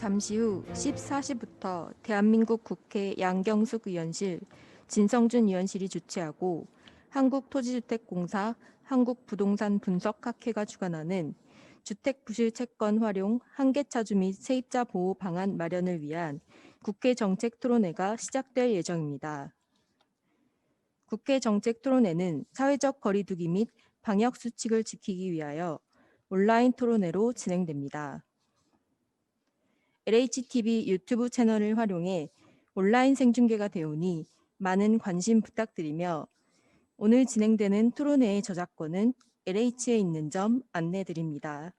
잠시 후 14시부터 대한민국 국회 양경숙 의원실, 진성준 의원실이 주최하고 한국토지주택공사 한국부동산분석학회가 주관하는 주택부실채권 활용 한계차주 및 세입자 보호 방안 마련을 위한 국회 정책토론회가 시작될 예정입니다. 국회 정책토론회는 사회적 거리두기 및 방역수칙을 지키기 위하여 온라인 토론회로 진행됩니다. LHTV 유튜브 채널을 활용해 온라인 생중계가 되오니 많은 관심 부탁드리며 오늘 진행되는 토론회의 저작권은 LH에 있는 점 안내드립니다.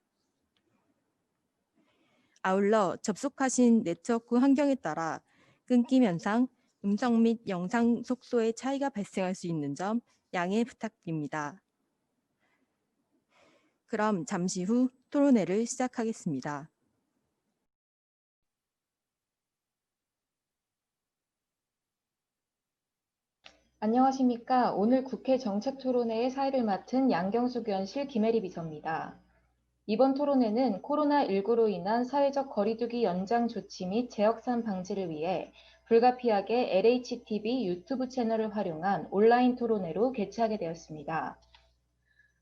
아울러 접속하신 네트워크 환경에 따라 끊김 현상, 음성 및 영상 속도의 차이가 발생할 수 있는 점 양해 부탁드립니다. 그럼 잠시 후 토론회를 시작하겠습니다. 안녕하십니까. 오늘 국회 정책토론회의 사회를 맡은 양경숙 의원실 김혜리 비서입니다. 이번 토론회는 코로나19로 인한 사회적 거리두기 연장 조치 및 재확산 방지를 위해 불가피하게 LHTV 유튜브 채널을 활용한 온라인 토론회로 개최하게 되었습니다.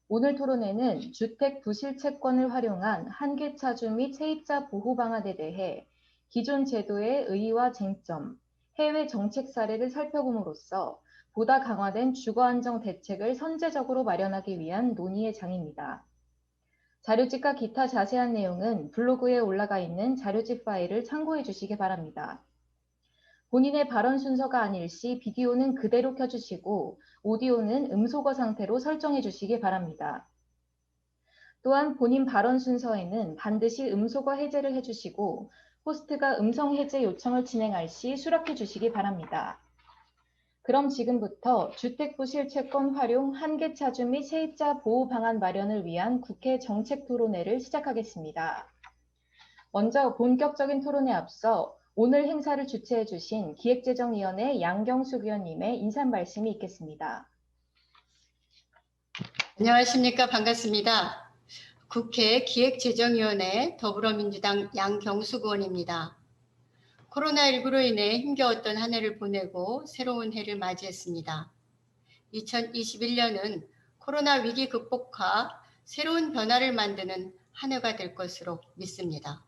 오늘 토론회는 주택 부실채권을 활용한 한계차주 및 세입자 보호 방안에 대해 기존 제도의 의의와 쟁점, 해외 정책 사례를 살펴봄으로써 보다 강화된 주거안정 대책을 선제적으로 마련하기 위한 논의의 장입니다. 자료집과 기타 자세한 내용은 블로그에 올라가 있는 자료집 파일을 참고해 주시기 바랍니다. 본인의 발언 순서가 아닐 시 비디오는 그대로 켜주시고 오디오는 음소거 상태로 설정해 주시기 바랍니다. 또한 본인 발언 순서에는 반드시 음소거 해제를 해주시고 호스트가 음성 해제 요청을 진행할 시 수락해 주시기 바랍니다. 그럼 지금부터 주택부실채권 활용 한계차주 및 세입자 보호 방안 마련을 위한 국회 정책토론회를 시작하겠습니다. 먼저 본격적인 토론에 앞서 오늘 행사를 주최해 주신 기획재정위원회 양경숙 의원님의 인사 말씀이 있겠습니다. 안녕하십니까. 반갑습니다. 국회 기획재정위원회 더불어민주당 양경숙 의원입니다. 코로나19로 인해 힘겨웠던 한 해를 보내고 새로운 해를 맞이했습니다. 2021년은 코로나 위기 극복과 새로운 변화를 만드는 한 해가 될 것으로 믿습니다.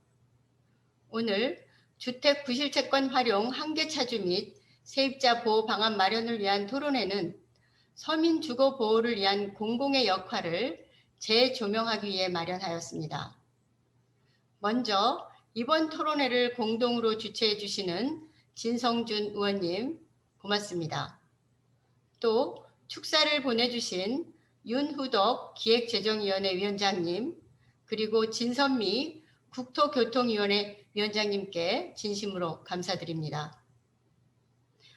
오늘 주택 부실채권 활용 한계차주 및 세입자 보호 방안 마련을 위한 토론회는 서민 주거 보호를 위한 공공의 역할을 재조명하기 위해 마련하였습니다. 먼저 이번 토론회를 공동으로 주최해 주시는 진성준 의원님 고맙습니다. 또 축사를 보내주신 윤후덕 기획재정위원회 위원장님 그리고 진선미 국토교통위원회 위원장님께 진심으로 감사드립니다.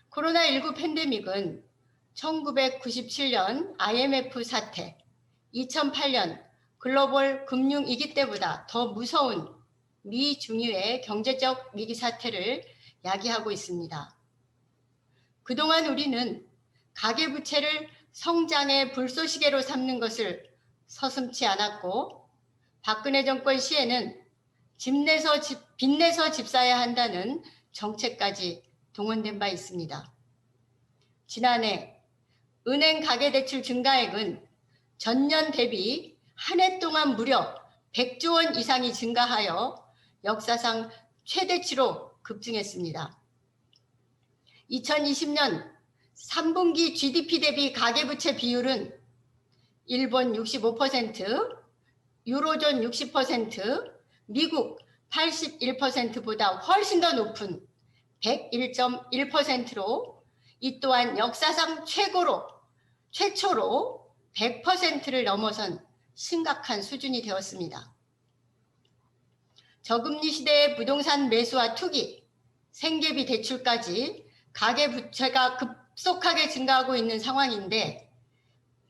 코로나19 팬데믹은 1997년 IMF 사태, 2008년 글로벌 금융위기 때보다 더 무서운 미중유의 경제적 위기 사태를 야기하고 있습니다. 그동안 우리는 가계부채를 성장의 불쏘시개로 삼는 것을 서슴지 않았고 박근혜 정권 시에는 빚내서 집 사야 한다는 정책까지 동원된 바 있습니다. 지난해 은행 가계대출 증가액은 전년 대비 한 해 동안 무려 100조 원 이상이 증가하여 역사상 최대치로 급증했습니다. 2020년 3분기 GDP 대비 가계부채 비율은 일본 65%, 유로존 60%, 미국 81%보다 훨씬 더 높은 101.1%로 이 또한 역사상 최초로 100%를 넘어선 심각한 수준이 되었습니다. 저금리 시대의 부동산 매수와 투기, 생계비 대출까지 가계부채가 급속하게 증가하고 있는 상황인데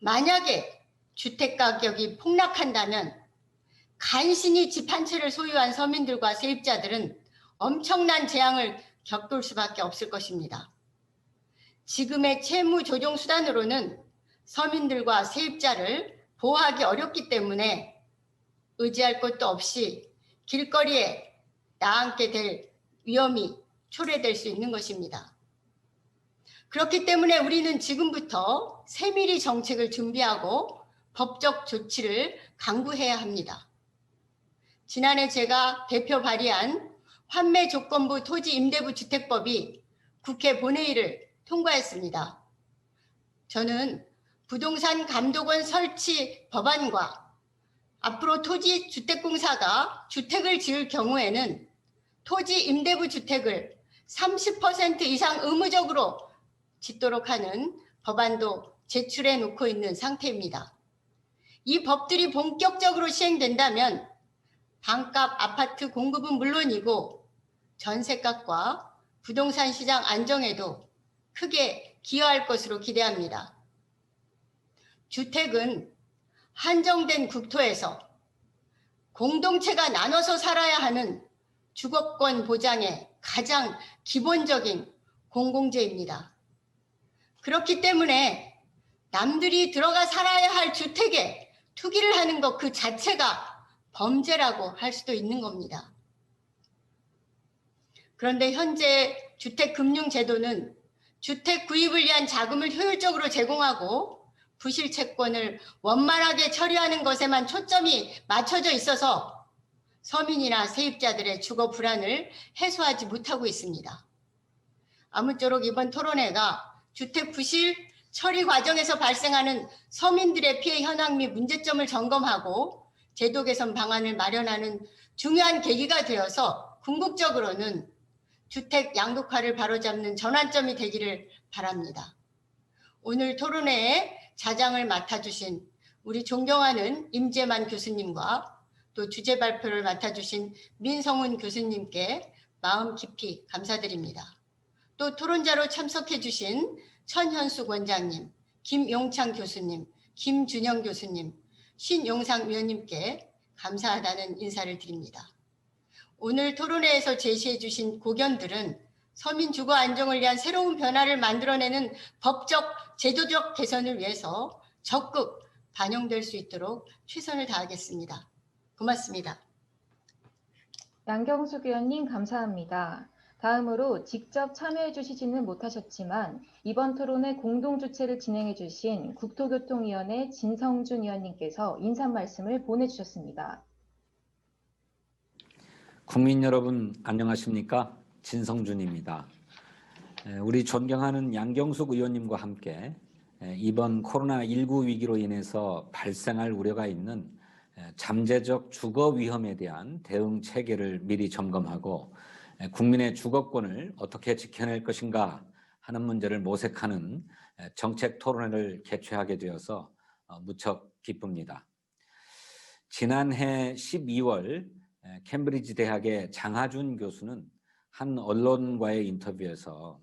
만약에 주택가격이 폭락한다면 간신히 집 한 채를 소유한 서민들과 세입자들은 엄청난 재앙을 겪을 수밖에 없을 것입니다. 지금의 채무 조정 수단으로는 서민들과 세입자를 보호하기 어렵기 때문에 의지할 것도 없이 길거리에 나앉게 될 위험이 초래될 수 있는 것입니다. 그렇기 때문에 우리는 지금부터 세밀히 정책을 준비하고 법적 조치를 강구해야 합니다. 지난해 제가 대표 발의한 환매조건부 토지임대부 주택법이 국회 본회의를 통과했습니다. 저는 부동산 감독원 설치 법안과 앞으로 토지주택공사가 주택을 지을 경우에는 토지임대부 주택을 30% 이상 의무적으로 짓도록 하는 법안도 제출해 놓고 있는 상태입니다. 이 법들이 본격적으로 시행된다면 반값 아파트 공급은 물론이고 전세값과 부동산 시장 안정에도 크게 기여할 것으로 기대합니다. 주택은 한정된 국토에서 공동체가 나눠서 살아야 하는 주거권 보장의 가장 기본적인 공공재입니다. 그렇기 때문에 남들이 들어가 살아야 할 주택에 투기를 하는 것 그 자체가 범죄라고 할 수도 있는 겁니다. 그런데 현재 주택금융제도는 주택 구입을 위한 자금을 효율적으로 제공하고 부실 채권을 원만하게 처리하는 것에만 초점이 맞춰져 있어서 서민이나 세입자들의 주거 불안을 해소하지 못하고 있습니다. 아무쪼록 이번 토론회가 주택 부실 처리 과정에서 발생하는 서민들의 피해 현황 및 문제점을 점검하고 제도 개선 방안을 마련하는 중요한 계기가 되어서 궁극적으로는 주택 양극화를 바로잡는 전환점이 되기를 바랍니다. 오늘 토론회에 자장을 맡아주신 우리 존경하는 임재만 교수님과 또 주제 발표를 맡아주신 민성훈 교수님께 마음 깊이 감사드립니다. 또 토론자로 참석해 주신 천현숙 원장님, 김용창 교수님, 김준영 교수님, 신용상 위원님께 감사하다는 인사를 드립니다. 오늘 토론회에서 제시해 주신 고견들은 서민 주거 안정을 위한 새로운 변화를 만들어내는 법적, 제도적 개선을 위해서 적극 반영될 수 있도록 최선을 다하겠습니다. 고맙습니다. 양경숙 의원님 감사합니다. 다음으로 직접 참여해 주시지는 못하셨지만 이번 토론회 공동주최를 진행해 주신 국토교통위원회 진성준 의원님께서 인사 말씀을 보내주셨습니다. 국민 여러분 안녕하십니까? 진성준입니다. 우리 존경하는 양경숙 의원님과 함께 이번 코로나19 위기로 인해서 발생할 우려가 있는 잠재적 주거 위험에 대한 대응 체계를 미리 점검하고 국민의 주거권을 어떻게 지켜낼 것인가 하는 문제를 모색하는 정책 토론회를 개최하게 되어서 무척 기쁩니다. 지난해 12월 캠브리지 대학의 장하준 교수는 한 언론과의 인터뷰에서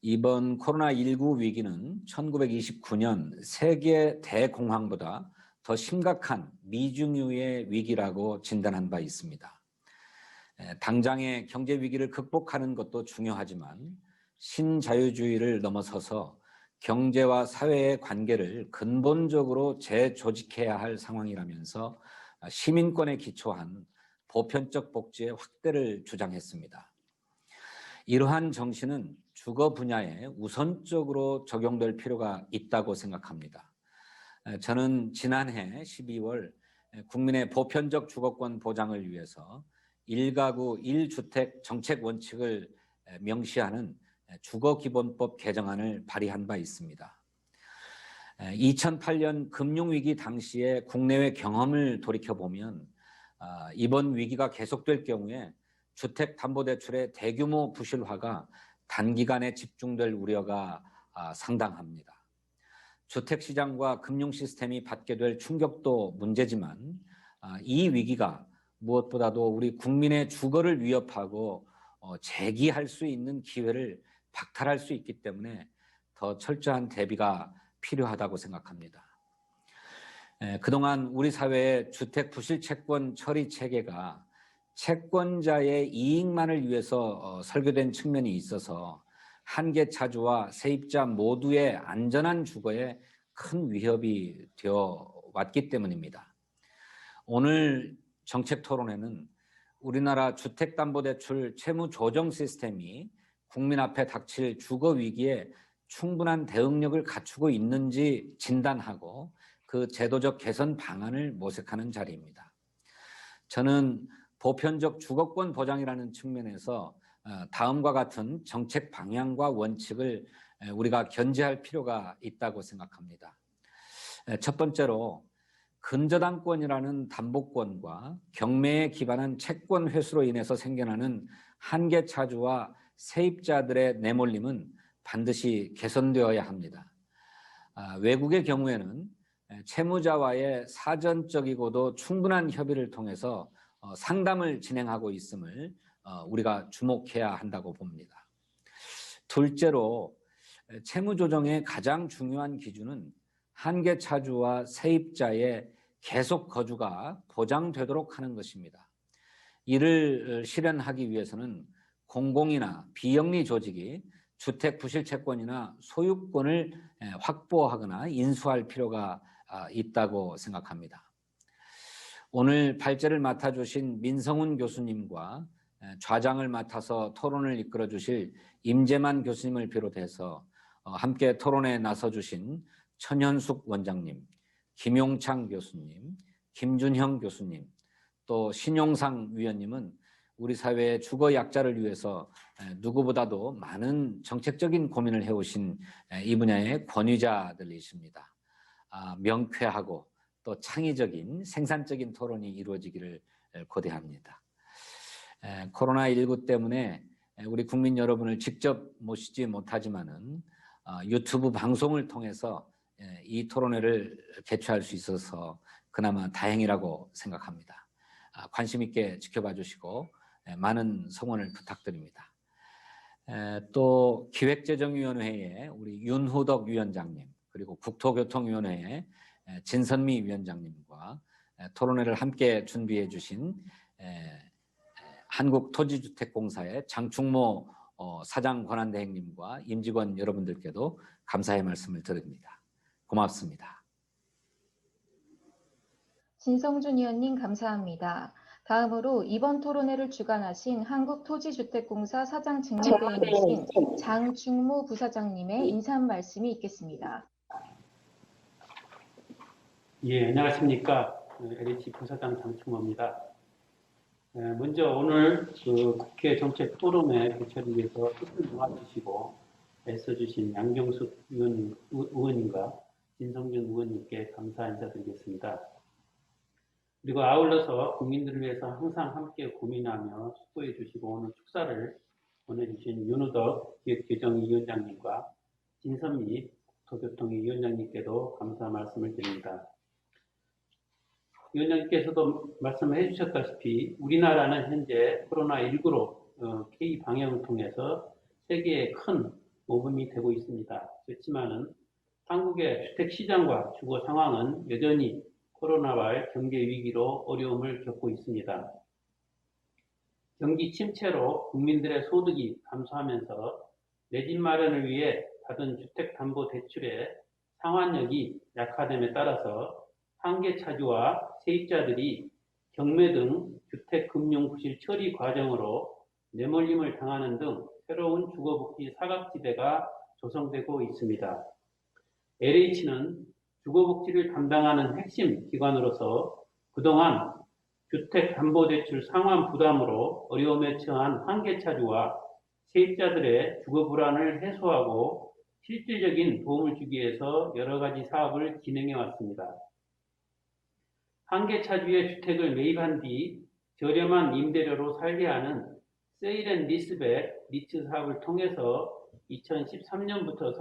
이번 코로나19 위기는 1929년 세계 대공황보다 더 심각한 미중유의 위기라고 진단한 바 있습니다. 당장의 경제 위기를 극복하는 것도 중요하지만 신자유주의를 넘어서서 경제와 사회의 관계를 근본적으로 재조직해야 할 상황이라면서 시민권에 기초한 보편적 복지의 확대를 주장했습니다. 이러한 정신은 주거 분야에 우선적으로 적용될 필요가 있다고 생각합니다. 저는 지난해 12월 국민의 보편적 주거권 보장을 위해서 1가구 1주택 정책 원칙을 명시하는 주거기본법 개정안을 발의한 바 있습니다. 2008년 금융위기 당시의 국내외 경험을 돌이켜보면 이번 위기가 계속될 경우에 주택담보대출의 대규모 부실화가 단기간에 집중될 우려가 상당합니다. 주택시장과 금융시스템이 받게 될 충격도 문제지만 이 위기가 무엇보다도 우리 국민의 주거를 위협하고 재기할 수 있는 기회를 박탈할 수 있기 때문에 더 철저한 대비가 필요하다고 생각합니다. 그동안 우리 사회의 주택 부실 채권 처리 체계가 채권자의 이익만을 위해서 설계된 측면이 있어서 한계차주와 세입자 모두의 안전한 주거에 큰 위협이 되어 왔기 때문입니다. 오늘 정책 토론회는 우리나라 주택담보대출 채무조정 시스템이 국민 앞에 닥칠 주거 위기에 충분한 대응력을 갖추고 있는지 진단하고 그 제도적 개선 방안을 모색하는 자리입니다. 저는 보편적 주거권 보장이라는 측면에서 다음과 같은 정책 방향과 원칙을 우리가 견지할 필요가 있다고 생각합니다. 첫 번째로 근저당권이라는 담보권과 경매에 기반한 채권 회수로 인해서 생겨나는 한계 차주와 세입자들의 내몰림은 반드시 개선되어야 합니다. 외국의 경우에는 채무자와의 사전적이고도 충분한 협의를 통해서 상담을 진행하고 있음을 우리가 주목해야 한다고 봅니다. 둘째로 채무 조정의 가장 중요한 기준은 한계 차주와 세입자의 계속 거주가 보장되도록 하는 것입니다. 이를 실현하기 위해서는 공공이나 비영리 조직이 주택 부실 채권이나 소유권을 확보하거나 인수할 필요가 있다고 생각합니다. 오늘 발제를 맡아주신 민성훈 교수님과 좌장을 맡아서 토론을 이끌어 주실 임재만 교수님을 비롯해서 함께 토론에 나서 주신 천현숙 원장님, 김용창 교수님, 김준형 교수님, 또 신용상 위원님은 우리 사회의 주거 약자를 위해서 누구보다도 많은 정책적인 고민을 해오신 이 분야의 권위자들이십니다. 명쾌하고 또 창의적인 생산적인 토론이 이루어지기를 고대합니다. 코로나19 때문에 우리 국민 여러분을 직접 모시지 못하지만은 유튜브 방송을 통해서 이 토론회를 개최할 수 있어서 그나마 다행이라고 생각합니다. 관심 있게 지켜봐 주시고 많은 성원을 부탁드립니다. 또 기획재정위원회에 우리 윤후덕 위원장님, 그리고 국토교통위원회에 진선미 위원장님과 토론회를 함께 준비해 주신 한국토지주택공사의 장충모 사장 권한대행님과 임직원 여러분들께도 감사의 말씀을 드립니다. 고맙습니다. 진성준 의원님 감사합니다. 다음으로 이번 토론회를 주관하신 한국토지주택공사 사장 직무대행이신 장충모 부사장님의 인사 말씀이 있겠습니다. 예, 안녕하십니까. LH 부사장 장충모입니다. 먼저 오늘 국회 정책 토론회 개최를 위해서 뜻을 모아주시고 애써주신 양경숙 의원님과 진성준 의원님께 감사 인사드리겠습니다. 그리고 아울러서 국민들을 위해서 항상 함께 고민하며 수고해 주시고 오늘 축사를 보내주신 윤우덕 기획재정위원장님과 진선미 국토교통위원장님께도 감사 말씀을 드립니다. 위원장님께서도 말씀해 주셨다시피 우리나라는 현재 코로나19로 K-방역을 통해서 세계에 큰 모범이 되고 있습니다. 그렇지만은 한국의 주택시장과 주거 상황은 여전히 코로나와 경제 위기로 어려움을 겪고 있습니다. 경기 침체로 국민들의 소득이 감소하면서 내 집 마련을 위해 받은 주택담보대출의 상환력이 약화됨에 따라서 한계 차주와 세입자들이 경매 등 주택금융부실 처리 과정으로 내몰림을 당하는 등 새로운 주거복지 사각지대가 조성되고 있습니다. LH는 주거복지를 담당하는 핵심 기관으로서 그동안 주택담보대출 상환 부담으로 어려움에 처한 한계차주와 세입자들의 주거불안을 해소하고 실질적인 도움을 주기 위해서 여러 가지 사업을 진행해 왔습니다. 한계차주의 주택을 매입한 뒤 저렴한 임대료로 살게 하는 세일앤리스백 리츠 사업을 통해서 2013년부터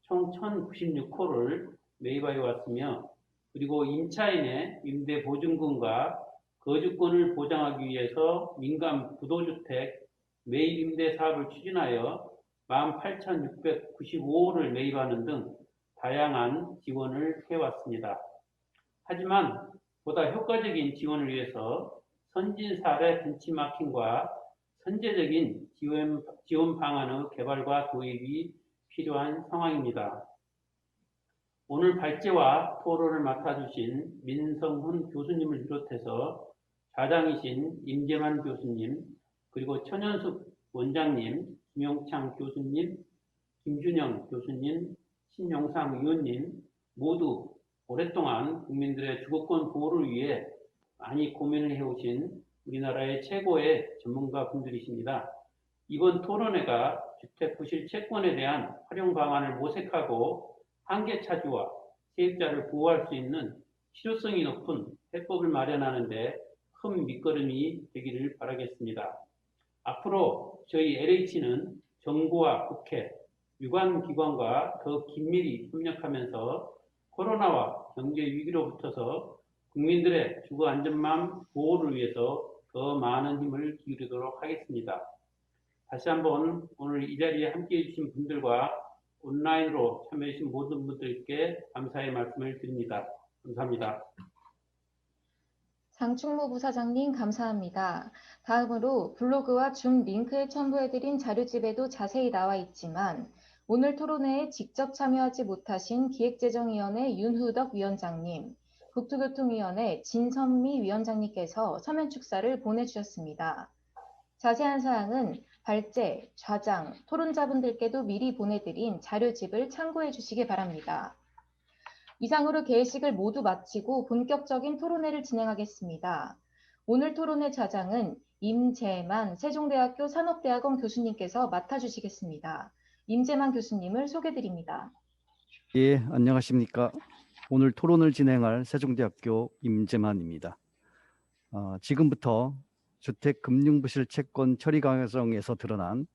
총 1096호를 매입하여 왔으며 그리고 임차인의 임대보증금과 거주권을 보장하기 위해서 민간 부도주택 매입 임대 사업을 추진하여 18,695호를 매입하는 등 다양한 지원을 해왔습니다. 하지만 보다 효과적인 지원을 위해서 선진 사례 벤치마킹과 선제적인 지원 방안의 개발과 도입이 필요한 상황입니다. 오늘 발제와 토론을 맡아주신 민성훈 교수님을 비롯해서 좌장이신 임재만 교수님, 그리고 천연숙 원장님, 김용창 교수님, 김준영 교수님, 신용상 의원님 모두 오랫동안 국민들의 주거권 보호를 위해 많이 고민을 해오신 우리나라의 최고의 전문가 분들이십니다. 이번 토론회가 주택 부실 채권에 대한 활용 방안을 모색하고 한계 차지와 세입자를 보호할 수 있는 실효성이 높은 해법을 마련하는 데 큰 밑거름이 되기를 바라겠습니다. 앞으로 저희 LH는 정부와 국회, 유관기관과 더 긴밀히 협력하면서 코로나와 경제 위기로부터서 국민들의 주거 안전망 보호를 위해서 더 많은 힘을 기울이도록 하겠습니다. 다시 한번 오늘 이 자리에 함께해 주신 분들과 온라인으로 참여해 주신 모든 분들께 감사의 말씀을 드립니다. 감사합니다. 장충모 부사장님 감사합니다. 다음으로 블로그와 줌 링크에 첨부해드린 자료집에도 자세히 나와 있지만 오늘 토론회에 직접 참여하지 못하신 기획재정위원회 윤후덕 위원장님, 국토교통위원회 진선미 위원장님께서 서면 축사를 보내주셨습니다. 자세한 사항은 발제, 좌장, 토론자분들께도 미리 보내드린 자료집을 참고해 주시기 바랍니다. 이상으로 개회식을 모두 마치고 본격적인 토론회를 진행하겠습니다. 오늘 토론회 좌장은 임재만 세종대학교 산업대학원 교수님께서 맡아주시겠습니다. 임재만 교수님을 소개드립니다. 예, 안녕하십니까. 오늘 토론을 진행할 세종대학교 임재만입니다. 지금부터 주택금융부실 채권 처리 과정에서 드러난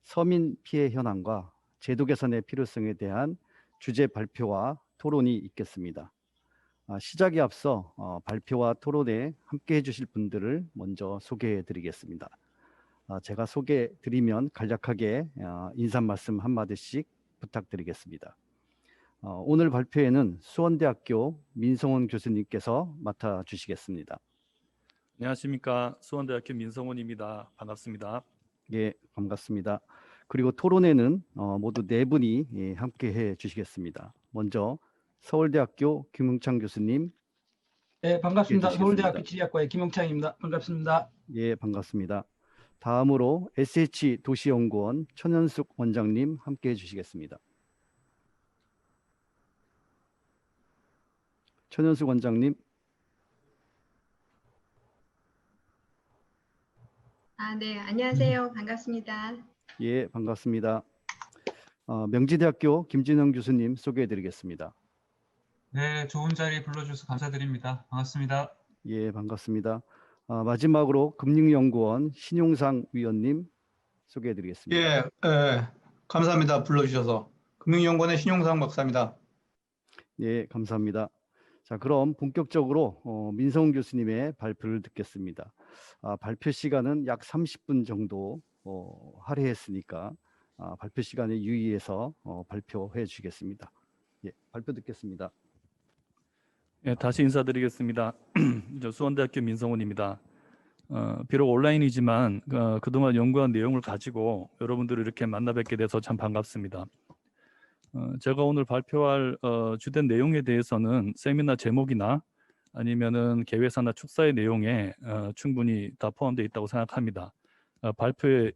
서민 피해 현황과 제도 개선의 필요성에 대한 주제 발표와 토론이 있겠습니다. 시작에 앞서 발표와 토론에 함께 해주실 분들을 먼저 소개해 드리겠습니다. 제가 소개해 드리면 간략하게 인사 말씀 한마디씩 부탁드리겠습니다. 오늘 발표에는 수원대학교 민성원 교수님께서 맡아주시겠습니다. 안녕하십니까. 수원대학교 민성원입니다. 반갑습니다. 예, 반갑습니다. 그리고 토론에는 모두 네 분이 함께 해 주시겠습니다. 먼저 서울대학교 김용창 교수님. 네, 반갑습니다. 해주시겠습니다. 서울대학교 지리학과의 김용창입니다. 반갑습니다. 예, 반갑습니다. 다음으로 SH도시연구원 천연숙 원장님 함께 해주시겠습니다. 천연숙 원장님. 네, 안녕하세요. 반갑습니다. 예, 반갑습니다. 명지대학교 김진영 교수님 소개해 드리겠습니다. 네, 좋은 자리 불러주셔서 감사드립니다. 반갑습니다. 예, 반갑습니다. 마지막으로 금융연구원 신용상 위원님 소개해 드리겠습니다. 예, 감사합니다. 불러주셔서. 금융연구원의 신용상 박사입니다. 예, 감사합니다. 자, 그럼 본격적으로 민성훈 교수님의 발표를 듣겠습니다. 발표 시간은 약 30분 정도 할애했으니까 발표 시간에 유의해서 발표해 주시겠습니다. 예, 발표 듣겠습니다. 예, 다시 인사드리겠습니다. 저 수원대학교 민성훈입니다. 비록 온라인이지만 그동안 연구한 내용을 가지고 여러분들을 이렇게 만나 뵙게 돼서 참 반갑습니다. 제가 오늘 발표할 주된 내용에 대해서는 세미나 제목이나 아니면은 개회사나 축사의 내용에 충분히 다 포함되어 있다고 생각합니다. 발표의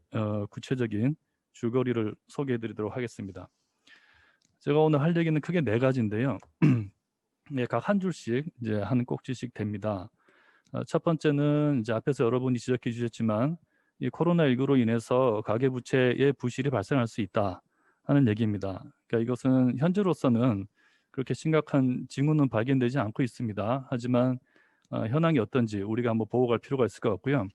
구체적인 줄거리를 소개해 드리도록 하겠습니다. 제가 오늘 할 얘기는 크게 네 가지인데요. 네, 각 한 줄씩 이제 한 꼭지씩 됩니다. 첫 번째는 이제 앞에서 여러분이 지적해 주셨지만 이 코로나19로 인해서 가계부채의 부실이 발생할 수 있다 하는 얘기입니다. 그러니까 이것은 현재로서는 그렇게 심각한 징후는 발견되지 않고 있습니다. 하지만 현황이 어떤지 우리가 한번 보고 갈 필요가 있을 것 같고요.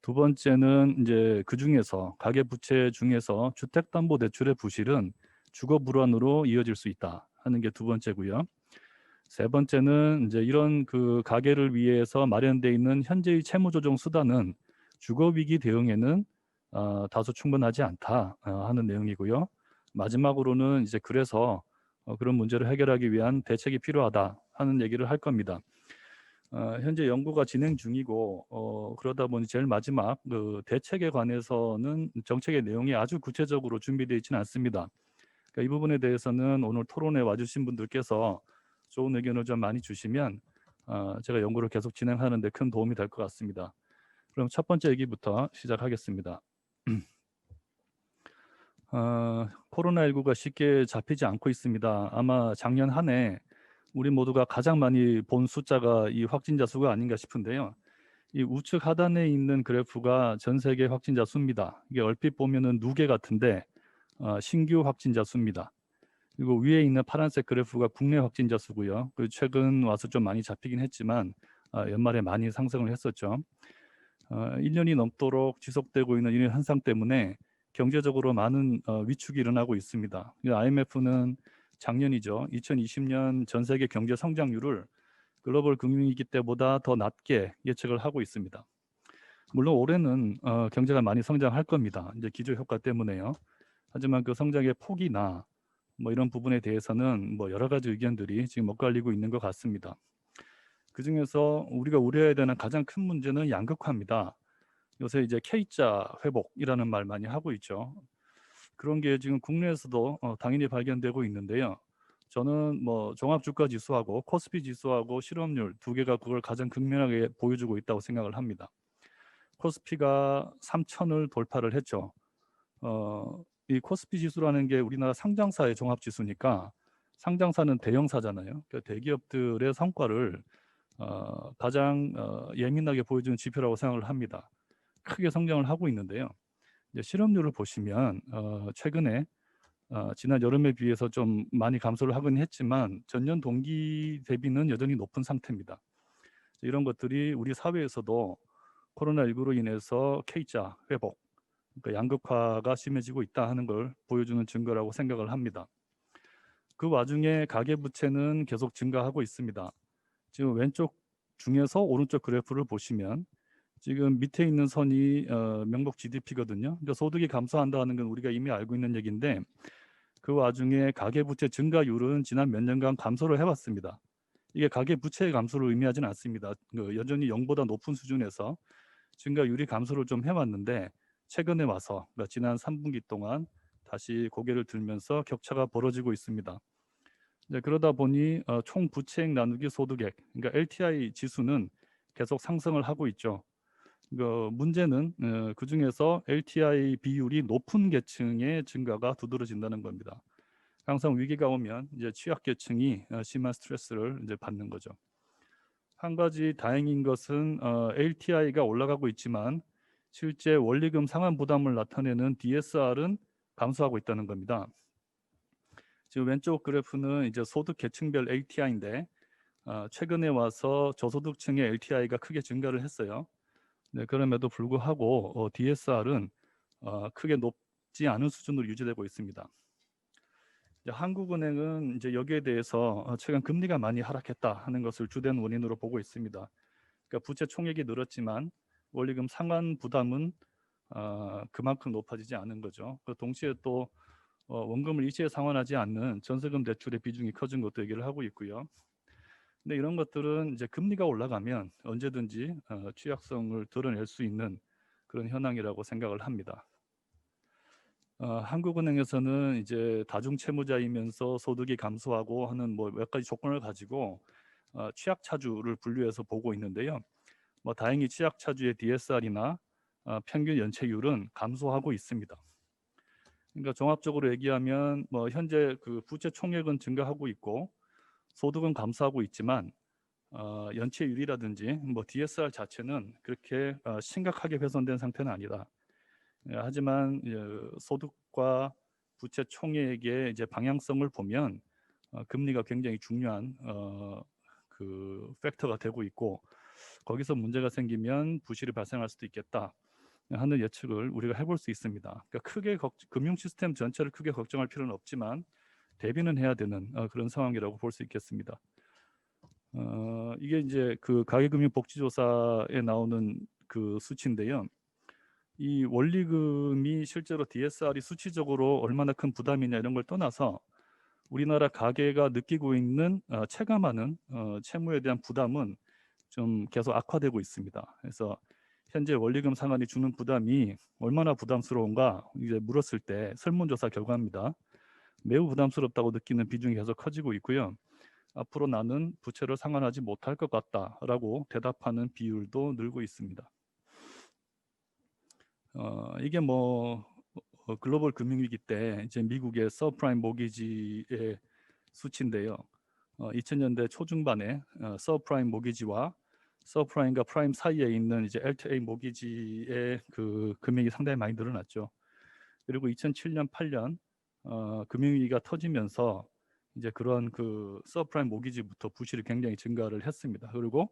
두 번째는 이제 그 중에서 가계부채 중에서 주택담보대출의 부실은 주거 불안으로 이어질 수 있다 하는 게 두 번째고요. 세 번째는 이제 이런 그 가계를 위해서 마련되어 있는 현재의 채무조정 수단은 주거 위기 대응에는 다소 충분하지 않다 하는 내용이고요. 마지막으로는 이제 그래서 그런 문제를 해결하기 위한 대책이 필요하다 하는 얘기를 할 겁니다. 현재 연구가 진행 중이고 그러다 보니 제일 마지막 그 대책에 관해서는 정책의 내용이 아주 구체적으로 준비되어 있지는 않습니다. 그러니까 이 부분에 대해서는 오늘 토론에 와주신 분들께서 좋은 의견을 좀 많이 주시면 제가 연구를 계속 진행하는 데 큰 도움이 될 것 같습니다. 그럼 첫 번째 얘기부터 시작하겠습니다. 코로나19가 쉽게 잡히지 않고 있습니다. 아마 작년 한 해 우리 모두가 가장 많이 본 숫자가 이 확진자 수가 아닌가 싶은데요. 이 우측 하단에 있는 그래프가 전 세계 확진자 수입니다. 이게 얼핏 보면은 누계 같은데 신규 확진자 수입니다. 그리고 위에 있는 파란색 그래프가 국내 확진자 수고요. 그 최근 와서 좀 많이 잡히긴 했지만 연말에 많이 상승을 했었죠. 1년이 넘도록 지속되고 있는 이런 현상 때문에 경제적으로 많은 위축이 일어나고 있습니다. IMF는 작년이죠. 2020년 전 세계 경제 성장률을 글로벌 금융위기 때보다 더 낮게 예측을 하고 있습니다. 물론 올해는 경제가 많이 성장할 겁니다. 이제 기저 효과 때문에요. 하지만 그 성장의 폭이나 뭐 이런 부분에 대해서는 뭐 여러 가지 의견들이 지금 엇갈리고 있는 것 같습니다. 그 중에서 우리가 우려해야 되는 가장 큰 문제는 양극화입니다. 요새 이제 K자 회복이라는 말 많이 하고 있죠. 그런 게 지금 국내에서도 당연히 발견되고 있는데요. 저는 뭐 종합주가 지수하고 코스피 지수하고 실업률 두 개가 그걸 가장 극명하게 보여주고 있다고 생각을 합니다. 코스피가 3,000을 돌파를 했죠. 이 코스피 지수라는 게 우리나라 상장사의 종합지수니까 상장사는 대형사잖아요. 그러니까 대기업들의 성과를 가장 예민하게 보여주는 지표라고 생각을 합니다. 크게 성장을 하고 있는데요. 이제 실업률을 보시면 최근에 지난 여름에 비해서 좀 많이 감소를 하긴 했지만 전년 동기 대비는 여전히 높은 상태입니다. 이런 것들이 우리 사회에서도 코로나19로 인해서 K자 회복, 그러니까 양극화가 심해지고 있다 하는 걸 보여주는 증거라고 생각을 합니다. 그 와중에 가계부채는 계속 증가하고 있습니다. 지금 왼쪽 중에서 오른쪽 그래프를 보시면 지금 밑에 있는 선이 명목 GDP거든요. 그러니까 소득이 감소한다는 건 우리가 이미 알고 있는 얘기인데 그 와중에 가계부채 증가율은 지난 몇 년간 감소를 해왔습니다. 이게 가계부채의 감소를 의미하지는 않습니다. 여전히 0보다 높은 수준에서 증가율이 감소를 좀 해왔는데 최근에 와서 그러니까 지난 3분기 동안 다시 고개를 들면서 격차가 벌어지고 있습니다. 그러다 보니 총 부채액 나누기 소득액, 그러니까 LTI 지수는 계속 상승을 하고 있죠. 문제는 그 중에서 LTI 비율이 높은 계층의 증가가 두드러진다는 겁니다. 항상 위기가 오면 이제 취약계층이 심한 스트레스를 이제 받는 거죠. 한 가지 다행인 것은 LTI가 올라가고 있지만 실제 원리금 상환 부담을 나타내는 DSR은 감소하고 있다는 겁니다. 지금 왼쪽 그래프는 이제 소득 계층별 LTI인데 최근에 와서 저소득층의 LTI가 크게 증가를 했어요. 네, 그럼에도 불구하고 DSR은 크게 높지 않은 수준으로 유지되고 있습니다. 한국은행은 이제 여기에 대해서 최근 금리가 많이 하락했다 하는 것을 주된 원인으로 보고 있습니다. 그러니까 부채 총액이 늘었지만 원리금 상환 부담은 그만큼 높아지지 않은 거죠. 동시에 또 원금을 일시에 상환하지 않는 전세금 대출의 비중이 커진 것도 얘기를 하고 있고요. 근데 이런 것들은 이제 금리가 올라가면 언제든지 취약성을 드러낼 수 있는 그런 현황이라고 생각을 합니다. 한국은행에서는 이제 다중채무자이면서 소득이 감소하고 하는 뭐 몇 가지 조건을 가지고 취약차주를 분류해서 보고 있는데요. 뭐 다행히 취약차주의 DSR이나 평균 연체율은 감소하고 있습니다. 그러니까 종합적으로 얘기하면 뭐 현재 그 부채 총액은 증가하고 있고 소득은 감소하고 있지만 연체율이라든지 뭐 DSR 자체는 그렇게 심각하게 훼손된 상태는 아니다. 하지만 소득과 부채 총액의 이제 방향성을 보면 금리가 굉장히 중요한 그 팩터가 되고 있고 거기서 문제가 생기면 부실이 발생할 수도 있겠다 하는 예측을 우리가 해볼 수 있습니다. 그러니까 크게 금융 시스템 전체를 크게 걱정할 필요는 없지만 대비는 해야 되는 그런 상황이라고 볼 수 있겠습니다. 이게 이제 그 가계금융복지조사에 나오는 그 수치인데요. 이 원리금이 실제로 DSR이 수치적으로 얼마나 큰 부담이냐 이런 걸 떠나서 우리나라 가계가 느끼고 있는 체감하는 채무에 대한 부담은 좀 계속 악화되고 있습니다. 그래서 현재 원리금 상환이 주는 부담이 얼마나 부담스러운가 이제 물었을 때 설문조사 결과입니다. 매우 부담스럽다고 느끼는 비중이 계속 커지고 있고요. 앞으로 나는 부채를 상환하지 못할 것 같다라고 대답하는 비율도 늘고 있습니다. 이게 글로벌 금융위기 때 이제 미국의 서프라임 모기지의 수치인데요. 2000년대 초중반에 서프라임 모기지와 서프라임과 프라임 사이에 있는 이제 LTA 모기지의 그 금액이 상당히 많이 늘어났죠. 그리고 2007년, 8년 금융위기가 터지면서 이제 그런 그 서프라임 모기지부터 부실이 굉장히 증가를 했습니다. 그리고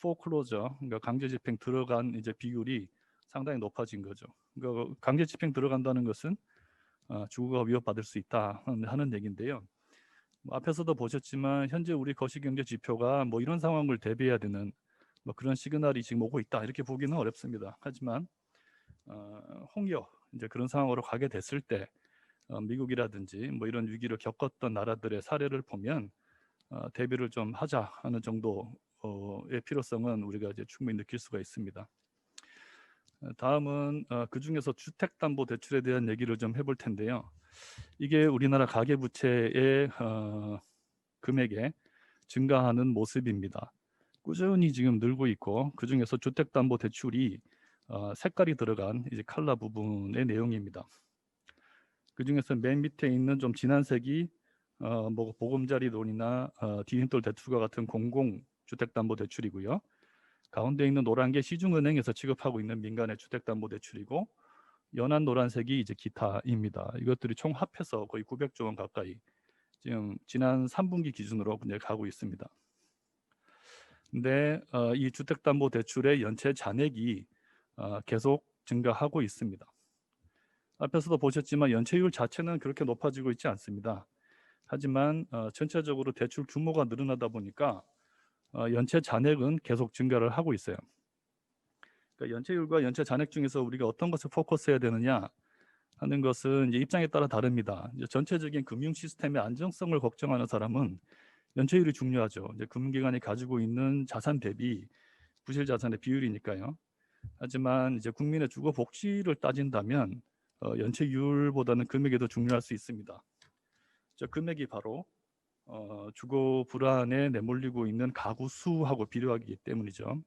포클로저, 그러니까 강제 집행 들어간 이제 비율이 상당히 높아진 거죠. 그러니까 강제 집행 들어간다는 것은 주거가 위협받을 수 있다 하는 얘기인데요. 앞에서도 보셨지만 현재 우리 거시경제 지표가 이런 상황을 대비해야 되는 그런 시그널이 지금 오고 있다 이렇게 보기는 어렵습니다. 하지만 홍역 이제 그런 상황으로 가게 됐을 때 미국이라든지 이런 위기를 겪었던 나라들의 사례를 보면 대비를 좀 하자 하는 정도의 필요성은 우리가 이제 충분히 느낄 수가 있습니다. 다음은 그 중에서 주택담보대출에 대한 얘기를 좀 해볼 텐데요. 이게 우리나라 가계부채의 금액에 증가하는 모습입니다. 꾸준히 지금 늘고 있고 그 중에서 주택담보대출이 색깔이 들어간 이제 칼라 부분의 내용입니다. 그 중에서 맨 밑에 있는 좀 진한 색이 보금자리 론이나 디딤돌 대출과 같은 공공주택담보대출이고요. 가운데 있는 노란 게 시중은행에서 취급하고 있는 민간의 주택담보대출이고 연한 노란색이 이제 기타입니다. 이것들이 총 합해서 거의 900조 원 가까이 지금 지난 3분기 기준으로 가고 있습니다. 근데 이 주택담보대출의 연체 잔액이 계속 증가하고 있습니다. 앞에서도 보셨지만 연체율 자체는 그렇게 높아지고 있지 않습니다. 하지만 전체적으로 대출 규모가 늘어나다 보니까 연체 잔액은 계속 증가를 하고 있어요. 그러니까 연체율과 연체 잔액 중에서 우리가 어떤 것을 포커스해야 되느냐 하는 것은 이제 입장에 따라 다릅니다. 이제 전체적인 금융 시스템의 안정성을 걱정하는 사람은 연체율이 중요하죠. 이제 금융기관이 가지고 있는 자산 대비 부실 자산의 비율이니까요. 하지만 이제 국민의 주거 복지를 따진다면 연체율보다는 금액이 더 중요할 수 있습니다. 저 금액이 바로 주거 불안에 내몰리고 있는 가구 수하고 비례하기 때문이죠.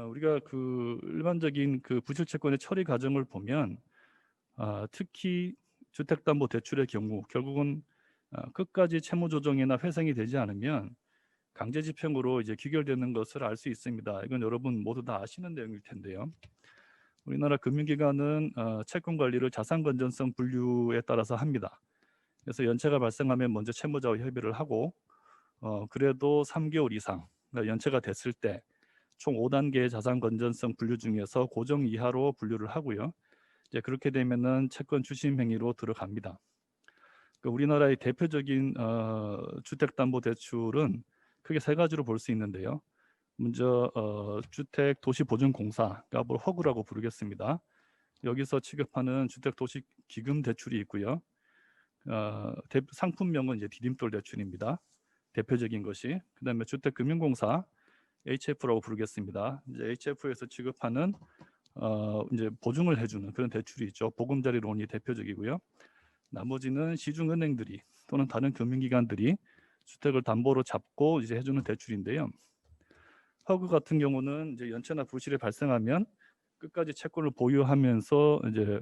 우리가 그 일반적인 그 부실 채권의 처리 과정을 보면 특히 주택담보대출의 경우 결국은 끝까지 채무 조정이나 회생이 되지 않으면 강제 집행으로 이제 귀결되는 것을 알 수 있습니다. 이건 여러분 모두 다 아시는 내용일 텐데요. 우리나라 금융기관은 채권 관리를 자산 건전성 분류에 따라서 합니다. 그래서 연체가 발생하면 먼저 채무자와 협의를 하고 그래도 3개월 이상 그러니까 연체가 됐을 때 총 5단계의 자산 건전성 분류 중에서 고정 이하로 분류를 하고요. 이제 그렇게 되면은 채권 추심 행위로 들어갑니다. 그러니까 우리나라의 대표적인 주택담보대출은 크게 세 가지로 볼 수 있는데요. 먼저 주택도시보증공사, 그러니까 허그라고 부르겠습니다. 여기서 취급하는 주택도시기금 대출이 있고요. 상품명은 이제 디딤돌 대출입니다. 대표적인 것이. 그다음에 주택금융공사 HF라고 부르겠습니다. 이제 HF에서 취급하는 이제 보증을 해주는 그런 대출이 있죠. 보금자리 론이 대표적이고요. 나머지는 시중은행들이 또는 다른 금융기관들이 주택을 담보로 잡고 이제 해주는 대출인데요. 허그 같은 경우는 이제 연체나 부실이 발생하면 끝까지 채권을 보유하면서 이제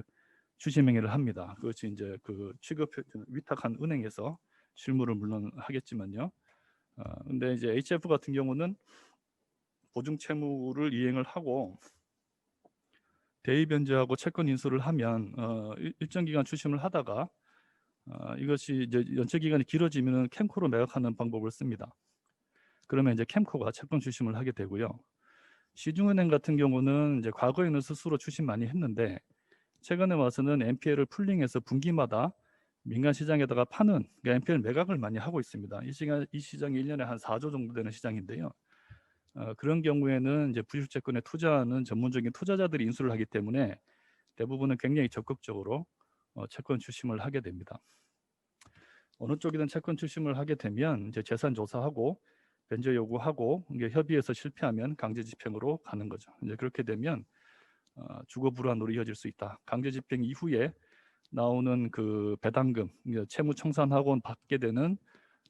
추심행위를 합니다. 그것이 이제 그 취급 위탁한 은행에서 실무를 물론 하겠지만요. 근데 이제 HF 같은 경우는 보증 채무를 이행을 하고 대의 변제하고 채권 인수를 하면 일정 기간 추심을 하다가 이것이 이제 연체 기간이 길어지면 캠코로 매각하는 방법을 씁니다. 그러면 이제 캠코가 채권 추심을 하게 되고요. 시중은행 같은 경우는 이제 과거에는 스스로 추심 많이 했는데 최근에 와서는 NPL을 풀링해서 분기마다 민간 시장에다가 파는 그러니까 NPL 매각을 많이 하고 있습니다. 이 시장이 1년에 한 4조 정도 되는 시장인데요. 그런 경우에는 이제 부실채권에 투자하는 전문적인 투자자들이 인수를 하기 때문에 대부분은 굉장히 적극적으로 채권 추심을 하게 됩니다. 어느 쪽이든 채권 추심을 하게 되면 이제 재산 조사하고 변제 요구하고 이게 협의해서 실패하면 강제 집행으로 가는 거죠. 이제 그렇게 되면 주거 불안으로 이어질 수 있다. 강제 집행 이후에 나오는 그 배당금, 채무 청산하고 받게 되는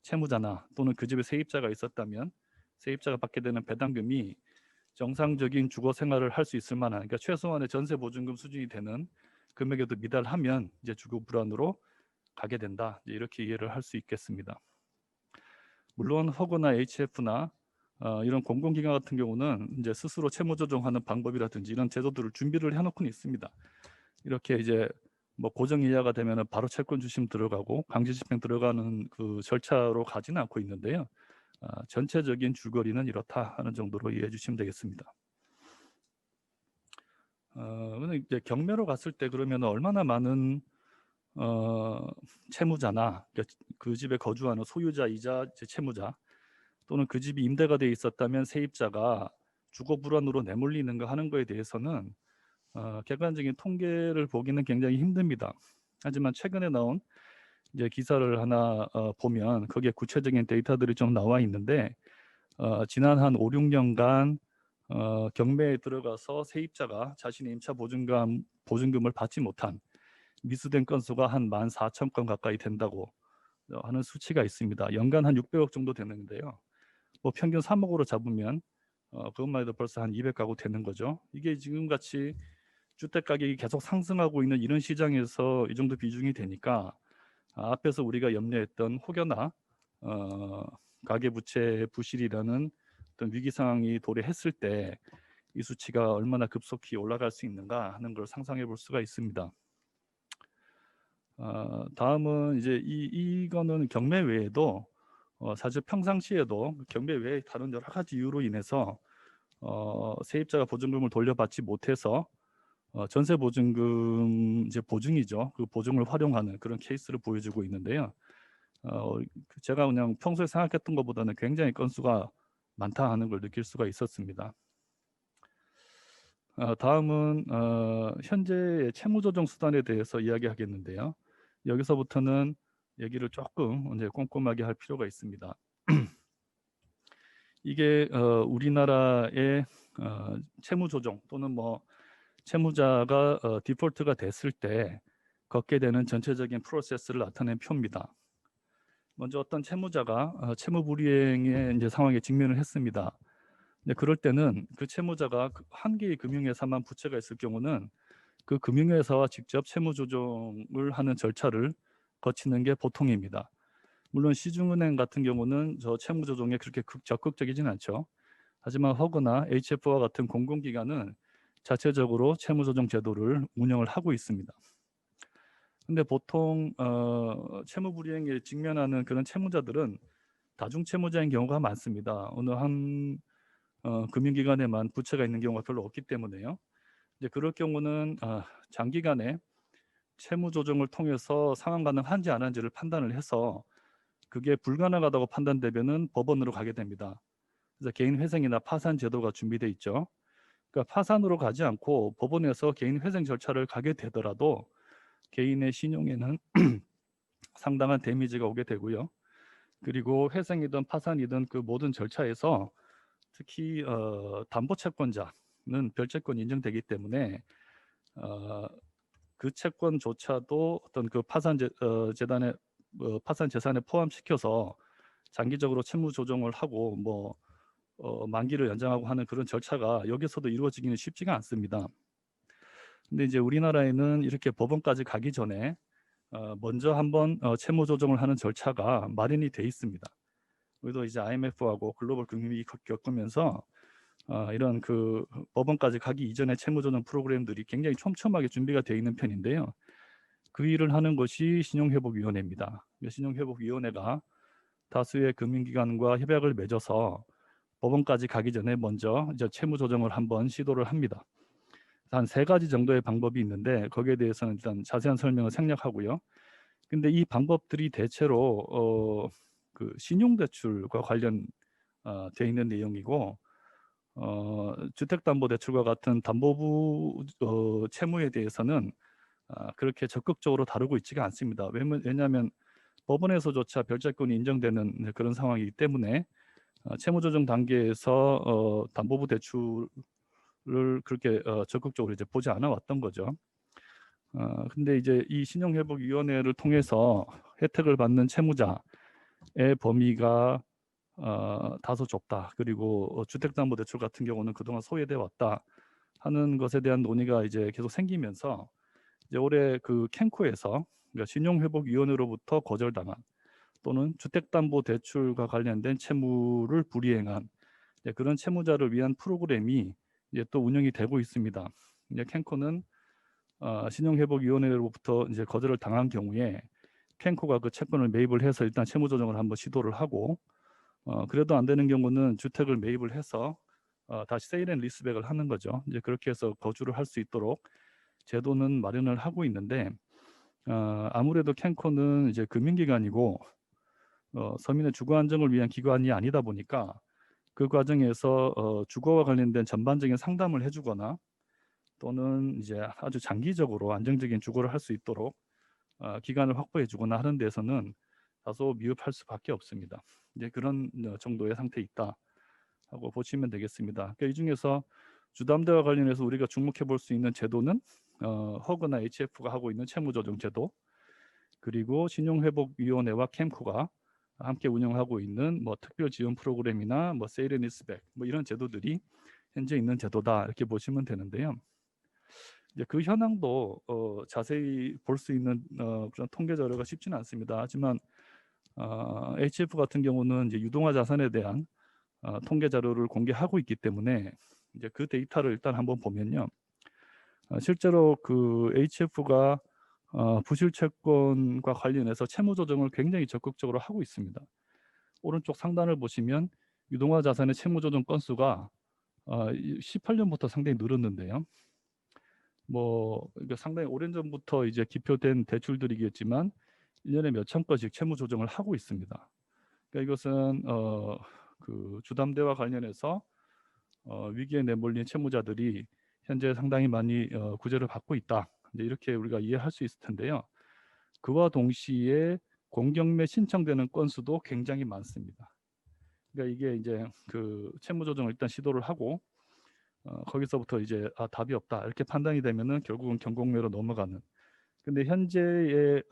채무자나 또는 그 집에 세입자가 있었다면 세입자가 받게 되는 배당금이 정상적인 주거 생활을 할 수 있을 만한, 그러니까 최소한의 전세 보증금 수준이 되는 금액에도 미달하면 이제 주거 불안으로 가게 된다. 이렇게 이해를 할 수 있겠습니다. 물론 허그나 HF나 이런 공공기관 같은 경우는 이제 스스로 채무 조정하는 방법이라든지 이런 제도들을 준비를 해놓고는 있습니다. 이렇게 이제 뭐 고정 이하가 되면은 바로 채권 주심 들어가고 강제 집행 들어가는 그 절차로 가지는 않고 있는데요. 전체적인 줄거리는 이렇다 하는 정도로 이해해 주시면 되겠습니다. 근데 이제 경매로 갔을 때 그러면 얼마나 많은 채무자나 그러니까 그 집에 거주하는 소유자이자 채무자 또는 그 집이 임대가 돼 있었다면 세입자가 주거 불안으로 내몰리는가 하는 거에 대해서는 객관적인 통계를 보기는 굉장히 힘듭니다. 하지만 최근에 나온 이제 기사를 하나 보면 거기에 구체적인 데이터들이 좀 나와 있는데 지난 한 5, 6년간 경매에 들어가서 세입자가 자신의 임차 보증금을 받지 못한 미수된 건수가 한 14,000건 가까이 된다고 하는 수치가 있습니다. 연간 한 600억 정도 되는데요. 뭐 평균 3억으로 잡으면 그것만 해도 벌써 한 200가구 되는 거죠. 이게 지금같이 주택 가격이 계속 상승하고 있는 이런 시장에서 이 정도 비중이 되니까 앞에서 우리가 염려했던 혹여나 가계부채 부실이라는 어떤 위기 상황이 도래했을 때 이 수치가 얼마나 급속히 올라갈 수 있는가 하는 걸 상상해 볼 수가 있습니다. 다음은 이제 이거는 경매 외에도 사실 평상시에도 경매 외에 다른 여러 가지 이유로 인해서 세입자가 보증금을 돌려받지 못해서 전세 보증금 이제 보증이죠. 그 보증을 활용하는 그런 케이스를 보여주고 있는데요. 제가 그냥 평소에 생각했던 것보다는 굉장히 건수가 많다 하는 걸 느낄 수가 있었습니다. 다음은 현재의 채무 조정 수단에 대해서 이야기하겠는데요. 여기서부터는 얘기를 조금 이제 꼼꼼하게 할 필요가 있습니다. 이게 우리나라의 채무 조정 또는 뭐 채무자가 디폴트가 됐을 때 겪게 되는 전체적인 프로세스를 나타낸 표입니다. 먼저 어떤 채무자가 채무 불이행의 이제 상황에 직면을 했습니다. 근데 그럴 때는 그 채무자가 한 개의 금융회사만 부채가 있을 경우는 그 금융회사와 직접 채무 조정을 하는 절차를 거치는 게 보통입니다. 물론 시중은행 같은 경우는 저 채무 조정에 그렇게 적극적이진 않죠. 하지만 허그나 HF와 같은 공공기관은 자체적으로 채무 조정 제도를 운영을 하고 있습니다. 근데 보통 채무 불이행에 직면하는 그런 채무자들은 다중 채무자인 경우가 많습니다. 어느 한 금융기관에만 부채가 있는 경우가 별로 없기 때문에요. 이제 그럴 경우는 장기간에 채무 조정을 통해서 상환 가능한지 안 한지를 판단을 해서 그게 불가능하다고 판단되면은 법원으로 가게 됩니다. 그래서 개인 회생이나 파산 제도가 준비돼 있죠. 그러니까 파산으로 가지 않고 법원에서 개인 회생 절차를 가게 되더라도 개인의 신용에는 상당한 데미지가 오게 되고요. 그리고 회생이든 파산이든 그 모든 절차에서 특히 담보 채권자는 별채권 인정되기 때문에 그 채권조차도 어떤 그 파산 재단의 파산 재산에 포함시켜서 장기적으로 채무 조정을 하고 뭐 만기를 연장하고 하는 그런 절차가 여기서도 이루어지기는 쉽지가 않습니다. 근데 이제 우리나라에는 이렇게 법원까지 가기 전에 먼저 한번 채무 조정을 하는 절차가 마련이 돼 있습니다. 우리도 이제 IMF하고 글로벌 금융위기 겪으면서 이런 그 법원까지 가기 이전에 채무 조정 프로그램들이 굉장히 촘촘하게 준비가 되어 있는 편인데요. 그 일을 하는 것이 신용회복위원회입니다. 신용회복위원회가 다수의 금융기관과 협약을 맺어서 법원까지 가기 전에 먼저 이제 채무 조정을 한번 시도를 합니다. 한 3가지 정도의 방법이 있는데 거기에 대해서는 일단 자세한 설명을 생략하고요. 근데 이 방법들이 대체로 그 신용대출과 관련 돼 있는 내용이고 주택담보대출과 같은 담보부 채무에 대해서는 그렇게 적극적으로 다루고 있지가 않습니다. 왜냐하면 법원에서조차 별채권이 인정되는 그런 상황이기 때문에 채무조정 단계에서 담보부 대출을 그렇게 적극적으로 이제 보지 않아 왔던 거죠. 근데 이제 이 신용회복위원회를 통해서 혜택을 받는 채무자 범위가 다소 좁다. 그리고 주택담보대출 같은 경우는 그동안 소외돼 왔다 하는 것에 대한 논의가 이제 계속 생기면서 이제 올해 그 캔코에서 그러니까 신용회복위원회로부터 거절당한 또는 주택담보대출과 관련된 채무를 불이행한 그런 채무자를 위한 프로그램이 이제 또 운영이 되고 있습니다. 이제 캔코는 신용회복위원회로부터 이제 거절을 당한 경우에 캔코가 그 채권을 매입을 해서 일단 채무 조정을 한번 시도를 하고 그래도 안 되는 경우는 주택을 매입을 해서 다시 세일 앤 리스백을 하는 거죠. 이제 그렇게 해서 거주를 할 수 있도록 제도는 마련을 하고 있는데 아무래도 캔코는 이제 금융기관이고 서민의 주거 안정을 위한 기관이 아니다 보니까 그 과정에서 주거와 관련된 전반적인 상담을 해주거나 또는 이제 아주 장기적으로 안정적인 주거를 할 수 있도록 기간을 확보해주거나 하는 데서는 다소 미흡할 수밖에 없습니다. 이제 그런 정도의 상태에 있다 하고 보시면 되겠습니다. 그러니까 이 중에서 주담대와 관련해서 우리가 주목해 볼 수 있는 제도는 허그나 HF가 하고 있는 채무조정 제도, 그리고 신용회복위원회와 캠코가 함께 운영하고 있는 뭐 특별 지원 프로그램이나 뭐 세일 앤 리스백 뭐 이런 제도들이 현재 있는 제도다 이렇게 보시면 되는데요. 이제 그 현황도 자세히 볼 수 있는 그런 통계 자료가 쉽지는 않습니다. 하지만 HF 같은 경우는 이제 유동화 자산에 대한 통계 자료를 공개하고 있기 때문에 이제 그 데이터를 일단 한번 보면요. 실제로 그 HF가 부실 채권과 관련해서 채무 조정을 굉장히 적극적으로 하고 있습니다. 오른쪽 상단을 보시면 유동화 자산의 채무 조정 건수가 18년부터 상당히 늘었는데요. 뭐 상당히 오랜 전부터 이제 기표된 대출들이겠지만 1년에 몇천 건씩 채무 조정을 하고 있습니다. 그러니까 이것은 그 주담대와 관련해서 위기에 내몰린 채무자들이 현재 상당히 많이 구제를 받고 있다. 이제 이렇게 우리가 이해할 수 있을 텐데요. 그와 동시에 공경매 신청되는 건수도 굉장히 많습니다. 그러니까 이게 이제 그 채무 조정을 일단 시도를 하고 거기서부터 이제 답이 없다 이렇게 판단이 되면은 결국은 경공매로 넘어가는. 근데 현재의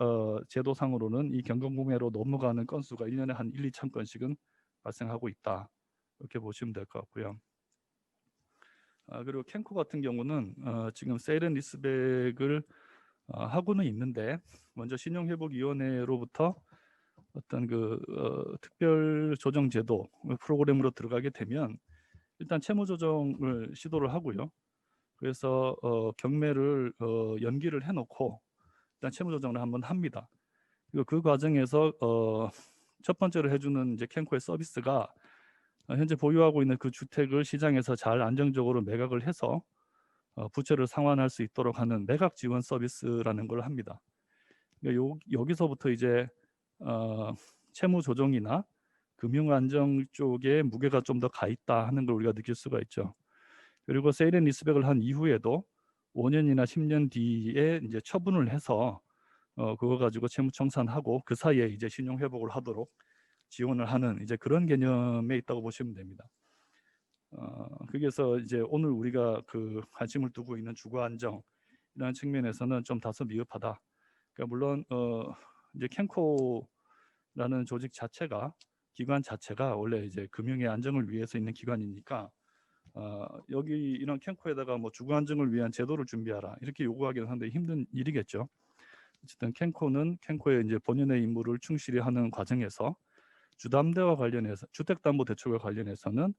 제도상으로는 이 경공매로 넘어가는 건수가 1년에 한 1, 2천 건씩은 발생하고 있다. 이렇게 보시면 될 것 같고요. 그리고 캔코 같은 경우는 지금 세일 앤 리스백을 하고는 있는데 먼저 신용회복위원회로부터 어떤 그 특별 조정 제도 프로그램으로 들어가게 되면 일단 채무 조정을 시도를 하고요. 그래서 경매를 연기를 해놓고 일단 채무 조정을 한번 합니다. 그리고 그 과정에서 첫 번째로 해주는 이제 캔코의 서비스가 현재 보유하고 있는 그 주택을 시장에서 잘 안정적으로 매각을 해서 부채를 상환할 수 있도록 하는 매각 지원 서비스라는 걸 합니다. 그러니까 여기서부터 이제 채무 조정이나 금융 안정 쪽에 무게가 좀 더 가 있다 하는 걸 우리가 느낄 수가 있죠. 그리고 세일 앤 리스백을 한 이후에도 5년이나 10년 뒤에 이제 처분을 해서 그거 가지고 채무 청산하고 그 사이에 이제 신용 회복을 하도록 지원을 하는 이제 그런 개념에 있다고 보시면 됩니다. 그래서 이제 오늘 우리가 그 관심을 두고 있는 주거 안정이라는 측면에서는 좀 다소 미흡하다. 그러니까 물론 이제 캔코라는 조직 자체가 기관 자체가 원래 이제 금융의 안정을 위해서 있는 기관이니까 여기 이런 캔코에다가 뭐 주거 안정을 위한 제도를 준비하라 이렇게 요구하기는 상당히 힘든 일이겠죠. 어쨌든 캔코는 캔코의 이제 본연의 임무를 충실히 하는 과정에서 주담대와 관련해서 주택담보대출과 관련해서는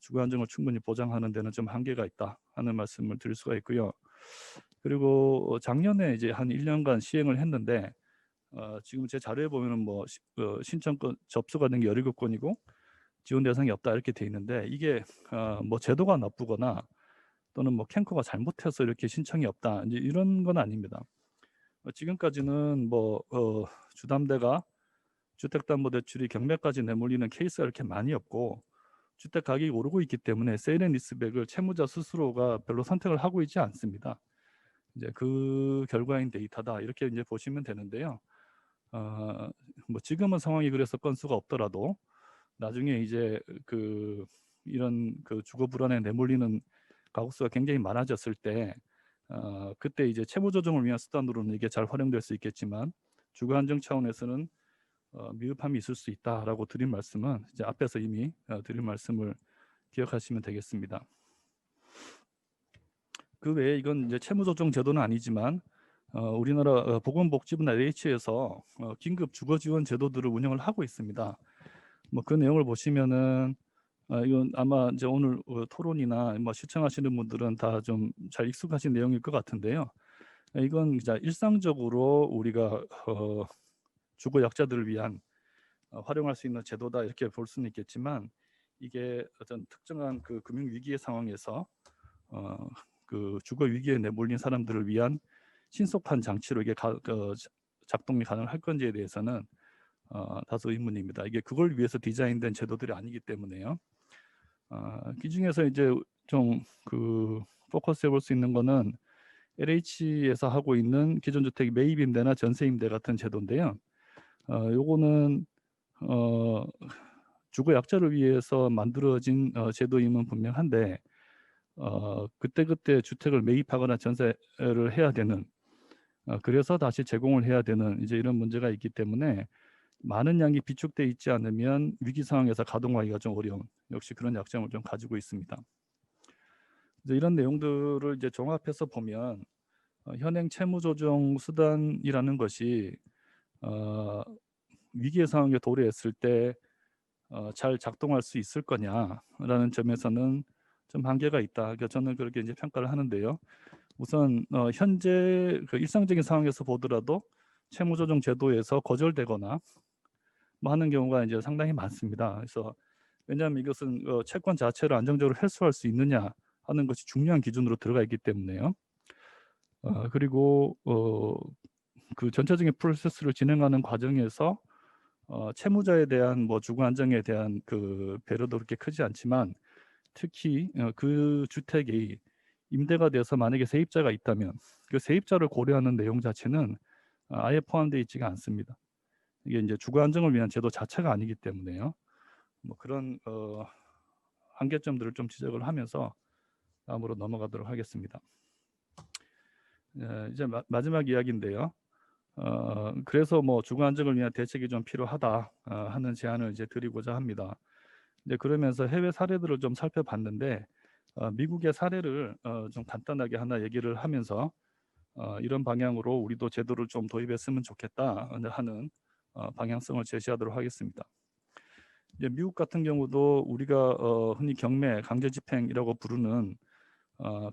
주거 안정을 충분히 보장하는 데는 좀 한계가 있다 하는 말씀을 드릴 수가 있고요. 그리고 작년에 이제 한 1년간 시행을 했는데 지금 제 자료에 보면은 뭐 신청권 접수가 된 게 17건이고 지원 대상이 없다 이렇게 돼 있는데 이게 뭐 제도가 나쁘거나 또는 뭐 캔코가 잘못해서 이렇게 신청이 없다 이제 이런 건 아닙니다. 지금까지는 뭐 주담대가 주택담보대출이 경매까지 내몰리는 케이스가 이렇게 많이 없고 주택 가격이 오르고 있기 때문에 세일 앤 리스백을 채무자 스스로가 별로 선택을 하고 있지 않습니다. 이제 그 결과인 데이터다 이렇게 이제 보시면 되는데요. 뭐 지금은 상황이 그래서 건수가 없더라도 나중에 이제 그 이런 그 주거 불안에 내몰리는 가구수가 굉장히 많아졌을 때 그때 이제 채무 조정을 위한 수단으로는 이게 잘 활용될 수 있겠지만 주거 안정 차원에서는 미흡함이 있을 수 있다라고 드린 말씀은 이제 앞에서 이미 드린 말씀을 기억하시면 되겠습니다. 그 외에 이건 이제 채무조정 제도는 아니지만 우리나라 보건복지부나 NH에서 긴급 주거지원 제도들을 운영을 하고 있습니다. 뭐 그 내용을 보시면은 이건 아마 이제 오늘 토론이나 뭐 시청하시는 분들은 다 좀 잘 익숙하신 내용일 것 같은데요. 이건 이제 일상적으로 우리가 주거 약자들을 위한 활용할 수 있는 제도다 이렇게 볼 수는 있겠지만 이게 어떤 특정한 그 금융 위기의 상황에서 그 주거 위기에 내몰린 사람들을 위한 신속한 장치로 이게 작동이 가능할 건지에 대해서는 다소 의문입니다. 이게 그걸 위해서 디자인된 제도들이 아니기 때문에요. 그 중에서 이제 좀 그 포커스해 볼 수 있는 거는 LH에서 하고 있는 기존주택 매입임대나 전세임대 같은 제도인데요. 요거는 주거 약자를 위해서 만들어진 제도임은 분명한데 그때그때 주택을 매입하거나 전세를 해야 되는 그래서 다시 제공을 해야 되는 이제 이런 문제가 있기 때문에 많은 양이 비축돼 있지 않으면 위기 상황에서 가동하기가 좀 어려운 역시 그런 약점을 좀 가지고 있습니다. 이제 이런 내용들을 이제 종합해서 보면 현행 채무 조정 수단이라는 것이 위기의 상황에 도래했을 때 잘 작동할 수 있을 거냐라는 점에서는 좀 한계가 있다. 그러니까 저는 그렇게 이제 평가를 하는데요. 우선 현재 그 일상적인 상황에서 보더라도 채무 조정 제도에서 거절되거나 뭐 하는 경우가 이제 상당히 많습니다. 그래서 왜냐하면 이것은 채권 자체를 안정적으로 회수할 수 있느냐 하는 것이 중요한 기준으로 들어가 있기 때문에요. 그리고 그 전체적인 프로세스를 진행하는 과정에서 채무자에 대한 뭐 주거 안정에 대한 그 배려도 그렇게 크지 않지만 특히 그 주택이 임대가 돼서 만약에 세입자가 있다면 그 세입자를 고려하는 내용 자체는 아예 포함되어 있지가 않습니다. 이게 이제 주거 안정을 위한 제도 자체가 아니기 때문에요. 뭐 그런 한계점들을 좀 지적을 하면서 다음으로 넘어가도록 하겠습니다. 이제 마지막 이야기인데요. 그래서 뭐 주거 안정을 위한 대책이 좀 필요하다 하는 제안을 이제 드리고자 합니다. 이제 그러면서 해외 사례들을 좀 살펴봤는데 미국의 사례를 좀 간단하게 하나 얘기를 하면서 이런 방향으로 우리도 제도를 좀 도입했으면 좋겠다 하는 방향성을 제시하도록 하겠습니다. 이제 미국 같은 경우도 우리가 흔히 경매, 강제 집행이라고 부르는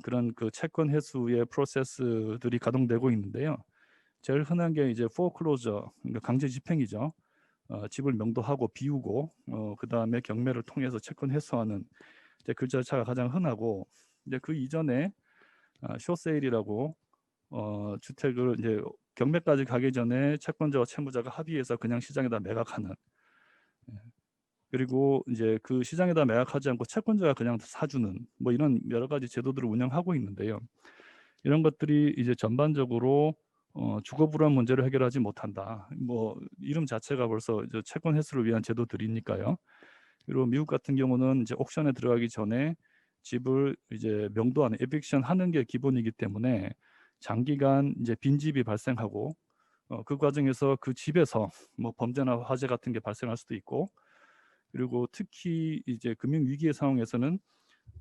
그런 그 채권 회수의 프로세스들이 가동되고 있는데요. 제일 흔한 게 이제 foreclosure, 그러니까 강제 집행이죠. 집을 명도하고 비우고 그 다음에 경매를 통해서 채권 회수하는 이제 그 절차가 가장 흔하고 이제 그 이전에 쇼세일이라고 주택을 이제 경매까지 가기 전에 채권자와 채무자가 합의해서 그냥 시장에다 매각하는 그리고 이제 그 시장에다 매각하지 않고 채권자가 그냥 사주는 뭐 이런 여러 가지 제도들을 운영하고 있는데요. 이런 것들이 이제 전반적으로 주거 불안 문제를 해결하지 못한다. 뭐 이름 자체가 벌써 이제 채권 회수를 위한 제도들이니까요. 그리고 미국 같은 경우는 이제 옥션에 들어가기 전에 집을 이제 명도하는 에빅션 하는 게 기본이기 때문에 장기간 이제 빈집이 발생하고 그 과정에서 그 집에서 뭐 범죄나 화재 같은 게 발생할 수도 있고 그리고 특히 이제 금융 위기의 상황에서는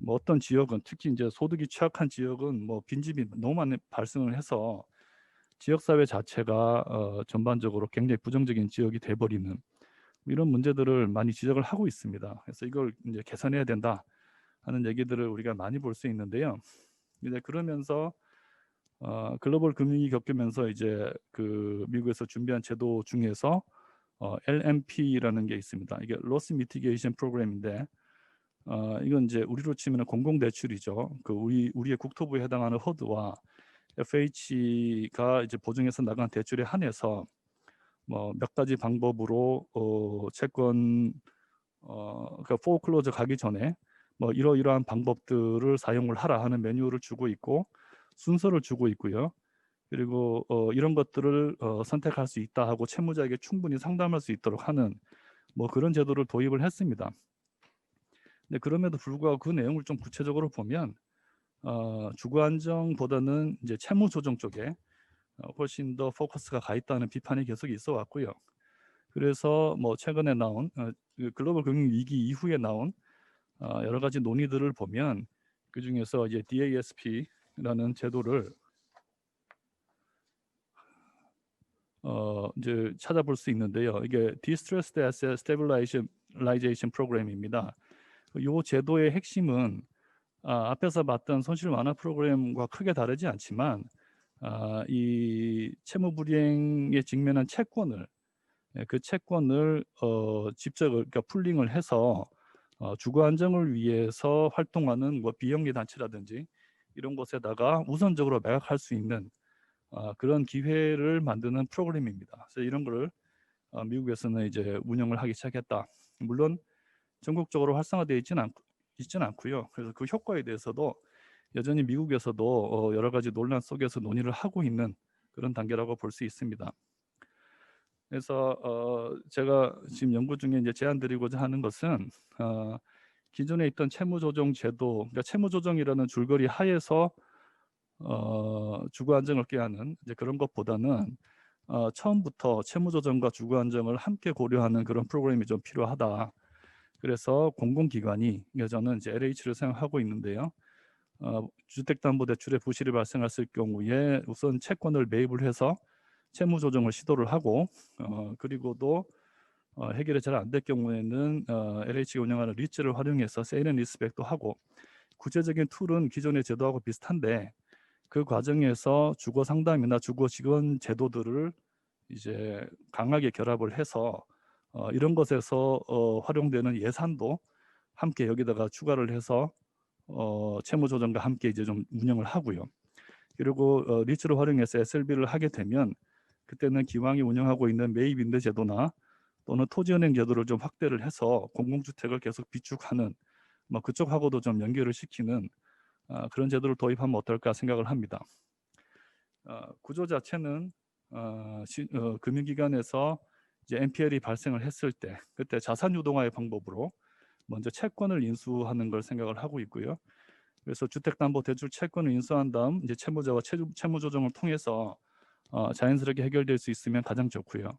뭐 어떤 지역은 특히 이제 소득이 취약한 지역은 뭐 빈집이 너무 많이 발생을 해서 지역 사회 자체가 전반적으로 굉장히 부정적인 지역이 돼버리는 이런 문제들을 많이 지적을 하고 있습니다. 그래서 이걸 이제 개선해야 된다 하는 얘기들을 우리가 많이 볼 수 있는데요. 이제 그러면서 글로벌 금융이 겪으면서 이제 그 미국에서 준비한 제도 중에서 LMP라는 게 있습니다. 이게 Loss Mitigation Program인데 이건 이제 우리로 치면 공공대출이죠. 그 우리의 국토부에 해당하는 HUD와 FH가 이제 보증해서 나간 대출에 한해서 뭐 몇 가지 방법으로 채권 그러니까 포클로저 가기 전에 뭐 이러이러한 방법들을 사용을 하라 하는 매뉴얼을 주고 있고 순서를 주고 있고요. 그리고 이런 것들을 선택할 수 있다 하고 채무자에게 충분히 상담할 수 있도록 하는 뭐 그런 제도를 도입을 했습니다. 근데 그럼에도 불구하고 그 내용을 좀 구체적으로 보면 주거 안정보다는 이제 채무 조정 쪽에 훨씬 더 포커스가 가 있다는 비판이 계속 있어 왔고요. 그래서 뭐 최근에 나온 그 글로벌 금융 위기 이후에 나온 여러 가지 논의들을 보면 그 중에서 이제 DASP라는 제도를 이제 찾아볼 수 있는데요. 이게 Distressed Asset Stabilization Program입니다. 이 제도의 핵심은 앞에서 봤던 손실 완화 프로그램과 크게 다르지 않지만 이 채무 불이행에 직면한 채권을 그 채권을 직접 그러니까 풀링을 해서 주거 안정을 위해서 활동하는 뭐 비영리 단체라든지 이런 곳에다가 우선적으로 매각할 수 있는 그런 기회를 만드는 프로그램입니다. 그래서 이런 거를 미국에서는 이제 운영을 하기 시작했다. 물론 전국적으로 활성화되어 있지는 않고요. 그래서 그 효과에 대해서도 여전히 미국에서도 여러 가지 논란 속에서 논의를 하고 있는 그런 단계라고 볼 수 있습니다. 그래서 제가 지금 연구 중에 이제 제안드리고자 하는 것은 기존에 있던 채무조정 제도, 그러니까 채무조정이라는 줄거리 하에서 주거 안정을 꾀하는 이제 그런 것보다는 처음부터 채무조정과 주거 안정을 함께 고려하는 그런 프로그램이 좀 필요하다. 그래서 공공기관이 저는 이제 LH를 사용하고 있는데요. 주택담보대출의 부실이 발생했을 경우에 우선 채권을 매입을 해서 채무조정을 시도를 하고 그리고도 해결이 잘 안 될 경우에는 LH가 운영하는 리츠를 활용해서 세일 앤 리스백도 하고 구체적인 툴은 기존의 제도하고 비슷한데 그 과정에서 주거 상담이나 주거 지원 제도들을 이제 강하게 결합을 해서 이런 것에서 활용되는 예산도 함께 여기다가 추가를 해서 채무 조정과 함께 이제 좀 운영을 하고요. 그리고 리츠를 활용해서 SLB를 하게 되면 그때는 기왕이 운영하고 있는 매입 임대 제도나 또는 토지은행 제도를 좀 확대를 해서 공공주택을 계속 비축하는 뭐 그쪽하고도 좀 연결을 시키는 그런 제도를 도입하면 어떨까 생각을 합니다. 구조 자체는 금융기관에서 이제 NPL이 발생을 했을 때 그때 자산 유동화의 방법으로 먼저 채권을 인수하는 걸 생각을 하고 있고요. 그래서 주택담보대출 채권을 인수한 다음 이제 채무자와 채무 조정을 통해서 자연스럽게 해결될 수 있으면 가장 좋고요.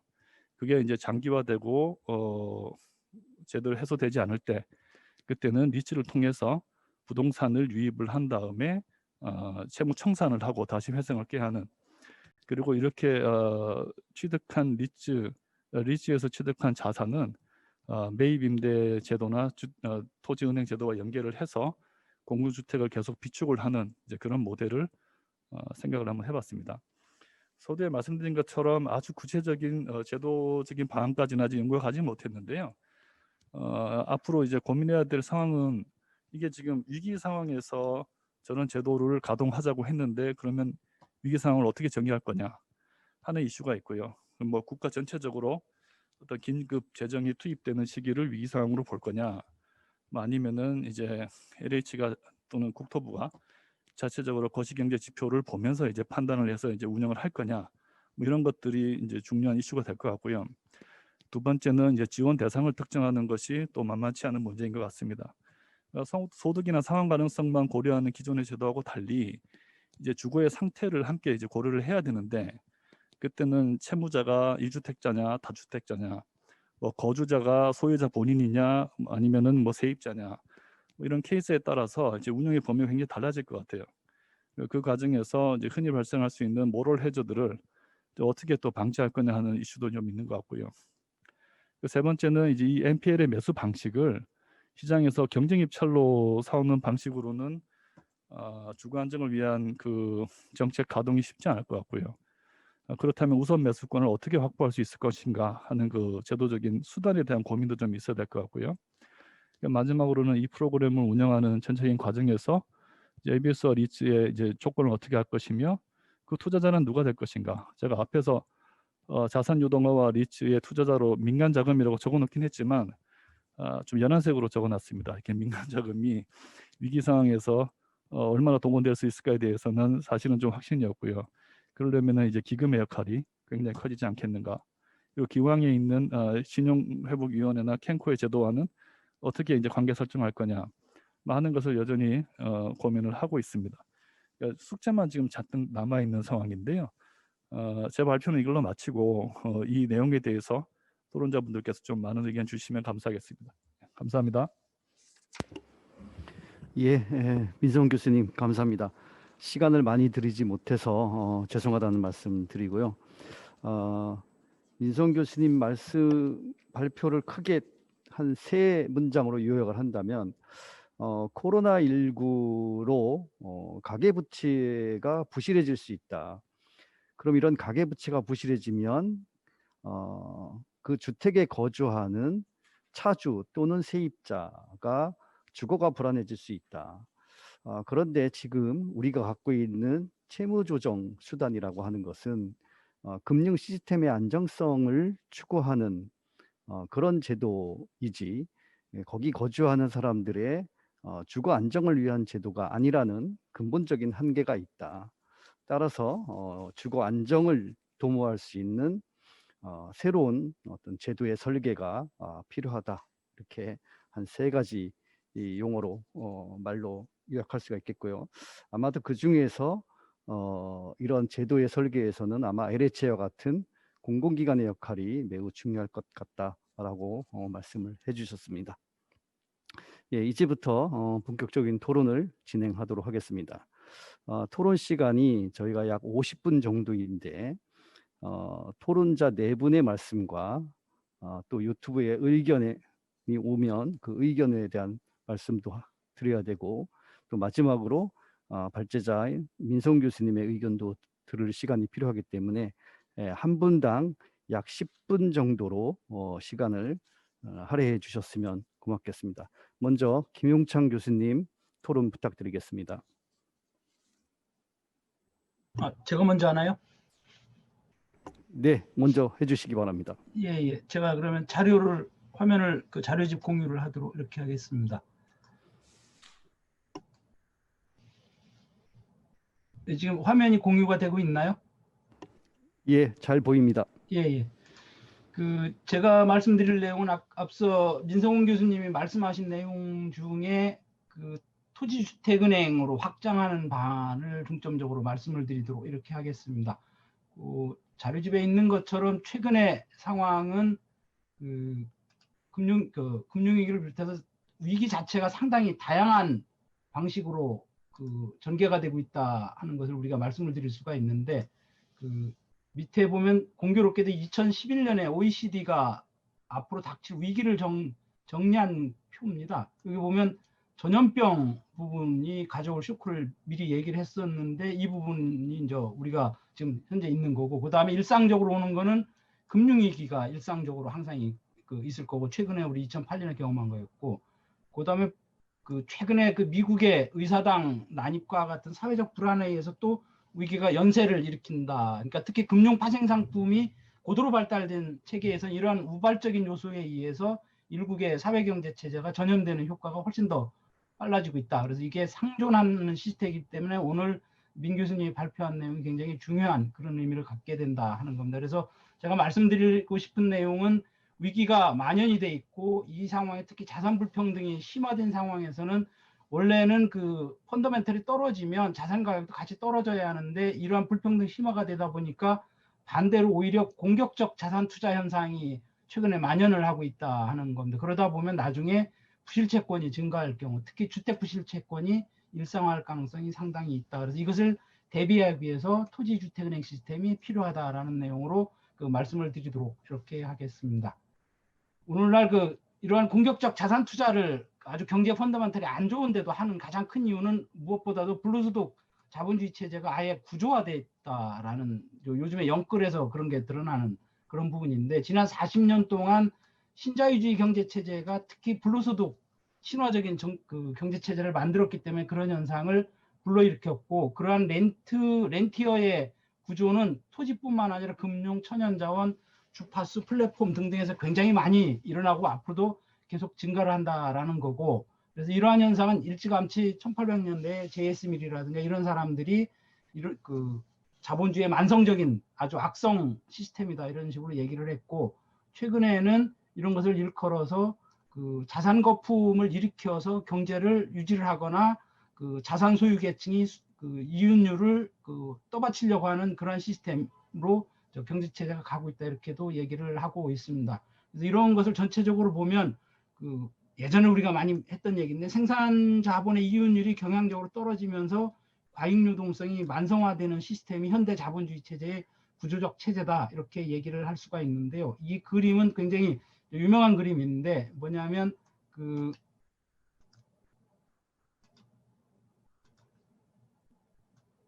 그게 이제 장기화되고 제대로 해소되지 않을 때 그때는 리츠를 통해서 부동산을 유입을 한 다음에 채무 청산을 하고 다시 회생을 꾀하는 그리고 이렇게 취득한 리츠에서 취득한 자산은 매입 임대 제도나 토지은행 제도와 연계를 해서 공공주택을 계속 비축을 하는 이제 그런 모델을 생각을 한번 해봤습니다. 서두에 말씀드린 것처럼 아주 구체적인 제도적인 방안까지는 아직 연구가 가지 못했는데요. 앞으로 이제 고민해야 될 상황은 이게 지금 위기 상황에서 저런 제도를 가동하자고 했는데 그러면 위기 상황을 어떻게 정의할 거냐 하는 이슈가 있고요. 뭐 국가 전체적으로 어떤 긴급 재정이 투입되는 시기를 위기 상황으로 볼 거냐, 뭐 아니면은 이제 LH가 또는 국토부가 자체적으로 거시경제 지표를 보면서 이제 판단을 해서 이제 운영을 할 거냐, 뭐 이런 것들이 이제 중요한 이슈가 될 것 같고요. 두 번째는 이제 지원 대상을 특정하는 것이 또 만만치 않은 문제인 것 같습니다. 소득이나 상환 가능성만 고려하는 기존의 제도하고 달리 이제 주거의 상태를 함께 이제 고려를 해야 되는데 그때는 채무자가 1주택자냐 다주택자냐 뭐 거주자가 소유자 본인이냐 아니면은 뭐 세입자냐 뭐 이런 케이스에 따라서 이제 운영의 범위가 굉장히 달라질 것 같아요. 그 과정에서 이제 흔히 발생할 수 있는 모럴 해저들을 어떻게 또 방지할 거냐 하는 이슈도 좀 있는 것 같고요. 세 번째는 이제 이 NPL의 매수 방식을 시장에서 경쟁 입찰로 사오는 방식으로는 주거 안정을 위한 그 정책 가동이 쉽지 않을 것 같고요. 그렇다면 우선 매수권을 어떻게 확보할 수 있을 것인가 하는 그 제도적인 수단에 대한 고민도 좀 있어야 될 것 같고요. 마지막으로는 이 프로그램을 운영하는 전체적인 과정에서 ABS와 리츠의 이제 조건을 어떻게 할 것이며 그 투자자는 누가 될 것인가. 제가 앞에서 자산 유동화와 리츠의 투자자로 민간 자금이라고 적어놓긴 했지만 좀 연한색으로 적어놨습니다. 이렇게 민간 자금이 위기 상황에서 얼마나 동원될 수 있을까에 대해서는 사실은 좀 확신이 없고요. 그러려면 이제 기금의 역할이 굉장히 커지지 않겠는가. 그리고 기왕에 있는 신용회복위원회나 캔코의 제도와는 어떻게 이제 관계 설정할 거냐 하는 것을 여전히 고민을 하고 있습니다. 그러니까 숙제만 지금 잔뜩 남아 있는 상황인데요. 제 발표는 이걸로 마치고 이 내용에 대해서 토론자분들께서 좀 많은 의견 주시면 감사하겠습니다. 감사합니다. 민성훈 교수님 감사합니다. 시간을 많이 드리지 못해서 죄송하다는 말씀 드리고요. 민성훈 교수님 말씀 발표를 크게 한 3문장으로 요약을 한다면 코로나19로 가계부채가 부실해질 수 있다. 그럼 이런 가계부채가 부실해지면 그 주택에 거주하는 차주 또는 세입자가 주거가 불안해질 수 있다. 그런데 지금 우리가 갖고 있는 채무조정 수단이라고 하는 것은 금융 시스템의 안정성을 추구하는 그런 제도이지 거기 거주하는 사람들의 주거 안정을 위한 제도가 아니라는 근본적인 한계가 있다. 따라서 주거 안정을 도모할 수 있는 새로운 어떤 제도의 설계가 필요하다. 이렇게 한 3가지 이 용어로 말로 요약할 수가 있겠고요. 아마도 그 중에서 이런 제도의 설계에서는 아마 LH와 같은 공공기관의 역할이 매우 중요할 것 같다라고 말씀을 해주셨습니다. 이제부터 본격적인 토론을 진행하도록 하겠습니다. 토론 시간이 저희가 약 50분 정도인데 토론자 4분의 말씀과 또 유튜브에 의견이 오면 그 의견에 대한 말씀도 드려야 되고 또 마지막으로 발제자인 민성훈 교수님의 의견도 들을 시간이 필요하기 때문에 한 분당 약 10분 정도로 시간을 할애해 주셨으면 고맙겠습니다. 먼저 김용창 교수님 토론 부탁드리겠습니다. 제가 먼저 하나요? 네, 먼저 해주시기 바랍니다. 예. 제가 그러면 화면을 그 자료집 공유를 하도록 이렇게 하겠습니다. 네, 지금 화면이 공유가 되고 있나요? 예, 잘 보입니다. 예. 제가 말씀드릴 내용은 앞서 민성훈 교수님이 말씀하신 내용 중에 그 토지주택은행으로 확장하는 방안을 중점적으로 말씀을 드리도록 이렇게 하겠습니다. 자료집에 있는 것처럼 최근의 상황은 금융위기를 비롯해서 위기 자체가 상당히 다양한 방식으로 전개가 되고 있다 하는 것을 우리가 말씀을 드릴 수가 있는데 밑에 보면 공교롭게도 2011년에 OECD가 앞으로 닥칠 위기를 정리한 표입니다. 여기 보면 전염병 부분이 가져올 쇼크를 미리 얘기를 했었는데 이 부분이 이제 우리가 지금 현재 있는 거고 그 다음에 일상적으로 오는 거는 금융위기가 일상적으로 항상 있을 거고 최근에 우리 2008년에 경험한 거였고 그 다음에 최근에 미국의 의사당 난입과 같은 사회적 불안에 의해서 또 위기가 연쇄를 일으킨다. 그러니까 특히 금융 파생 상품이 고도로 발달된 체계에서 이러한 우발적인 요소에 의해서 일국의 사회경제 체제가 전염되는 효과가 훨씬 더 빨라지고 있다. 그래서 이게 상존하는 시스템이기 때문에 오늘 민 교수님이 발표한 내용이 굉장히 중요한 그런 의미를 갖게 된다 하는 겁니다. 그래서 제가 말씀드리고 싶은 내용은 위기가 만연이 돼 있고 이 상황에 특히 자산 불평등이 심화된 상황에서는 원래는 펀더멘털이 떨어지면 자산 가격도 같이 떨어져야 하는데 이러한 불평등 심화가 되다 보니까 반대로 오히려 공격적 자산 투자 현상이 최근에 만연을 하고 있다 하는 겁니다. 그러다 보면 나중에 부실채권이 증가할 경우 특히 주택 부실채권이 일상화할 가능성이 상당히 있다. 그래서 이것을 대비하기 위해서 토지주택은행 시스템이 필요하다라는 내용으로 말씀을 드리도록 이렇게 하겠습니다. 오늘날 이러한 공격적 자산 투자를 아주 경제 펀더멘털이 안 좋은데도 하는 가장 큰 이유는 무엇보다도 불로소득 자본주의 체제가 아예 구조화되어 있다라는 요즘에 영끌에서 그런 게 드러나는 그런 부분인데 지난 40년 동안 신자유주의 경제 체제가 특히 불로소득 신화적인 경제 체제를 만들었기 때문에 그런 현상을 불러일으켰고 그러한 렌티어의 구조는 토지뿐만 아니라 금융, 천연자원, 주파수, 플랫폼 등등에서 굉장히 많이 일어나고 앞으로도 계속 증가를 한다라는 거고 그래서 이러한 현상은 일찌감치 1800년대에 제이스 밀이라든가 이런 사람들이 자본주의의 만성적인 아주 악성 시스템이다 이런 식으로 얘기를 했고 최근에는 이런 것을 일컬어서 자산 거품을 일으켜서 경제를 유지를 하거나 자산 소유 계층이 이윤율을 떠받치려고 하는 그런 시스템으로 경제 체제가 가고 있다 이렇게도 얘기를 하고 있습니다. 그래서 이런 것을 전체적으로 보면 그 예전에 우리가 많이 했던 얘기인데 생산 자본의 이윤율이 경향적으로 떨어지면서 과잉 유동성이 만성화되는 시스템이 현대 자본주의 체제의 구조적 체제다 이렇게 얘기를 할 수가 있는데요. 이 그림은 굉장히 유명한 그림인데 뭐냐면 그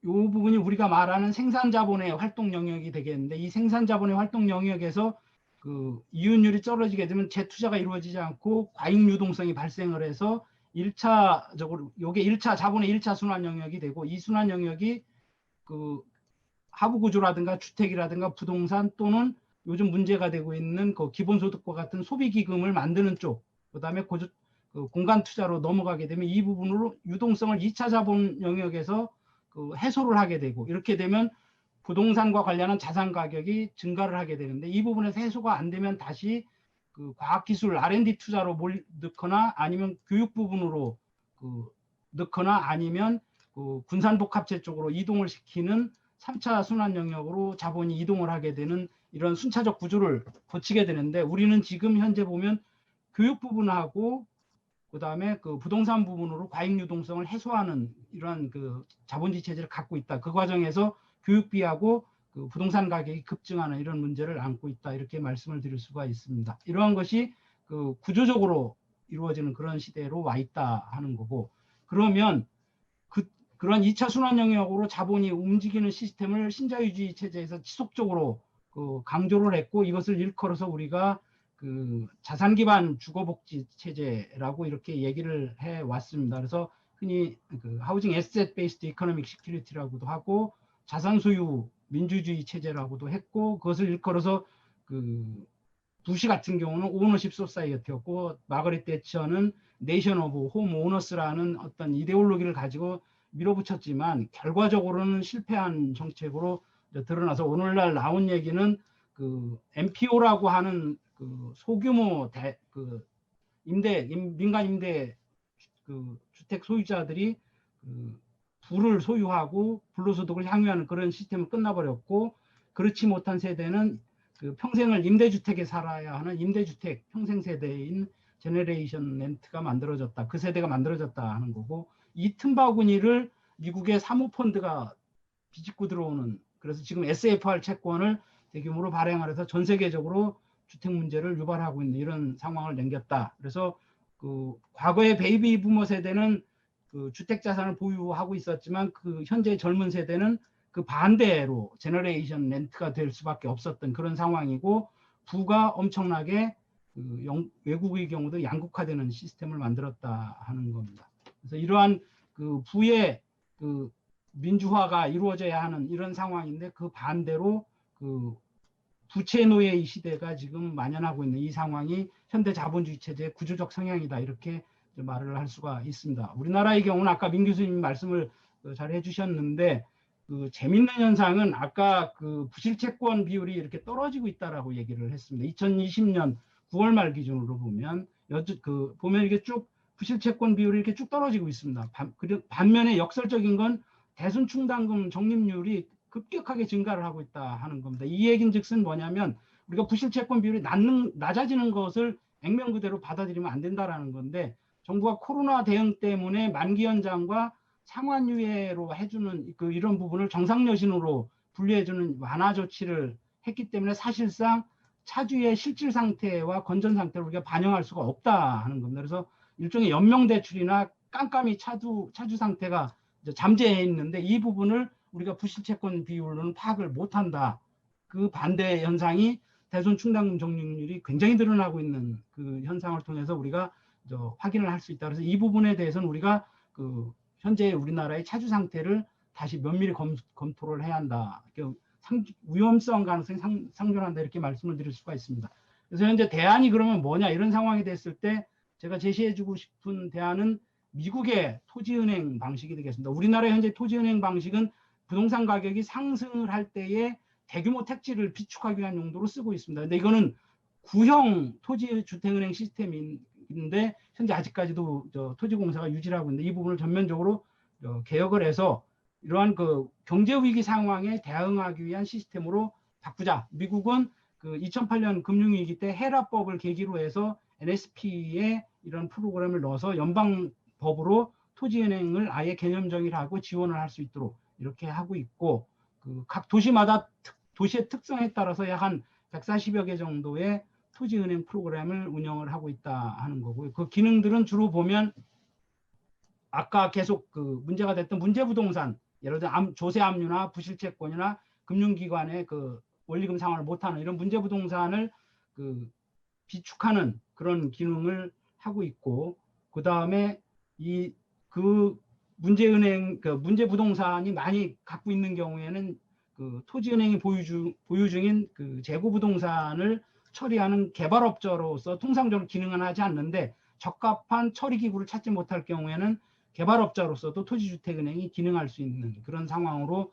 이 부분이 우리가 말하는 생산 자본의 활동 영역이 되겠는데 이 생산 자본의 활동 영역에서 그 이윤율이 떨어지게 되면 재투자가 이루어지지 않고 과잉 유동성이 발생을 해서 1차적으로 요게 1차 자본의 1차 순환 영역이 되고 이 순환 영역이 그 하부 구조라든가 주택이라든가 부동산 또는 요즘 문제가 되고 있는 그 기본소득과 같은 소비 기금을 만드는 쪽, 그다음에 그 공간 투자로 넘어가게 되면 이 부분으로 유동성을 2차 자본 영역에서 그 해소를 하게 되고 이렇게 되면 부동산과 관련한 자산 가격이 증가를 하게 되는데 이 부분에서 해소가 안 되면 다시 그 과학기술 R&D 투자로 넣거나 아니면 교육 부분으로 그 넣거나 아니면 그 군산복합체 쪽으로 이동을 시키는 3차 순환 영역으로 자본이 이동을 하게 되는 이런 순차적 구조를 거치게 되는데 우리는 지금 현재 보면 교육 부분하고 그다음에 그 부동산 부분으로 과잉 유동성을 해소하는 이러한 그 자본주의 체제를 갖고 있다. 그 과정에서 교육비하고 그 부동산 가격이 급증하는 이런 문제를 안고 있다. 이렇게 말씀을 드릴 수가 있습니다. 이러한 것이 그 구조적으로 이루어지는 그런 시대로 와 있다 하는 거고 그러면 그런 2차 순환 영역으로 자본이 움직이는 시스템을 신자유주의 체제에서 지속적으로 그 강조를 했고 이것을 일컬어서 우리가 그 자산 기반 주거복지 체제라고 이렇게 얘기를 해 왔습니다. 그래서 흔히 그 하우징 에셋 베이스드 이코노믹 시큐리티라고도 하고 자산 소유 민주주의 체제라고도 했고 그것을 일컬어서 그 부시 같은 경우는 오너십 소사이어티였고 마거릿 대처는 네이션 오브 홈 오너스라는 어떤 이데올로기를 가지고 밀어붙였지만 결과적으로는 실패한 정책으로 드러나서 오늘날 나온 얘기는 그 MPO라고 하는 그 소규모 민간 임대 그 주택 소유자들이 그 부를 소유하고 불로소득을 향유하는 그런 시스템은 끝나버렸고 그렇지 못한 세대는 그 평생을 임대주택에 살아야 하는 임대주택 평생 세대인 제너레이션 렌트가 만들어졌다. 그 세대가 만들어졌다 하는 거고 이 틈바구니를 미국의 사모펀드가 비집고 들어오는 그래서 지금 SFR 채권을 대규모로 발행을 해서 전 세계적으로 주택 문제를 유발하고 있는 이런 상황을 남겼다. 그래서 그 과거의 베이비 부머 세대는 그 주택 자산을 보유하고 있었지만 그 현재 젊은 세대는 그 반대로 제너레이션 렌트가 될 수밖에 없었던 그런 상황이고 부가 엄청나게 그 외국의 경우도 양극화되는 시스템을 만들었다 하는 겁니다. 그래서 이러한 그 부의 그 민주화가 이루어져야 하는 이런 상황인데 그 반대로 그 부채 노예의 시대가 지금 만연하고 있는 이 상황이 현대 자본주의 체제의 구조적 성향이다 이렇게 말을 할 수가 있습니다. 우리나라의 경우는 아까 민 교수님 말씀을 잘 해주셨는데 그 재밌는 현상은 아까 그 부실채권 비율이 이렇게 떨어지고 있다라고 얘기를 했습니다. 2020년 9월 말 기준으로 보면 보면 이게 쭉 부실채권 비율이 이렇게 쭉 떨어지고 있습니다. 반면에 역설적인 건 대순충당금 적립률이 급격하게 증가를 하고 있다 하는 겁니다. 이 얘긴즉슨 뭐냐면 우리가 부실채권 비율이 낮아지는 것을 액면 그대로 받아들이면 안 된다라는 건데 정부가 코로나 대응 때문에 만기 연장과 상환유예로 해주는 이런 부분을 정상여신으로 분류해주는 완화 조치를 했기 때문에 사실상 차주의 실질 상태와 건전 상태를 우리가 반영할 수가 없다 하는 겁니다. 그래서 일종의 연명대출이나 깜깜이 차주 상태가 잠재해 있는데 이 부분을 우리가 부실채권 비율로는 파악을 못한다. 그 반대 현상이 대손충당금 적립률이 굉장히 늘어나고 있는 그 현상을 통해서 우리가 확인을 할 수 있다. 그래서 이 부분에 대해서는 우리가 그 현재 우리나라의 차주 상태를 다시 면밀히 검토를 해야 한다. 위험성 가능성이 상존한다 이렇게 말씀을 드릴 수가 있습니다. 그래서 현재 대안이 그러면 뭐냐 이런 상황이 됐을 때 제가 제시해주고 싶은 대안은 미국의 토지은행 방식이 되겠습니다. 우리나라의 현재 토지은행 방식은 부동산 가격이 상승을 할 때에 대규모 택지를 비축하기 위한 용도로 쓰고 있습니다. 근데 이거는 구형 토지주택은행 시스템인데 현재 아직까지도 토지공사가 유지를 하고 있는데 이 부분을 전면적으로 개혁을 해서 이러한 그 경제위기 상황에 대응하기 위한 시스템으로 바꾸자. 미국은 그 2008년 금융위기 때 헤라법을 계기로 해서 NSP에 이런 프로그램을 넣어서 연방법으로 토지은행을 아예 개념 정의를 하고 지원을 할 수 있도록 이렇게 하고 있고, 그 각 도시마다 도시의 특성에 따라서 약 한 140여 개 정도의 토지은행 프로그램을 운영을 하고 있다 하는 거고요. 그 기능들은 주로 보면 아까 계속 그 문제가 됐던 문제부동산, 예를 들어 조세 압류나 부실채권이나 금융기관의 그 원리금 상환을 못하는 이런 문제부동산을 그 비축하는 그런 기능을 하고 있고, 그 다음에 그 문제은행, 그 문제부동산이 많이 갖고 있는 경우에는 그 토지은행이 보유 중인 그 재고부동산을 처리하는 개발업자로서 통상적으로 기능은 하지 않는데, 적합한 처리기구를 찾지 못할 경우에는 개발업자로서도 토지주택은행이 기능할 수 있는 그런 상황으로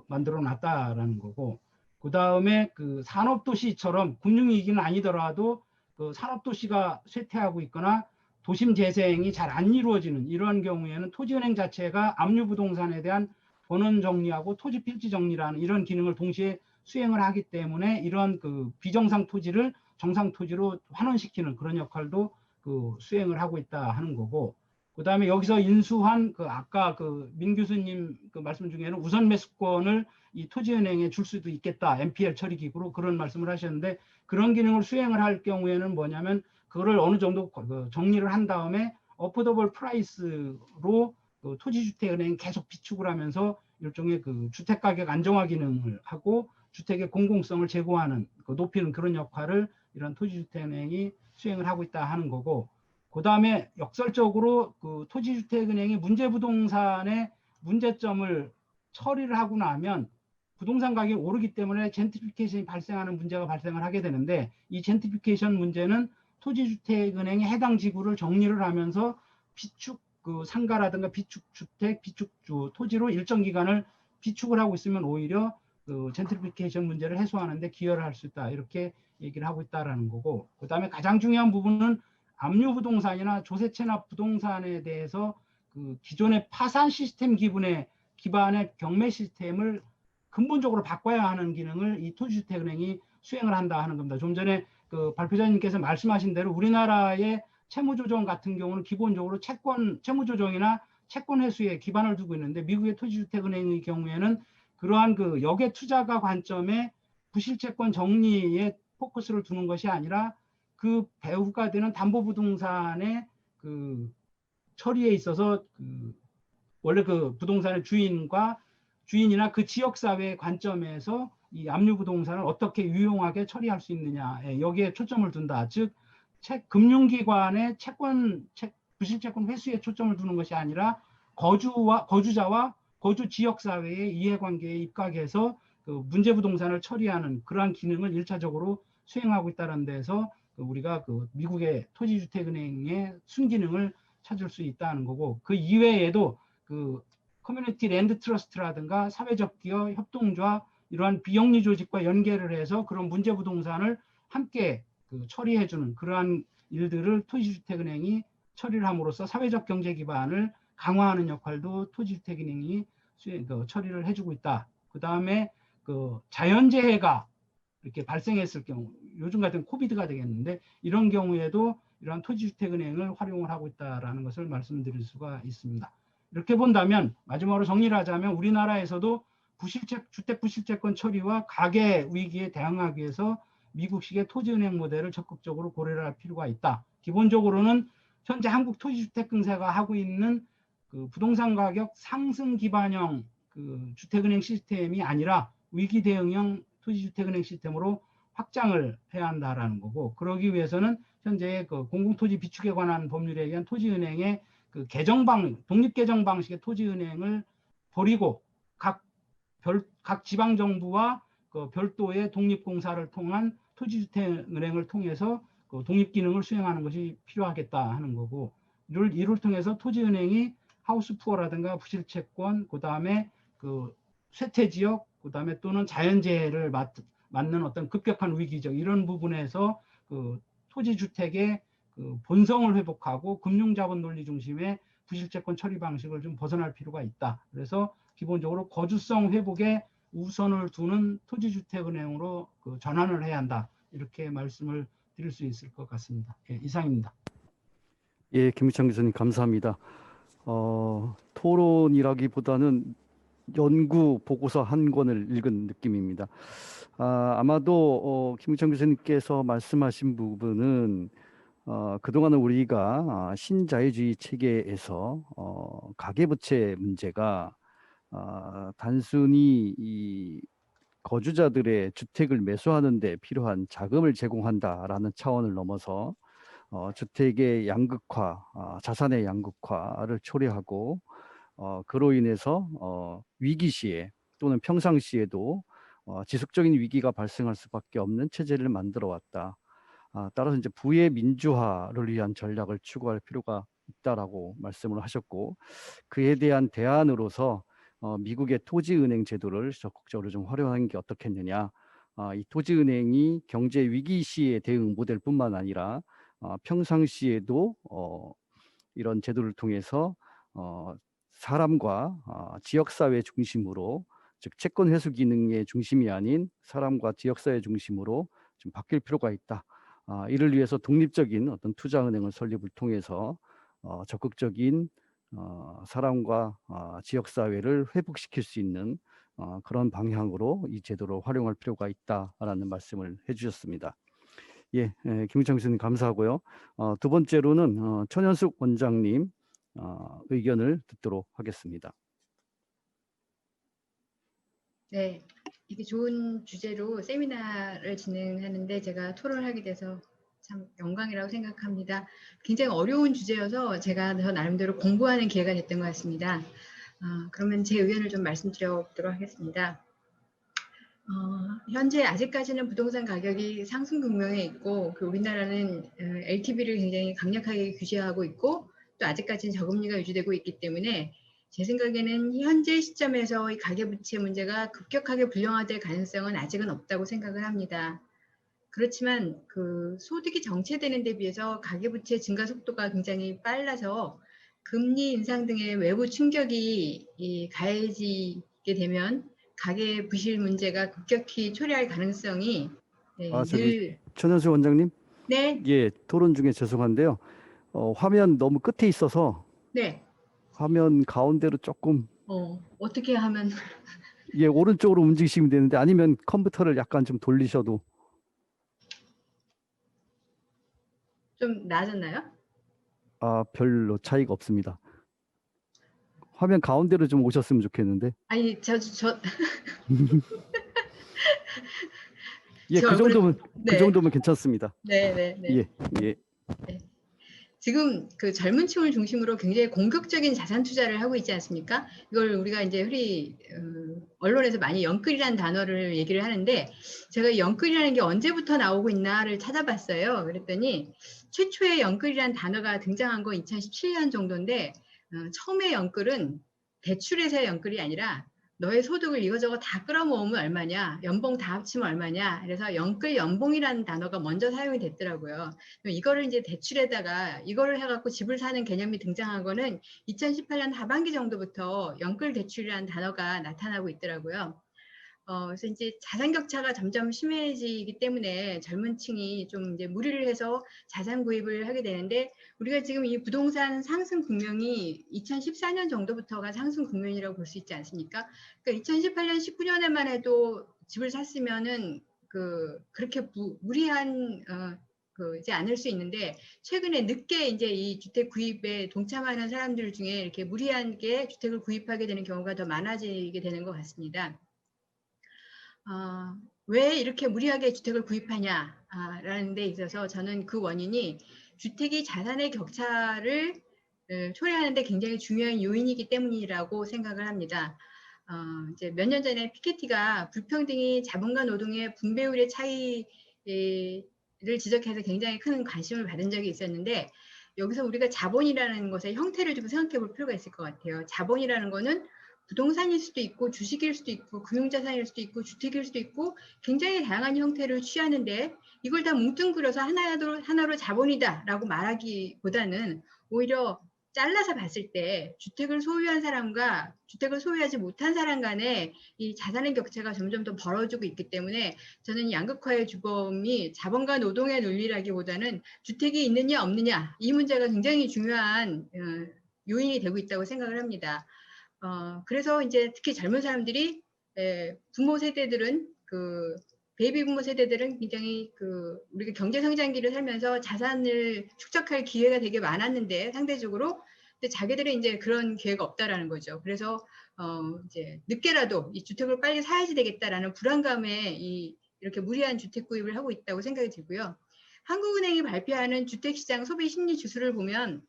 만들어 놨다라는 거고, 그 다음에 그 산업도시처럼 금융위기는 아니더라도 그 산업도시가 쇠퇴하고 있거나 도심 재생이 잘 안 이루어지는 이러한 경우에는 토지은행 자체가 압류부동산에 대한 번원 정리하고 토지 필지 정리라는 이런 기능을 동시에 수행을 하기 때문에 이런 그 비정상 토지를 정상 토지로 환원시키는 그런 역할도 그 수행을 하고 있다 하는 거고, 그 다음에 여기서 인수한 그 아까 그 민 교수님 그 말씀 중에는 우선 매수권을 이 토지은행에 줄 수도 있겠다, NPL 처리 기구로 그런 말씀을 하셨는데, 그런 기능을 수행을 할 경우에는 뭐냐면 그거를 어느 정도 정리를 한 다음에 어포더블 프라이스로 그 토지주택은행이 계속 비축을 하면서 일종의 그 주택가격 안정화 기능을 하고 주택의 공공성을 제고하는 높이는 그런 역할을 이런 토지주택은행이 수행을 하고 있다 하는 거고, 그 다음에 역설적으로 그 토지주택은행이 문제부동산의 문제점을 처리를 하고 나면 부동산 가격이 오르기 때문에 젠트리피케이션이 발생하는 문제가 발생을 하게 되는데, 이 젠트리피케이션 문제는 토지주택은행의 해당 지구를 정리를 하면서 비축 그 상가라든가 비축 주택, 비축 토지로 일정 기간을 비축을 하고 있으면 오히려 그 젠트리피케이션 문제를 해소하는 데 기여를 할 수 있다, 이렇게 얘기를 하고 있다라는 거고, 그 다음에 가장 중요한 부분은 압류 부동산이나 조세 체납 부동산에 대해서 그 기존의 파산 시스템 기반의 경매 시스템을 근본적으로 바꿔야 하는 기능을 이 토지주택은행이 수행을 한다 하는 겁니다. 좀 전에 그 발표자님께서 말씀하신 대로 우리나라의 채무조정 같은 경우는 기본적으로 채무조정이나 채권 회수에 기반을 두고 있는데, 미국의 토지주택은행의 경우에는 그러한 그 역의 투자가 관점에 부실채권 정리에 포커스를 두는 것이 아니라 그 배후가 되는 담보부동산의 그 처리에 있어서 그 원래 그 부동산의 주인이나 그 지역사회의 관점에서 이 압류부동산을 어떻게 유용하게 처리할 수 있느냐, 여기에 초점을 둔다. 즉 금융기관의 부실채권 회수에 초점을 두는 것이 아니라 거주자와 거주 지역사회의 이해관계에 입각해서 그 문제부동산을 처리하는 그러한 기능을 1차적으로 수행하고 있다는 데서 우리가 그 미국의 토지주택은행의 순기능을 찾을 수 있다는 거고, 그 이외에도 그 커뮤니티 랜드 트러스트라든가 사회적 기업, 협동조합 이러한 비영리 조직과 연계를 해서 그런 문제부동산을 함께 그 처리해주는 그러한 일들을 토지주택은행이 처리를 함으로써 사회적 경제 기반을 강화하는 역할도 토지주택은행이 처리를 해주고 있다. 그 다음에 그 자연재해가 이렇게 발생했을 경우, 요즘 같은 코비드가 되겠는데, 이런 경우에도 이러한 토지주택은행을 활용을 하고 있다라는 것을 말씀드릴 수가 있습니다. 이렇게 본다면 마지막으로 정리를 하자면 우리나라에서도 주택 부실채권 처리와 가계 위기에 대응하기 위해서 미국식의 토지은행 모델을 적극적으로 고려를 할 필요가 있다. 기본적으로는 현재 한국 토지주택공사가 하고 있는 그 부동산 가격 상승 기반형 그 주택은행 시스템이 아니라 위기 대응형 토지주택은행 시스템으로 확장을 해야 한다라는 거고, 그러기 위해서는 현재 그 공공토지 비축에 관한 법률에 의한 토지은행의 그 독립 개정 방식의 토지은행을 버리고 각 지방정부와 그 별도의 독립공사를 통한 토지주택은행을 통해서 그 독립기능을 수행하는 것이 필요하겠다 하는 거고, 이를 통해서 토지은행이 하우스푸어라든가 부실채권, 그 다음에 그 쇠퇴지역, 그 다음에 또는 자연재해를 맞는 어떤 급격한 위기적 이런 부분에서 그 토지주택의 그 본성을 회복하고 금융자본 논리 중심의 부실채권 처리 방식을 좀 벗어날 필요가 있다. 그래서 기본적으로 거주성 회복에 우선을 두는 토지주택은행으로 그 전환을 해야 한다. 이렇게 말씀을 드릴 수 있을 것 같습니다. 예, 이상입니다. 예, 김유창 교수님 감사합니다. 토론이라기보다는 연구 보고서 한 권을 읽은 느낌입니다. 아마도 김유창 교수님께서 말씀하신 부분은 그동안은 우리가 신자유주의 체계에서 가계부채 문제가 단순히 이 거주자들의 주택을 매수하는 데 필요한 자금을 제공한다라는 차원을 넘어서 주택의 양극화, 자산의 양극화를 초래하고 그로 인해서 위기 시에 또는 평상시에도 지속적인 위기가 발생할 수밖에 없는 체제를 만들어 왔다. 따라서 이제 부의 민주화를 위한 전략을 추구할 필요가 있다라고 말씀을 하셨고, 그에 대한 대안으로서 미국의 토지은행 제도를 적극적으로 좀 활용하는 게 어떻겠느냐. 이 토지은행이 경제 위기 시의 대응 모델뿐만 아니라 평상시에도 이런 제도를 통해서 사람과 지역사회 중심으로, 즉 채권 회수 기능의 중심이 아닌 사람과 지역사회 중심으로 좀 바뀔 필요가 있다. 이를 위해서 독립적인 어떤 투자은행을 설립을 통해서 적극적인 사람과 지역사회를 회복시킬 수 있는 그런 방향으로 이 제도를 활용할 필요가 있다라는 말씀을 해주셨습니다. 예, 김우창 교수님 감사하고요. 두 번째로는 천연숙 원장님 의견을 듣도록 하겠습니다. 네, 이게 좋은 주제로 세미나를 진행하는데 제가 토론을 하게 돼서 참 영광이라고 생각합니다. 굉장히 어려운 주제여서 제가 저 나름대로 공부하는 기회가 됐던 것 같습니다. 그러면 제 의견을 좀 말씀드려보도록 하겠습니다. 현재 아직까지는 부동산 가격이 상승 국면에 있고 우리나라는 LTV를 굉장히 강력하게 규제하고 있고 또 아직까지는 저금리가 유지되고 있기 때문에 제 생각에는 현재 시점에서 이 가계부채 문제가 급격하게 불량화될 가능성은 아직은 없다고 생각을 합니다. 그렇지만 그 소득이 정체되는 데 비해서 가계부채 증가 속도가 굉장히 빨라서 금리 인상 등의 외부 충격이 가해지게 되면 가계 부실 문제가 급격히 초래할 가능성이 늘. 천연수 원장님. 네. 예, 토론 중에 죄송한데요. 화면 너무 끝에 있어서. 네. 화면 가운데로 조금. 어떻게 하면. 예, 오른쪽으로 움직이시면 되는데 아니면 컴퓨터를 약간 좀 돌리셔도. 좀 나아졌나요? 별로 차이가 없습니다. 화면 가운데로 좀 오셨으면 좋겠는데. 아니, 예, 그 정도면 네. 그 정도면 괜찮습니다. 네. 예. 네. 지금 그 젊은 층을 중심으로 굉장히 공격적인 자산 투자를 하고 있지 않습니까? 이걸 우리가 이제 흔히 언론에서 많이 영끌이라는 단어를 얘기를 하는데 제가 영끌이라는 게 언제부터 나오고 있나를 찾아봤어요. 그랬더니 최초의 영끌이라는 단어가 등장한 건 2017년 정도인데 처음에 영끌은 대출에서의 영끌이 아니라 너의 소득을 이거저거 다 끌어모으면 얼마냐, 연봉 다 합치면 얼마냐, 그래서 영끌 연봉이라는 단어가 먼저 사용이 됐더라고요. 이거를 이제 대출에다가 이거를 해갖고 집을 사는 개념이 등장한 거는 2018년 하반기 정도부터 영끌 대출이라는 단어가 나타나고 있더라고요. 그래서 이제 자산 격차가 점점 심해지기 때문에 젊은 층이 좀 이제 무리를 해서 자산 구입을 하게 되는데 우리가 지금 이 부동산 상승 국면이 2014년 정도부터가 상승 국면이라고 볼 수 있지 않습니까? 그러니까 2018년, 19년에만 해도 집을 샀으면은 그렇게 무리한 이제 않을 수 있는데 최근에 늦게 이제 이 주택 구입에 동참하는 사람들 중에 이렇게 무리하게 주택을 구입하게 되는 경우가 더 많아지게 되는 것 같습니다. 왜 이렇게 무리하게 주택을 구입하냐라는 데 있어서 저는 그 원인이 주택이 자산의 격차를 초래하는 데 굉장히 중요한 요인이기 때문이라고 생각을 합니다. 이제 몇 년 전에 피케티가 불평등이 자본과 노동의 분배율의 차이를 지적해서 굉장히 큰 관심을 받은 적이 있었는데 여기서 우리가 자본이라는 것의 형태를 좀 생각해 볼 필요가 있을 것 같아요. 자본이라는 거는 부동산일 수도 있고 주식일 수도 있고 금융자산일 수도 있고 주택일 수도 있고 굉장히 다양한 형태를 취하는데 이걸 다 뭉뚱그려서 하나로 자본이다라고 말하기보다는 오히려 잘라서 봤을 때 주택을 소유한 사람과 주택을 소유하지 못한 사람 간의 이 자산의 격차가 점점 더 벌어지고 있기 때문에 저는 양극화의 주범이 자본과 노동의 논리라기보다는 주택이 있느냐 없느냐 이 문제가 굉장히 중요한 요인이 되고 있다고 생각을 합니다. 그래서 이제 특히 젊은 사람들이 부모 세대들은 베이비 부모 세대들은 굉장히 우리가 경제 성장기를 살면서 자산을 축적할 기회가 되게 많았는데 상대적으로 근데 자기들은 이제 그런 기회가 없다라는 거죠. 그래서 이제 늦게라도 이 주택을 빨리 사야지 되겠다라는 불안감에 이렇게 무리한 주택 구입을 하고 있다고 생각이 들고요. 한국은행이 발표하는 주택시장 소비 심리 지수를 보면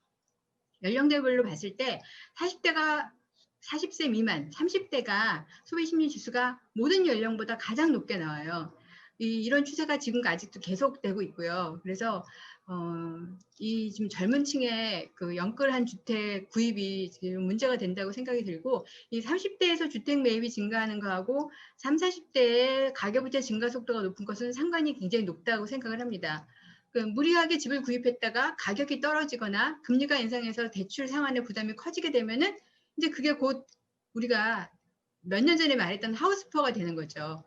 연령대별로 봤을 때 40세 미만, 30대가 소비 심리 지수가 모든 연령보다 가장 높게 나와요. 이런 추세가 지금 아직도 계속되고 있고요. 그래서 이 지금 젊은 층의 영끌한 주택 구입이 지금 문제가 된다고 생각이 들고, 이 30대에서 주택 매입이 증가하는 거하고 30, 40대의 가계부채 증가 속도가 높은 것은 상관이 굉장히 높다고 생각을 합니다. 무리하게 집을 구입했다가 가격이 떨어지거나 금리가 인상해서 대출 상환의 부담이 커지게 되면은 이제 그게 곧 우리가 몇 년 전에 말했던 하우스푸어가 되는 거죠.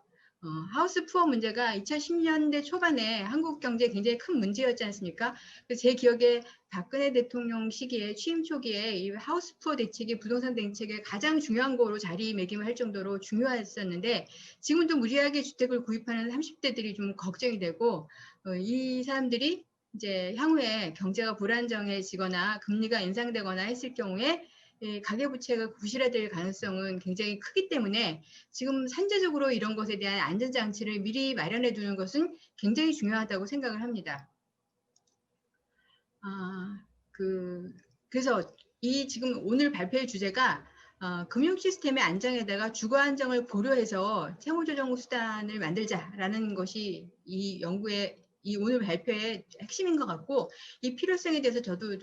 하우스푸어 문제가 2010년대 초반에 한국 경제에 굉장히 큰 문제였지 않습니까? 그래서 제 기억에 박근혜 대통령 시기에 취임 초기에 이 하우스푸어 대책이 부동산 정책의 가장 중요한 거로 자리매김을 할 정도로 중요했었는데 지금도 무리하게 주택을 구입하는 30대들이 좀 걱정이 되고 이 사람들이 이제 향후에 경제가 불안정해지거나 금리가 인상되거나 했을 경우에 가계부채가 부실화될 가능성은 굉장히 크기 때문에 지금 산재적으로 이런 것에 대한 안전장치를 미리 마련해 두는 것은 굉장히 중요하다고 생각을 합니다. 그래서 이 지금 오늘 발표의 주제가 금융 시스템의 안정에다가 주거 안정을 고려해서 채무조정 수단을 만들자라는 것이 이 연구의 이 오늘 발표의 핵심인 것 같고 이 필요성에 대해서 저도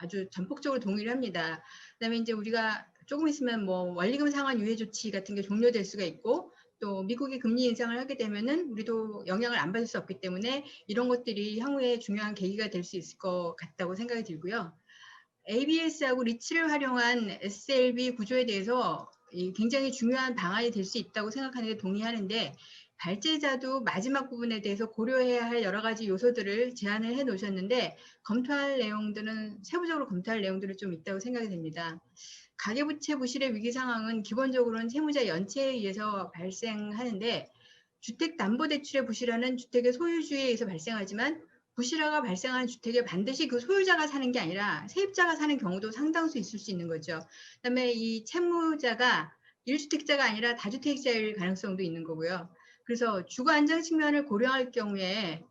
아주 전폭적으로 동의를 합니다. 그다음에 이제 우리가 조금 있으면 뭐 원리금 상환 유예 조치 같은 게 종료될 수가 있고 또 미국이 금리 인상을 하게 되면은 우리도 영향을 안 받을 수 없기 때문에 이런 것들이 향후에 중요한 계기가 될 수 있을 것 같다고 생각이 들고요. ABS하고 리츠를 활용한 SLB 구조에 대해서 굉장히 중요한 방안이 될 수 있다고 생각하는 데 동의하는데 발제자도 마지막 부분에 대해서 고려해야 할 여러 가지 요소들을 제안을 해 놓으셨는데 검토할 내용들은 세부적으로 검토할 내용들이 좀 있다고 생각이 됩니다. 가계부채 부실의 위기 상황은 기본적으로는 채무자 연체에 의해서 발생하는데 주택담보대출의 부실화는 주택의 소유주에 의해서 발생하지만 부실화가 발생한 주택에 반드시 그 소유자가 사는 게 아니라 세입자가 사는 경우도 상당수 있을 수 있는 거죠. 그다음에 이 채무자가 1주택자가 아니라 다주택자일 가능성도 있는 거고요. 그래서 주거 안정 측면을 고려할 경우에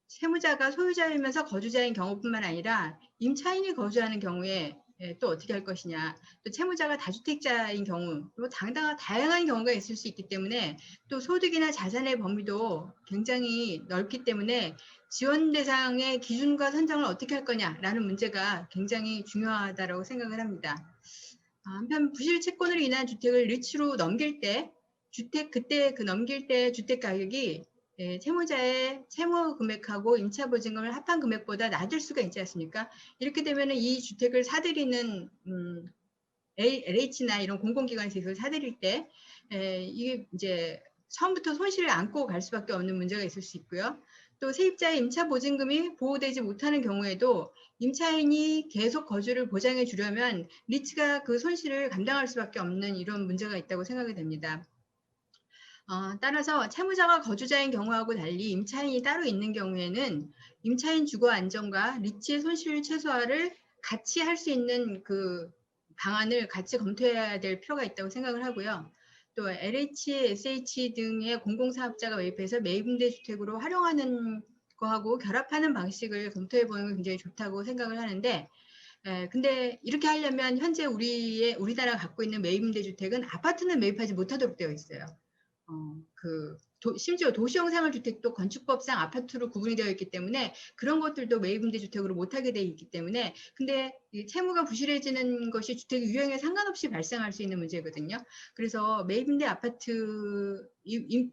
채무자가 소유자이면서 거주자인 경우뿐만 아니라 임차인이 거주하는 경우에 또 어떻게 할 것이냐, 또 채무자가 다주택자인 경우, 또 다양한 경우가 있을 수 있기 때문에 또 소득이나 자산의 범위도 굉장히 넓기 때문에 지원 대상의 기준과 선정을 어떻게 할 거냐라는 문제가 굉장히 중요하다고 생각을 합니다. 한편 부실 채권으로 인한 주택을 리츠로 넘길 때 그때 넘길 때 주택 가격이 채무자의 채무 금액하고 임차 보증금을 합한 금액보다 낮을 수가 있지 않습니까? 이렇게 되면 이 주택을 사들이는 LH나 이런 공공기관에서 이걸 사들일 때 이게 이제 처음부터 손실을 안고 갈 수밖에 없는 문제가 있을 수 있고요. 또 세입자의 임차 보증금이 보호되지 못하는 경우에도 임차인이 계속 거주를 보장해 주려면 리츠가 그 손실을 감당할 수밖에 없는 이런 문제가 있다고 생각이 됩니다. 따라서 채무자가 거주자인 경우하고 달리 임차인이 따로 있는 경우에는 임차인 주거 안정과 리츠의 손실 최소화를 같이 할 수 있는 그 방안을 같이 검토해야 될 필요가 있다고 생각을 하고요. 또 LH, SH 등의 공공사업자가 매입해서 매입임대 주택으로 활용하는 거하고 결합하는 방식을 검토해 보는 건 굉장히 좋다고 생각을 하는데 근데 이렇게 하려면 현재 우리나라가 갖고 있는 매입임대 주택은 아파트는 매입하지 못하도록 되어 있어요. 심지어 도시형 생활주택도 건축법상 아파트로 구분이 되어 있기 때문에 그런 것들도 매입임대주택으로 못하게 되어 있기 때문에 근데 이 채무가 부실해지는 것이 주택 유형에 상관없이 발생할 수 있는 문제거든요. 그래서 매입임대 아파트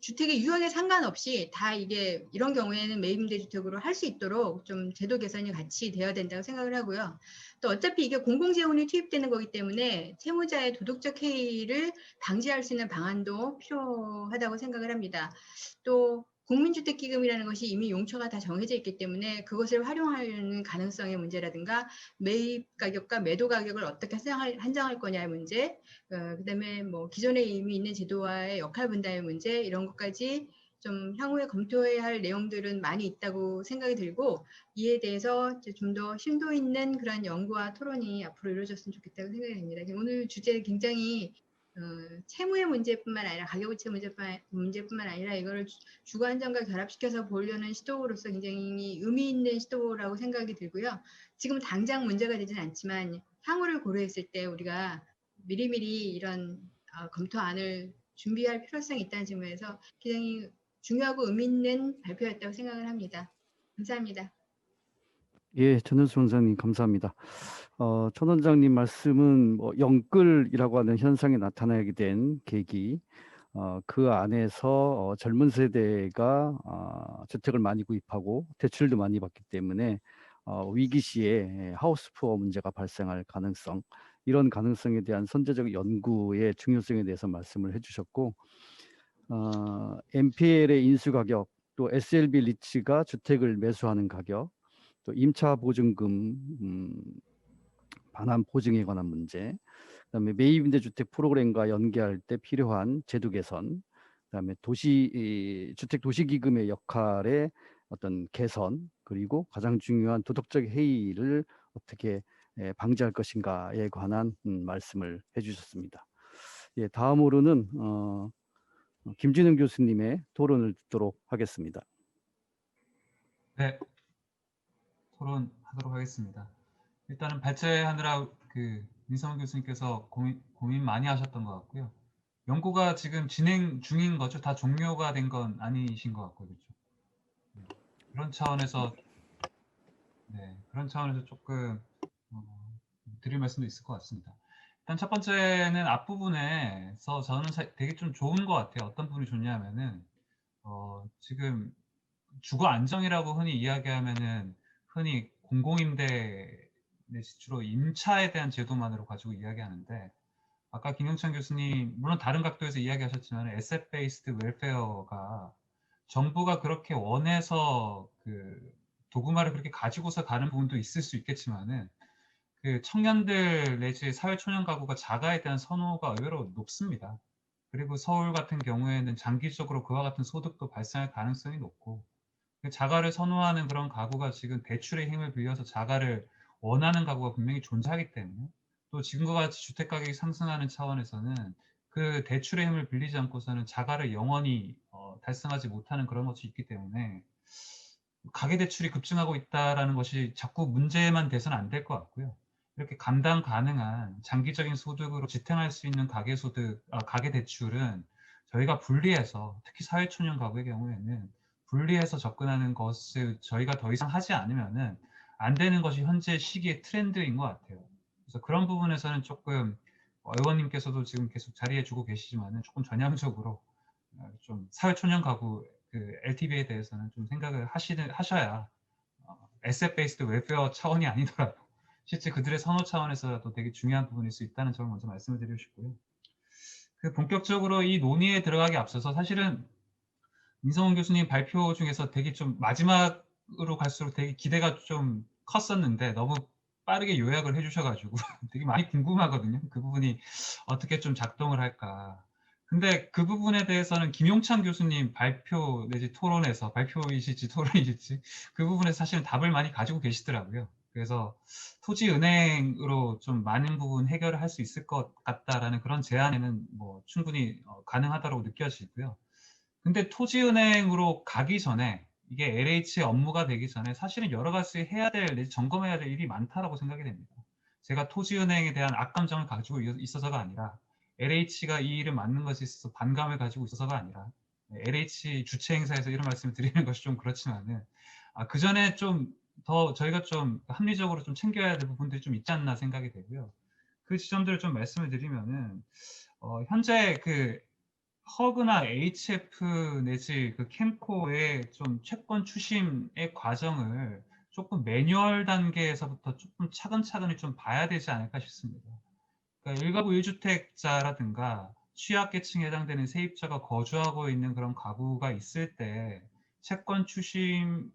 주택의 유형에 상관없이 다 이게 이런 경우에는 매입임대주택으로 할 수 있도록 좀 제도 개선이 같이 되어야 된다고 생각을 하고요. 또 어차피 이게 공공재원이 투입되는 거기 때문에 채무자의 도덕적 해이를 방지할 수 있는 방안도 필요하다고 생각을 합니다. 또 국민주택기금이라는 것이 이미 용처가 다 정해져 있기 때문에 그것을 활용하는 가능성의 문제라든가 매입 가격과 매도 가격을 어떻게 한정할 거냐의 문제, 그다음에 뭐 기존에 이미 있는 제도와의 역할 분담의 문제 이런 것까지 좀 향후에 검토해야 할 내용들은 많이 있다고 생각이 들고 이에 대해서 좀 더 심도 있는 그런 연구와 토론이 앞으로 이루어졌으면 좋겠다고 생각이 됩니다. 오늘 주제 굉장히 채무의 문제뿐만 아니라 가계부채 문제뿐만 아니라 이거를 주거 안정과 결합시켜서 보려는 시도로서 굉장히 의미 있는 시도라고 생각이 들고요. 지금 당장 문제가 되지는 않지만 향후를 고려했을 때 우리가 미리미리 이런 검토안을 준비할 필요성이 있다는 측면에서 굉장히 중요하고 의미 있는 발표였다고 생각을 합니다. 감사합니다. 예, 전현수 원장님 감사합니다. 천 원장님 말씀은 뭐 영끌이라고 하는 현상이 나타나게 된 계기, 그 안에서 젊은 세대가 주택을 많이 구입하고 대출도 많이 받기 때문에 위기 시에 하우스푸어 문제가 발생할 가능성, 이런 가능성에 대한 선제적 연구의 중요성에 대해서 말씀을 해주셨고, NPL의 인수 가격, 또 SLB 리츠가 주택을 매수하는 가격, 또 임차 보증금 반환 보증에 관한 문제, 그다음에 매입임대주택 프로그램과 연계할 때 필요한 제도 개선, 그다음에 주택 도시기금의 역할의 어떤 개선, 그리고 가장 중요한 도덕적 해이를 어떻게 방지할 것인가에 관한 말씀을 해주셨습니다. 예, 다음으로는 김진웅 교수님의 토론을 듣도록 하겠습니다. 네, 토론하도록 하겠습니다. 일단은 발제하느라 민성훈 교수님께서 고민 많이 하셨던 것 같고요. 연구가 지금 진행 중인 거죠. 다 종료가 된 건 아니신 것 같고요. 그렇죠? 그런 차원에서 조금 드릴 말씀도 있을 것 같습니다. 일단 첫 번째는 앞부분에서 저는 되게 좀 좋은 것 같아요. 어떤 부분이 좋냐면은 지금 주거 안정이라고 흔히 이야기하면은 흔히 공공임대 주로 임차에 대한 제도만으로 가지고 이야기하는데, 아까 김영찬 교수님 물론 다른 각도에서 이야기하셨지만 에셋 베이스드 웰페어가 정부가 그렇게 원해서 도구마를 그렇게 가지고서 가는 부분도 있을 수 있겠지만은 청년들 내지 사회초년 가구가 자가에 대한 선호가 의외로 높습니다. 그리고 서울 같은 경우에는 장기적으로 그와 같은 소득도 발생할 가능성이 높고, 자가를 선호하는 그런 가구가 지금 대출의 힘을 빌려서 자가를 원하는 가구가 분명히 존재하기 때문에, 또 지금과 같이 주택 가격이 상승하는 차원에서는 그 대출의 힘을 빌리지 않고서는 자가를 영원히 달성하지 못하는 그런 것이 있기 때문에 가계대출이 급증하고 있다는 것이 자꾸 문제만 돼서는 안 될 것 같고요. 이렇게 감당 가능한 장기적인 소득으로 지탱할 수 있는 가계대출은 저희가 분리해서, 특히 사회초년 가구의 경우에는 분리해서 접근하는 것을 저희가 더 이상 하지 않으면은 안 되는 것이 현재 시기의 트렌드인 것 같아요. 그래서 그런 부분에서는 조금 의원님께서도 지금 계속 자리해 주고 계시지만은 조금 전향적으로 좀 사회초년 가구 LTV에 대해서는 좀 생각을 하셔야 에셋 베이스드 웰페어 차원이 아니더라도 실제 그들의 선호 차원에서도 되게 중요한 부분일 수 있다는 점을 먼저 말씀을 드리고 싶고요. 본격적으로 이 논의에 들어가기 앞서서 사실은 민성훈 교수님 발표 중에서 되게 좀 마지막으로 갈수록 되게 기대가 좀 컸었는데 너무 빠르게 요약을 해주셔가지고 되게 많이 궁금하거든요. 그 부분이 어떻게 좀 작동을 할까. 근데 그 부분에 대해서는 김용찬 교수님 발표 내지 토론에서, 발표이실지 토론이실지 그 부분에서 사실은 답을 많이 가지고 계시더라고요. 그래서 토지은행으로 좀 많은 부분 해결을 할 수 있을 것 같다라는 그런 제안에는 뭐 충분히 가능하다고 느껴지고요. 근데 토지은행으로 가기 전에, 이게 LH의 업무가 되기 전에 사실은 여러 가지 해야 될, 점검해야 될 일이 많다라고 생각이 됩니다. 제가 토지은행에 대한 악감정을 가지고 있어서가 아니라, LH가 이 일을 맡는 것에 있어서 반감을 가지고 있어서가 아니라, LH 주체 행사에서 이런 말씀을 드리는 것이 좀 그렇지만은, 그 전에 좀 더 저희가 좀 합리적으로 좀 챙겨야 될 부분들이 좀 있지 않나 생각이 되고요. 그 지점들을 좀 말씀을 드리면은, 현재 허그나 HF 내지 그 캠코의 좀 채권 추심의 과정을 조금 매뉴얼 단계에서부터 조금 차근차근히 좀 봐야 되지 않을까 싶습니다. 그러니까 1가구 1주택자라든가 취약계층에 해당되는 세입자가 거주하고 있는 그런 가구가 있을 때 채권 추심을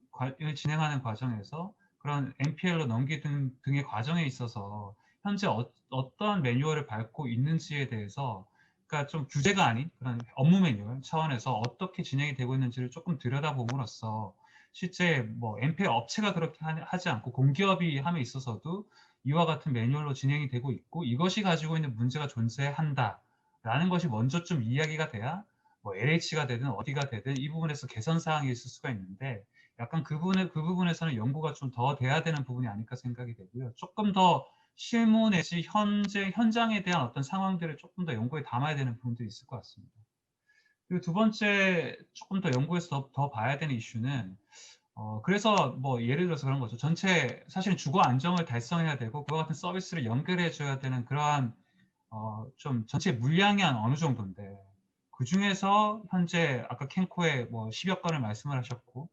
진행하는 과정에서 그런 NPL로 넘기는 등의 과정에 있어서 현재 어떠한 매뉴얼을 밟고 있는지에 대해서 그러니까 좀 규제가 아닌 그런 업무 매뉴얼 차원에서 어떻게 진행이 되고 있는지를 조금 들여다봄으로써 실제 뭐 NPL 업체가 그렇게 하지 않고 공기업이 함에 있어서도 이와 같은 매뉴얼로 진행이 되고 있고 이것이 가지고 있는 문제가 존재한다라는 것이 먼저 좀 이야기가 돼야 뭐 LH가 되든 어디가 되든 이 부분에서 개선 사항이 있을 수가 있는데 약간 그 부분에서는 연구가 좀 더 돼야 되는 부분이 아닐까 생각이 되고요. 조금 더 실무 내지 현장에 대한 어떤 상황들을 조금 더 연구에 담아야 되는 부분도 있을 것 같습니다. 그리고 두 번째 조금 더 연구해서 더 봐야 되는 이슈는 그래서 뭐 예를 들어서 그런 거죠. 전체 사실은 주거 안정을 달성해야 되고 그와 같은 서비스를 연결해 줘야 되는 그러한 좀 전체 물량이 한 어느 정도인데 그 중에서 현재 아까 캔코에 뭐 10여 건을 말씀을 하셨고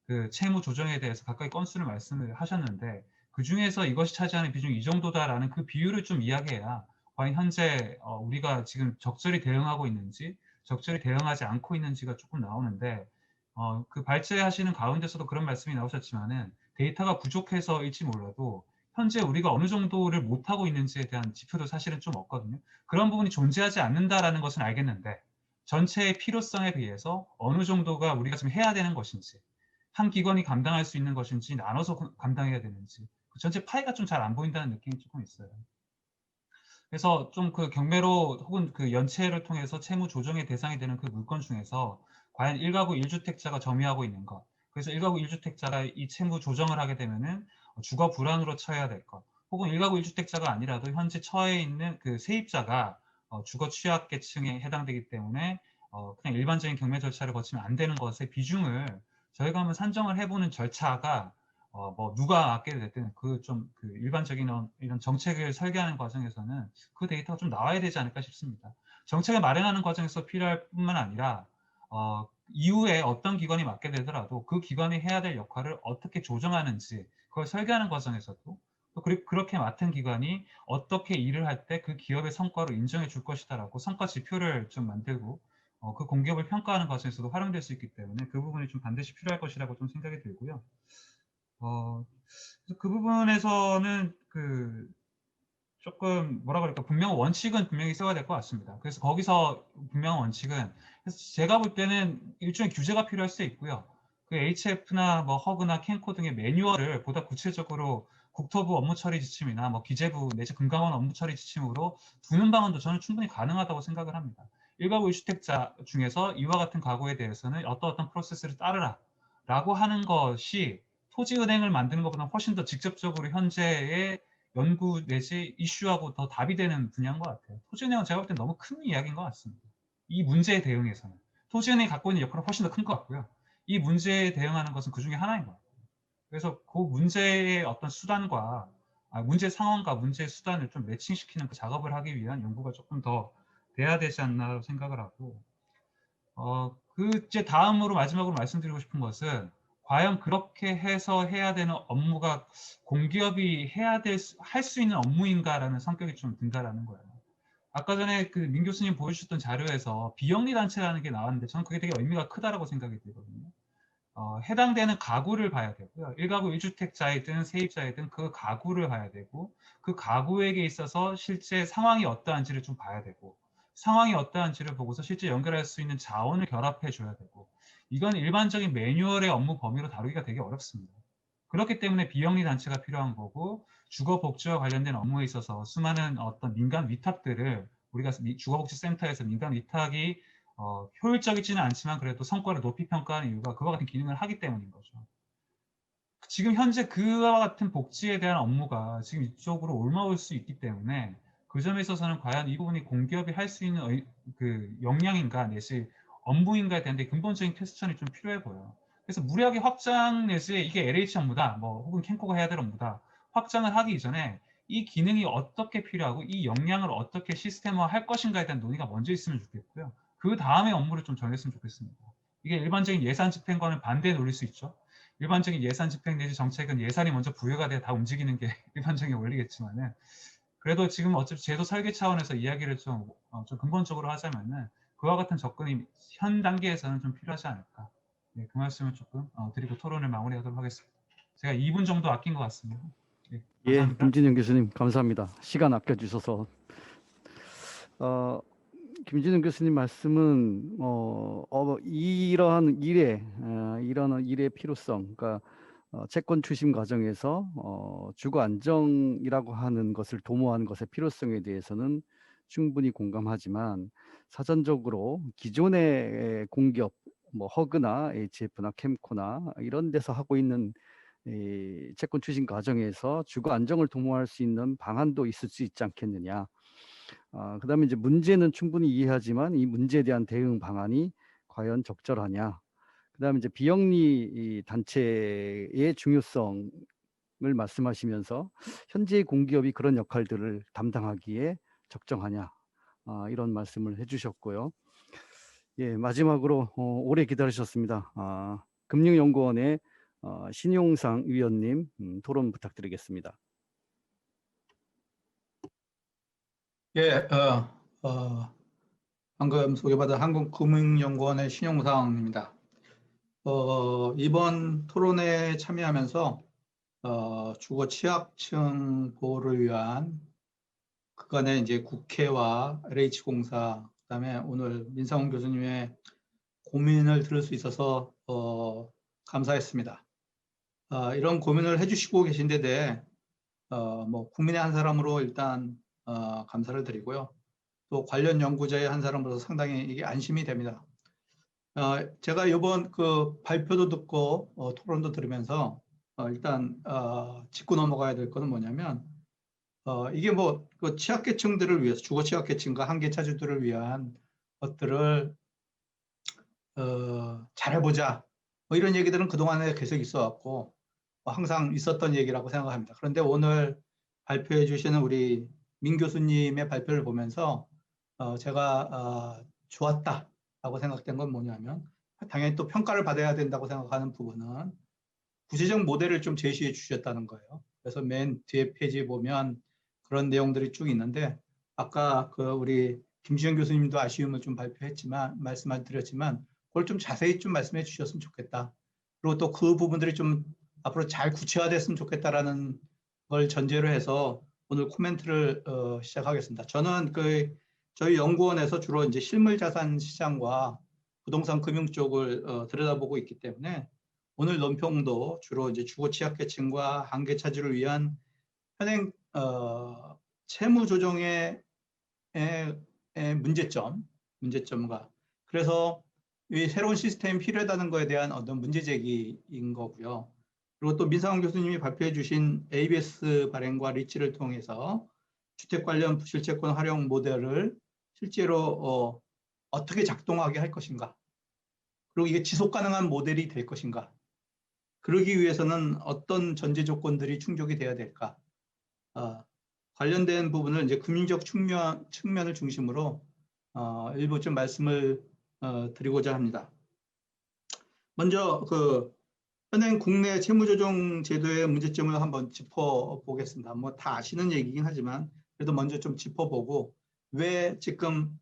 그 채무 조정에 대해서 가까이 건수를 말씀을 하셨는데 그 중에서 이것이 차지하는 비중이 이 정도다라는 그 비율을 좀 이야기해야 과연 현재 우리가 지금 적절히 대응하고 있는지 적절히 대응하지 않고 있는지가 조금 나오는데 그 발제하시는 가운데서도 그런 말씀이 나오셨지만은 데이터가 부족해서일지 몰라도 현재 우리가 어느 정도를 못하고 있는지에 대한 지표도 사실은 좀 없거든요. 그런 부분이 존재하지 않는다라는 것은 알겠는데 전체의 필요성에 비해서 어느 정도가 우리가 지금 해야 되는 것인지 한 기관이 감당할 수 있는 것인지 나눠서 감당해야 되는지 그 전체 파이가 좀 잘 안 보인다는 느낌이 조금 있어요. 그래서 좀 그 경매로 혹은 그 연체를 통해서 채무 조정의 대상이 되는 그 물건 중에서 과연 1가구 1주택자가 점유하고 있는 것, 그래서 1가구 1주택자가 이 채무 조정을 하게 되면은 주거 불안으로 처해야 될 것, 혹은 1가구 1주택자가 아니라도 현재 처해 있는 그 세입자가 주거 취약계층에 해당되기 때문에 그냥 일반적인 경매 절차를 거치면 안 되는 것의 비중을 저희가 한번 산정을 해보는 절차가 뭐 누가 맡게 됐든 그 좀 그 일반적인 이런 정책을 설계하는 과정에서는 그 데이터가 좀 나와야 되지 않을까 싶습니다. 정책을 마련하는 과정에서 필요할 뿐만 아니라 이후에 어떤 기관이 맡게 되더라도 그 기관이 해야 될 역할을 어떻게 조정하는지 그걸 설계하는 과정에서도 또 그렇게 맡은 기관이 어떻게 일을 할 때 그 기업의 성과로 인정해 줄 것이다라고 성과 지표를 좀 만들고 그 공기업을 평가하는 과정에서도 활용될 수 있기 때문에 그 부분이 좀 반드시 필요할 것이라고 좀 생각이 들고요. 그래서 그 부분에서는 그 조금 뭐라 그럴까 분명 원칙은 분명히 있어야 될 것 같습니다. 그래서 거기서 분명한 원칙은 그래서 제가 볼 때는 일종의 규제가 필요할 수 있고요. 그 HF나 뭐 허그나 캔코 등의 매뉴얼을 보다 구체적으로 국토부 업무 처리 지침이나 뭐 기재부 내지 금감원 업무 처리 지침으로 두는 방안도 저는 충분히 가능하다고 생각을 합니다. 1가구 1주택자 중에서 이와 같은 가구에 대해서는 어떤 프로세스를 따르라 라고 하는 것이 토지은행을 만드는 것보다 훨씬 더 직접적으로 현재의 연구 내지 이슈하고 더 답이 되는 분야인 것 같아요. 토지은행은 제가 볼 때 너무 큰 이야기인 것 같습니다. 이 문제에 대응해서는. 토지은행이 갖고 있는 역할은 훨씬 더 큰 것 같고요. 이 문제에 대응하는 것은 그 중에 하나인 것 같아요. 그래서 그 문제의 어떤 수단과 문제 상황과 문제의 수단을 좀 매칭시키는 그 작업을 하기 위한 연구가 조금 더 돼야 되지 않나 생각을 하고 이제 다음으로 마지막으로 말씀드리고 싶은 것은 과연 그렇게 해서 해야 되는 업무가 공기업이 할 수 있는 업무인가라는 성격이 좀 든다라는 거예요. 아까 전에 그 민 교수님 보여주셨던 자료에서 비영리 단체라는 게 나왔는데 저는 그게 되게 의미가 크다라고 생각이 들거든요. 해당되는 가구를 봐야 되고요. 1가구 1주택자이든 세입자이든 그 가구를 봐야 되고 그 가구에게 있어서 실제 상황이 어떠한지를 좀 봐야 되고 상황이 어떠한지를 보고서 실제 연결할 수 있는 자원을 결합해 줘야 되고 이건 일반적인 매뉴얼의 업무 범위로 다루기가 되게 어렵습니다. 그렇기 때문에 비영리 단체가 필요한 거고 주거 복지와 관련된 업무에 있어서 수많은 어떤 민간 위탁들을 우리가 주거복지센터에서 민간 위탁이 효율적이지는 않지만 그래도 성과를 높이 평가하는 이유가 그와 같은 기능을 하기 때문인 거죠. 지금 현재 그와 같은 복지에 대한 업무가 지금 이쪽으로 옮아올 수 있기 때문에 그 점에 있어서는 과연 이 부분이 공기업이 할 수 있는 그 역량인가 내지 업무인가에 대한 근본적인 퀘스천이 좀 필요해 보여요. 그래서 무리하게 확장 내지 이게 LH 업무다, 뭐 혹은 캔코가 해야 될 업무다 확장을 하기 이전에 이 기능이 어떻게 필요하고 이 역량을 어떻게 시스템화할 것인가에 대한 논의가 먼저 있으면 좋겠고요. 그 다음에 업무를 좀 정했으면 좋겠습니다. 이게 일반적인 예산 집행과는 반대에 놓일 수 있죠. 일반적인 예산 집행 내지 정책은 예산이 먼저 부여가 돼야 다 움직이는 게 일반적인 원리겠지만은, 그래도 지금 어차피 제도 설계 차원에서 이야기를 좀 근본적으로 하자면은 그와 같은 접근이 현 단계에서는 좀 필요하지 않을까. 네, 그 말씀을 조금 드리고 토론을 마무리하도록 하겠습니다. 제가 2분 정도 아낀 것 같습니다. 네, 예, 감사합니다. 김진영 교수님 감사합니다. 시간 아껴주셔서. 김진영 교수님 말씀은 이러한 일의 필요성, 그러니까 채권 추심 과정에서 주거 안정이라고 하는 것을 도모하는 것의 필요성에 대해서는 충분히 공감하지만, 사전적으로 기존의 공기업, 뭐 허그나 HF나 캠코나 이런 데서 하고 있는 이 채권 추진 과정에서 주거 안정을 도모할 수 있는 방안도 있을 수 있지 않겠느냐. 그다음에 이제 문제는 충분히 이해하지만 이 문제에 대한 대응 방안이 과연 적절하냐. 그다음에 이제 비영리 이 단체의 중요성을 말씀하시면서 현재의 공기업이 그런 역할들을 담당하기에 적정하냐. 이런 말씀을 해주셨고요. 예, 마지막으로 오래 기다리셨습니다. 금융연구원의 신용상 위원님 토론 부탁드리겠습니다. 예, 방금 소개받은 한국금융연구원의 신용상입니다. 이번 토론회에 참여하면서 주거 취약층 보호를 위한 그간의 이제 국회와 LH공사, 그다음에 오늘 민상훈 교수님의 고민을 들을 수 있어서 감사했습니다. 이런 고민을 해주시고 계신데 대해 뭐 국민의 한 사람으로 일단 감사를 드리고요. 또 관련 연구자의 한 사람으로서 상당히 이게 안심이 됩니다. 제가 이번 그 발표도 듣고 토론도 들으면서 일단 짚고 넘어가야 될 것은 뭐냐면 이게 뭐 그 취약계층들을 위해서, 주거 취약계층과 한계차주들을 위한 것들을 잘해보자, 뭐 이런 얘기들은 그동안에 계속 있어 왔고 항상 있었던 얘기라고 생각합니다. 그런데 오늘 발표해 주시는 우리 민 교수님의 발표를 보면서 제가 좋았다라고 생각된 건 뭐냐면, 당연히 또 평가를 받아야 된다고 생각하는 부분은 구체적 모델을 좀 제시해 주셨다는 거예요. 그래서 맨 뒤에 페이지에 보면 그런 내용들이 쭉 있는데, 아까 그 우리 김주현 교수님도 아쉬움을 좀 말씀드렸지만 그걸 좀 자세히 좀 말씀해 주셨으면 좋겠다. 그리고 또 그 부분들이 좀 앞으로 잘 구체화됐으면 좋겠다라는 걸 전제로 해서 오늘 코멘트를 시작하겠습니다. 저는 저희 연구원에서 주로 이제 실물 자산 시장과 부동산 금융 쪽을 들여다보고 있기 때문에 오늘 논평도 주로 이제 주거 취약계층과 한계차주를 위한 현행 채무 조정의 문제점과, 그래서 이 새로운 시스템이 필요하다는 것에 대한 어떤 문제 제기인 거고요. 그리고 또 민상훈 교수님이 발표해 주신 ABS 발행과 리츠를 통해서 주택 관련 부실채권 활용 모델을 실제로 어떻게 작동하게 할 것인가, 그리고 이게 지속 가능한 모델이 될 것인가, 그러기 위해서는 어떤 전제 조건들이 충족이 돼야 될까, 관련된 부분을 이제 금융적 측면을 중심으로 일부 좀 말씀을 드리고자 합니다. 먼저 현행 국내 채무조정 제도의 문제점을 한번 짚어보겠습니다. 뭐 다 아시는 얘기긴 하지만 그래도 먼저 좀 짚어보고, 왜 지금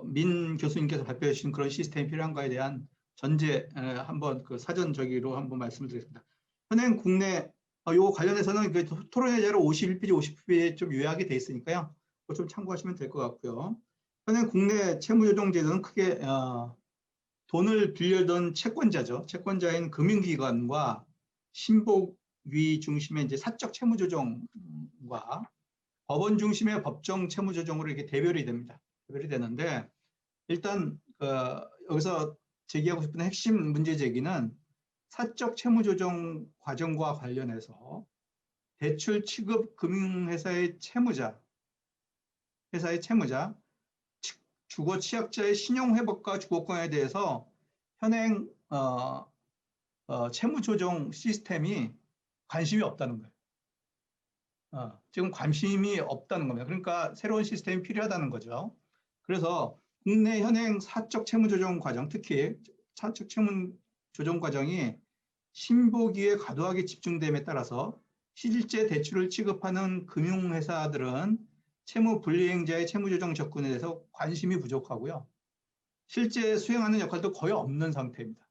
민 교수님께서 발표해 주신 그런 시스템이 필요한가에 대한 전제 한번 사전적으로 한번 말씀을 드리겠습니다. 현행 국내 요 관련해서는 토론회 자료 51페이지, 50페이지에 좀 요약이 돼 있으니까요. 그거 좀 참고하시면 될 것 같고요. 현행 국내 채무조정 제도는 크게 돈을 빌려던 채권자죠. 채권자인 금융기관과 신복위 중심의 이제 사적 채무조정과 법원 중심의 법정 채무조정으로 이렇게 대별이 됩니다. 대별이 되는데, 일단 여기서 제기하고 싶은 핵심 문제 제기는 사적 채무조정 과정과 관련해서 대출 취급 금융회사의 채무자, 주거 취약자의 신용회복과 주거권에 대해서 현행 채무조정 시스템이 관심이 없다는 거예요. 지금 관심이 없다는 겁니다. 그러니까 새로운 시스템이 필요하다는 거죠. 그래서 국내 현행 사적 채무 조정 과정, 특히 사적 채무 조정 과정이 신보기에 과도하게 집중됨에 따라서 실제 대출을 취급하는 금융회사들은 채무 불이행자의 채무 조정 접근에 대해서 관심이 부족하고요. 실제 수행하는 역할도 거의 없는 상태입니다.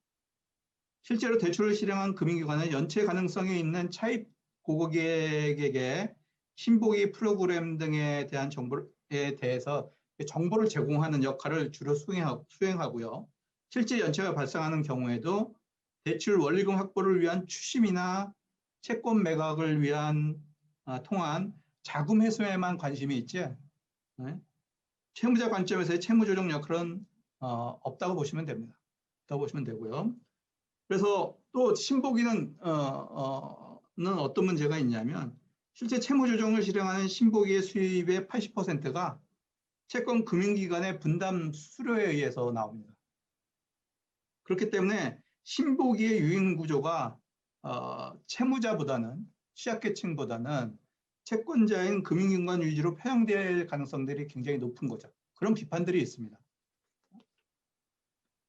실제로 대출을 실행한 금융기관은 연체 가능성이 있는 차입 고객에게 신보기 프로그램 등에 대한 정보에 대해서 정보를 제공하는 역할을 주로 수행하고요. 실제 연체가 발생하는 경우에도 대출 원리금 확보를 위한 추심이나 채권 매각을 위한 통한 자금 회수에만 관심이 있지, 네? 채무자 관점에서의 채무 조정 역할은 없다고 보시면 됩니다. 없다고 보시면 되고요. 그래서 또 신보기는 어떤 문제가 있냐면 실제 채무 조정을 실행하는 신보기의 수입의 80%가 채권 금융기관의 분담 수수료에 의해서 나옵니다. 그렇기 때문에 신보기의 유인 구조가 채무자보다는 취약계층보다는 채권자인 금융기관 위주로 편향될 가능성들이 굉장히 높은 거죠. 그런 비판들이 있습니다.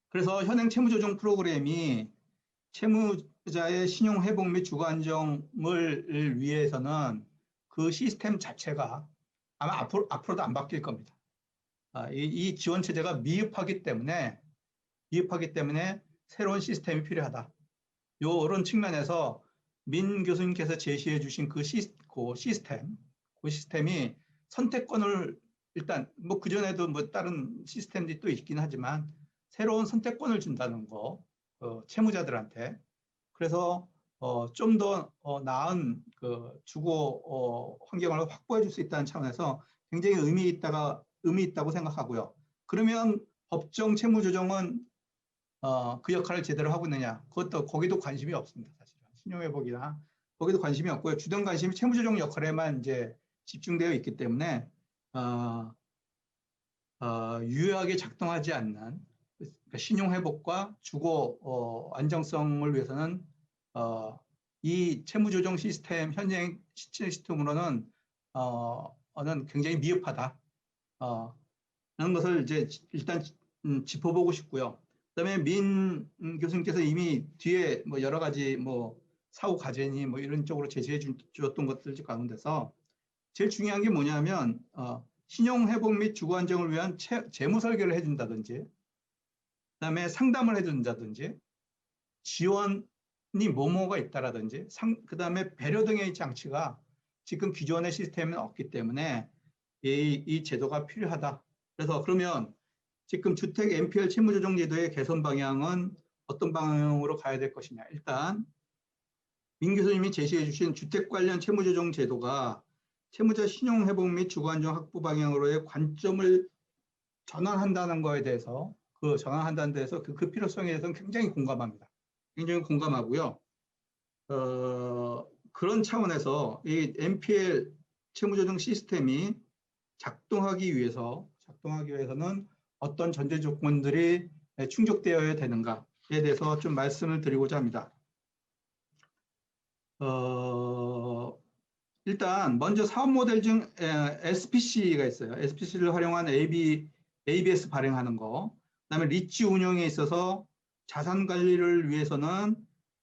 그래서 현행 채무조정 프로그램이 채무자의 신용회복 및 주거 안정을 위해서는 그 시스템 자체가 아마 앞으로도 안 바뀔 겁니다. 이 지원 체제가 미흡하기 때문에 새로운 시스템이 필요하다. 이런 측면에서 민 교수님께서 제시해 주신 그 시스템이 선택권을 일단 뭐 그전에도 뭐 다른 시스템들이 또 있긴 하지만 새로운 선택권을 준다는 거, 채무자들한테. 그래서 좀 더 나은 그 주거 환경을 확보해 줄 수 있다는 차원에서 굉장히 의미 있다고 생각하고요. 그러면 법정 채무 조정은 그 역할을 제대로 하고 있느냐? 거기도 관심이 없습니다. 사실은 신용회복이나 거기도 관심이 없고요. 주된 관심이 채무조정 역할에만 이제 집중되어 있기 때문에 유효하게 작동하지 않는 그러니까 신용회복과 주거 안정성을 위해서는 이 채무조정 시스템 현행 시스템으로는 굉장히 미흡하다. 라는 것을 이제 일단 짚어보고 싶고요. 그다음에 민 교수님께서 이미 뒤에 뭐 여러 가지 뭐 사후 과제니 뭐 이런 쪽으로 제시해 주었던 것들 가운데서 제일 중요한 게 뭐냐면 신용 회복 및 주거 안정을 위한 재무 설계를 해준다든지, 그다음에 상담을 해준다든지, 지원이 뭐뭐가 있다라든지, 그다음에 배려 등의 장치가 지금 기존의 시스템은 없기 때문에 이 제도가 필요하다. 그래서 그러면 지금 주택 NPL 채무조정 제도의 개선 방향은 어떤 방향으로 가야 될 것이냐. 일단 민 교수님이 제시해 주신 주택 관련 채무조정 제도가 채무자 신용회복 및 주거안정 확보 방향으로의 관점을 전환한다는 거에 대해서 그 필요성에 대해서는 굉장히 공감합니다. 굉장히 공감하고요. 그런 차원에서 이 NPL 채무조정 시스템이 작동하기 위해서는 어떤 전제 조건들이 충족되어야 되는가에 대해서 좀 말씀을 드리고자 합니다. 일단 먼저 사업 모델 중 SPC가 있어요. SPC를 활용한 ABS 발행하는 거. 그다음에 리츠 운영에 있어서 자산 관리를 위해서는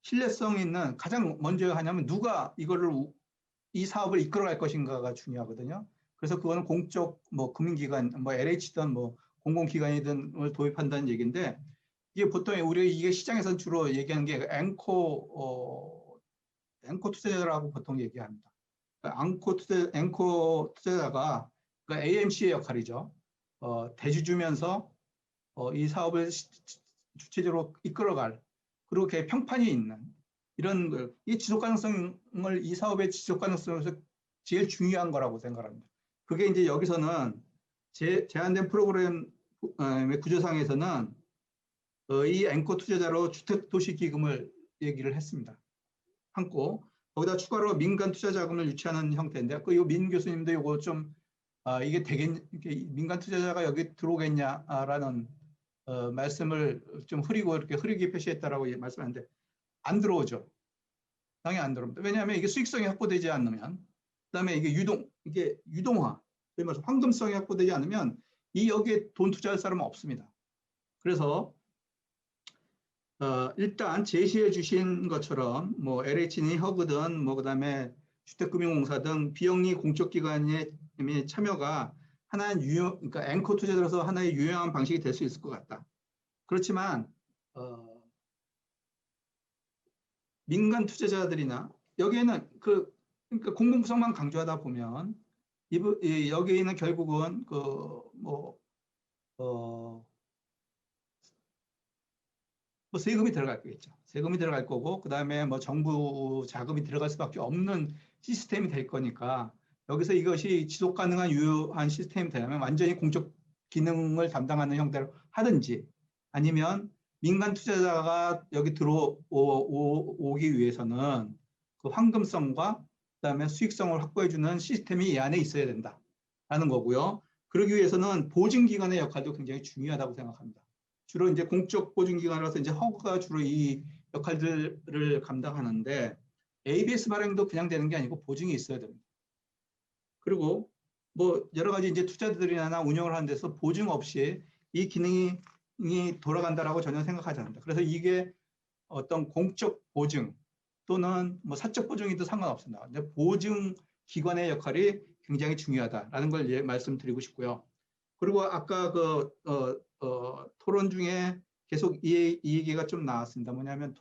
신뢰성 있는 가장 먼저 하냐면 누가 이 사업을 이끌어갈 것인가가 중요하거든요. 그래서 그거는 공적 뭐 금융기관, 뭐 LH든 뭐 공공기관이든을 도입한다는 얘기인데 이게 보통 이게 시장에서는 주로 얘기하는 게 앵커 투자자라고 보통 얘기합니다. 앵커 투자자가 그러니까 AMC의 역할이죠. 대주주면서 이 사업을 주체적으로 이끌어갈 그리고 그 평판이 있는 이런 이 지속 가능성을 이 사업의 지속 가능성에서 제일 중요한 거라고 생각합니다. 그게 이제 여기서는 제한된 프로그램 구조상에서는 이 앵커 투자자로 주택도시기금을 얘기를 했습니다. 거기다 추가로 민간 투자 자금을 유치하는 형태인데 민 교수님도 이거 좀 이게 민간 투자자가 여기 들어오겠냐라는 말씀을 좀 이렇게 흐리게 표시했다라고 말씀하는데 안 들어오죠. 당연히 안 들어옵니다. 왜냐하면 이게 수익성이 확보되지 않으면, 그다음에 이게 유동화, 황금성이 확보되지 않으면 여기에 돈 투자할 사람은 없습니다. 그래서 일단 제시해 주신 것처럼 뭐 LH니 허그든 뭐 그다음에 주택금융공사 등 비영리 공적기관의 참여가 하나의 그러니까 앵커 투자자로서 하나의 유용한 방식이 될 수 있을 것 같다. 그렇지만 민간 투자자들이나 여기에는 그러니까 공공구성만 강조하다 보면 여기에는 결국은 뭐 세금이 들어갈 거겠죠. 세금이 들어갈 거고 그다음에 뭐 정부 자금이 들어갈 수밖에 없는 시스템이 될 거니까 여기서 이것이 지속 가능한 유효한 시스템이 되려면 완전히 공적 기능을 담당하는 형태로 하든지 아니면 민간 투자자가 여기 들어오기 위해서는 그 황금성과 그다음에 수익성을 확보해주는 시스템이 이 안에 있어야 된다라는 거고요. 그러기 위해서는 보증기관의 역할도 굉장히 중요하다고 생각합니다. 주로 이제 공적 보증기관으로서 이제 허그가 주로 이 역할들을 감당하는데 ABS 발행도 그냥 되는 게 아니고 보증이 있어야 됩니다. 그리고 뭐 여러 가지 이제 투자들이나 운영을 하는 데서 보증 없이 이 기능이 돌아간다라고 전혀 생각하지 않는다. 그래서 이게 어떤 공적 보증 또는 뭐 사적 보증이도 상관없습니다. 근데 보증 기관의 역할이 굉장히 중요하다라는 걸 말씀드리고 싶고요. 그리고 아까 토론 중에 계속 이 얘기가 좀 나왔습니다. 뭐냐면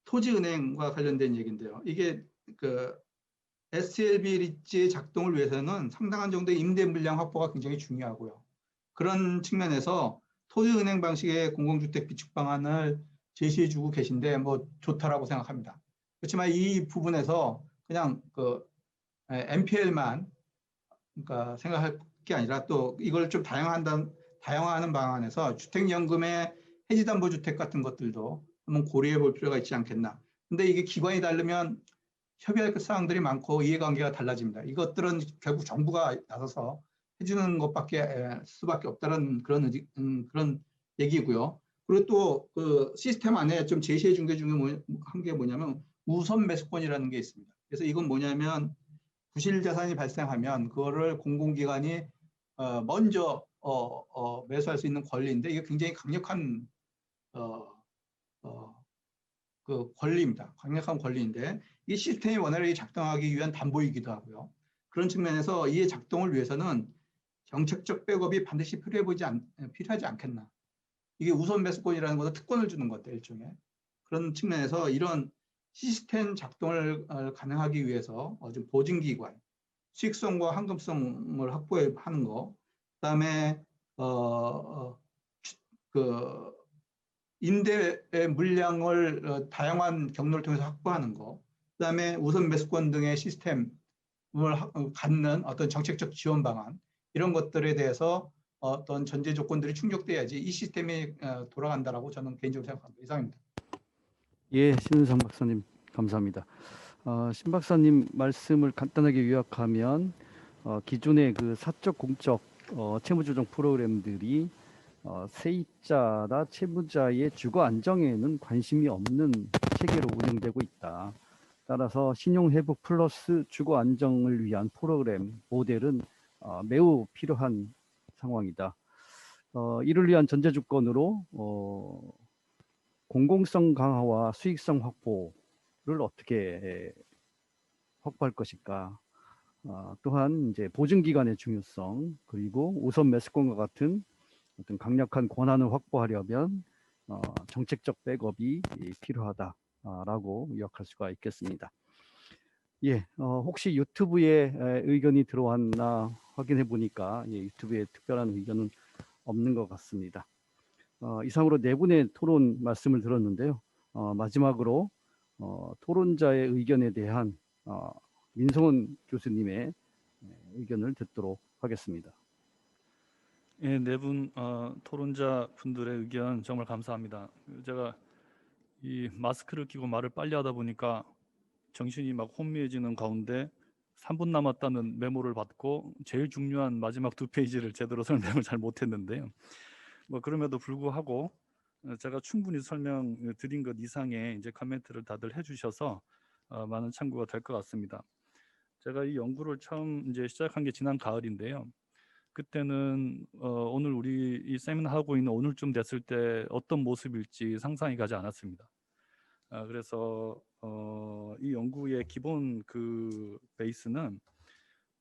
토지은행과 관련된 얘기인데요. 이게 SLB 리츠의 작동을 위해서는 상당한 정도의 임대 물량 확보가 굉장히 중요하고요. 그런 측면에서 토지은행 방식의 공공주택 비축 방안을 제시해주고 계신데 뭐 좋다라고 생각합니다. 그렇지만 이 부분에서 그냥 MPL만 그러니까 생각할 게 아니라 또 이걸 좀 다양화하는 방안에서 주택연금의 해지담보주택 같은 것들도 한번 고려해 볼 필요가 있지 않겠나. 근데 이게 기관이 다르면 협의할 사항들이 많고 이해관계가 달라집니다. 이것들은 결국 정부가 나서서 해주는 수밖에 없다는 그런 얘기고요. 그리고 또 그 시스템 안에 좀 제시해 준 게 중에 한 게 뭐냐면 우선 매수권이라는 게 있습니다. 그래서 이건 뭐냐면 부실 자산이 발생하면 그거를 공공기관이 먼저 매수할 수 있는 권리인데 이게 굉장히 강력한 그 권리입니다. 강력한 권리인데 이 시스템이 원활하게 작동하기 위한 담보이기도 하고요. 그런 측면에서 이의 작동을 위해서는 정책적 백업이 반드시 필요하지 않겠나. 이게 우선 매수권이라는 것은 특권을 주는 것들 일종의. 그런 측면에서 이런 시스템 작동을 가능하기 위해서 좀 보증기관, 수익성과 황금성을 확보하는 거, 그다음에 임대의 물량을 다양한 경로를 통해서 확보하는 거, 그다음에 우선 매수권 등의 시스템을 갖는 어떤 정책적 지원 방안 이런 것들에 대해서 어떤 전제 조건들이 충족돼야지 이 시스템이 돌아간다라고 저는 개인적으로 생각합니다. 이상입니다. 예, 신은상 박사님 감사합니다. 신 박사님 말씀을 간단하게 요약하면 기존의 그 사적 공적 채무조정 프로그램들이 세입자나 채무자의 주거 안정에는 관심이 없는 체계로 운영되고 있다. 따라서 신용회복 플러스 주거 안정을 위한 프로그램 모델은 매우 필요한 상황이다. 이를 위한 전제 조건으로 공공성 강화와 수익성 확보를 어떻게 확보할 것인가. 또한 이제 보증기관의 중요성 그리고 우선 매수권과 같은 어떤 강력한 권한을 확보하려면 정책적 백업이 필요하다라고 요약할 수가 있겠습니다. 예, 혹시 유튜브에 의견이 들어왔나 확인해 보니까 유튜브에 특별한 의견은 없는 것 같습니다. 이상으로 네 분의 토론 말씀을 들었는데요. 마지막으로 토론자의 의견에 대한 민성원 교수님의 의견을 듣도록 하겠습니다. 예, 네 분 토론자 분들의 의견 정말 감사합니다. 제가 이 마스크를 끼고 말을 빨리 하다 보니까 정신이 막 혼미해지는 가운데 3분 남았다는 메모를 받고 제일 중요한 마지막 2페이지를 제대로 설명을 잘 못했는데요. 뭐 그럼에도 불구하고 제가 충분히 설명드린 것 이상의 이제 코멘트를 다들 해주셔서 많은 참고가 될 것 같습니다. 제가 이 연구를 처음 이제 시작한 게 지난 가을인데요. 그때는 오늘 우리 이 세미나 하고 있는 오늘쯤 됐을 때 어떤 모습일지 상상이 가지 않았습니다. 그래서 이 연구의 기본 그 베이스는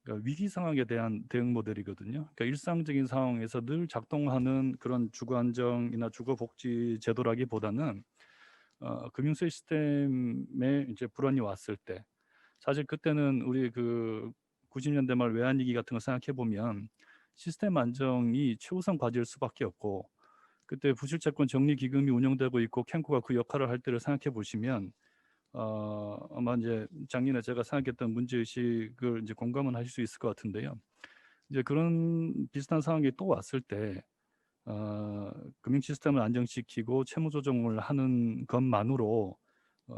그러니까 위기 상황에 대한 대응 모델이거든요. 그러니까 일상적인 상황에서 늘 작동하는 그런 주거 안정이나 주거 복지 제도라기보다는 금융 시스템에 이제 불안이 왔을 때, 사실 그때는 우리 그 90년대 말 외환위기 같은 거 생각해 보면 시스템 안정이 최우선 과제일 수밖에 없고, 그때 부실채권 정리 기금이 운영되고 있고 캠코가 그 역할을 할 때를 생각해 보시면 아마 이제 작년에 제가 생각했던 문제의식을 이제 공감은 하실 수 있을 것 같은데요. 이제 그런 비슷한 상황이 또 왔을 때 금융 시스템을 안정시키고 채무 조정을 하는 것만으로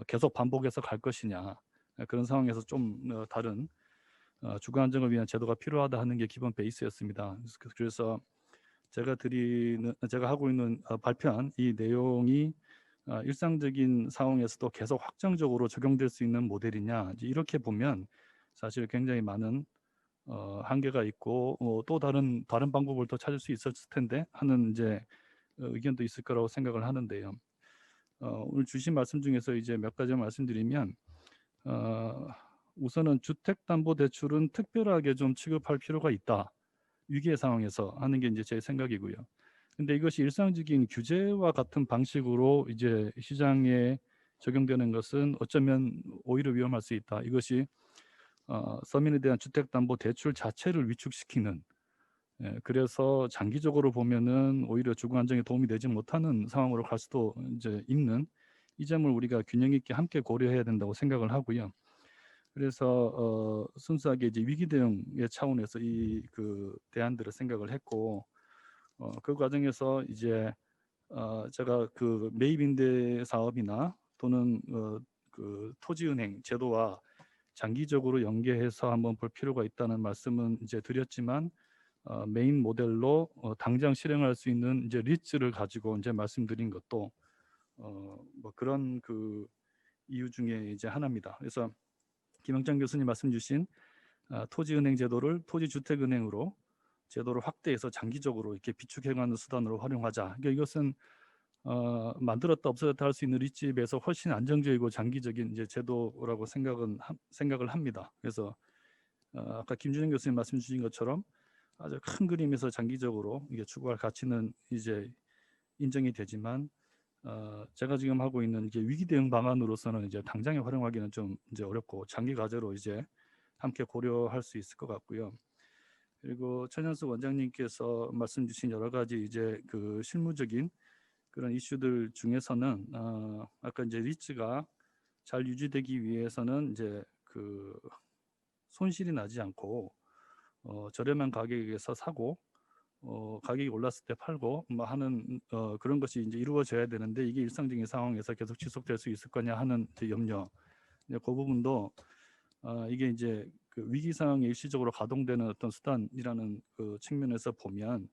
계속 반복해서 갈 것이냐, 그런 상황에서 좀 다른 주거 안정을 위한 제도가 필요하다 하는 게 기본 베이스였습니다. 그래서 제가 하고 있는 발표한 이 내용이 일상적인 상황에서도 계속 확정적으로 적용될 수 있는 모델이냐, 이제 이렇게 보면 사실 굉장히 많은 한계가 있고 또 다른 방법을 더 찾을 수 있었을 텐데 하는 이제 의견도 있을 거라고 생각을 하는데요. 오늘 주신 말씀 중에서 이제 몇 가지 말씀드리면, 우선은 주택담보대출은 특별하게 좀 취급할 필요가 있다, 위기의 상황에서 하는 게 이제 제 생각이고요. 근데 이것이 일상적인 규제와 같은 방식으로 이제 시장에 적용되는 것은 어쩌면 오히려 위험할 수 있다. 이것이 서민에 대한 주택담보대출 자체를 위축시키는, 그래서 장기적으로 보면은 오히려 주거 안정에 도움이 되지 못하는 상황으로 갈 수도 이제 있는, 이 점을 우리가 균형 있게 함께 고려해야 된다고 생각을 하고요. 그래서 순수하게 이제 위기 대응의 차원에서 이 그 대안들을 생각을 했고, 그 과정에서 이제 제가 그 매입 임대 사업이나 또는 그 토지은행 제도와 장기적으로 연계해서 한번 볼 필요가 있다는 말씀은 이제 드렸지만, 메인 모델로 당장 실행할 수 있는 이제 리츠를 가지고 이제 말씀드린 것도 뭐 그런 그 이유 중에 이제 하나입니다. 그래서 김영찬 교수님 말씀 주신 토지은행 제도를 토지주택은행으로 제도를 확대해서 장기적으로 이렇게 비축해가는 수단으로 활용하자. 그러니까 이것은 만들었다 없어졌다 할 수 있는 리츠에 비해서 훨씬 안정적이고 장기적인 이제 제도라고 생각을 합니다. 그래서 아까 김준영 교수님 말씀 주신 것처럼 아주 큰 그림에서 장기적으로 이게 추구할 가치는 이제 인정이 되지만, 제가 지금 하고 있는 이제 위기 대응 방안으로서는 이제 당장에 활용하기는 좀 이제 어렵고 장기 과제로 이제 함께 고려할 수 있을 것 같고요. 그리고 천연수 원장님께서 말씀 주신 여러 가지 이제 그 실무적인 그런 이슈들 중에서는 아까 이제 리츠가 잘 유지되기 위해서는 이제 그 손실이 나지 않고 저렴한 가격에서 사고 가격이 올랐을 때 팔고 뭐 하는 그런 것이 이제 이루어져야 되는데, 이게 일상적인 상황에서 계속 지속될 수 있을 거냐 하는 이제 염려, 그 부분도 이게 이제 그 위기 상황에 일시적으로 가동되는 어떤 수단이라는 그 측면에서 보면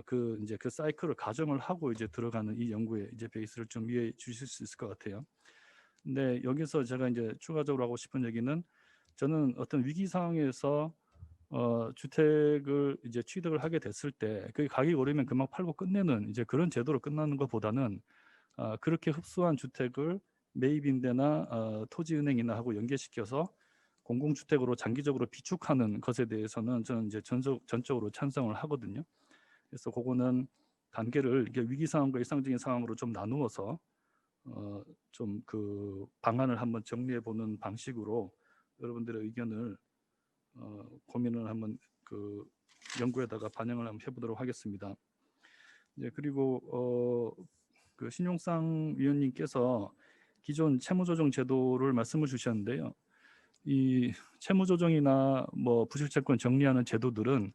그 이제 그 사이클을 가정을 하고 이제 들어가는 이 연구의 이제 베이스를 좀 이해해 주실 수 있을 것 같아요. 근데 여기서 제가 이제 추가적으로 하고 싶은 얘기는, 저는 어떤 위기 상황에서 주택을 이제 취득을 하게 됐을 때 그 가격이 오르면 금방 팔고 끝내는 이제 그런 제도로 끝나는 것보다는 그렇게 흡수한 주택을 매입임대나 토지은행이나 하고 연계시켜서 공공주택으로 장기적으로 비축하는 것에 대해서는 저는 이제 전적으로 찬성을 하거든요. 그래서 그거는 단계를 이게 위기 상황과 일상적인 상황으로 좀 나누어서 좀 그 방안을 한번 정리해 보는 방식으로 여러분들의 의견을 고민을 한번 그 연구에다가 반영을 한번 해보도록 하겠습니다. 네, 그리고 그 신용상 위원님께서 기존 채무조정 제도를 말씀을 주셨는데요. 이 채무조정이나 뭐 부실채권 정리하는 제도들은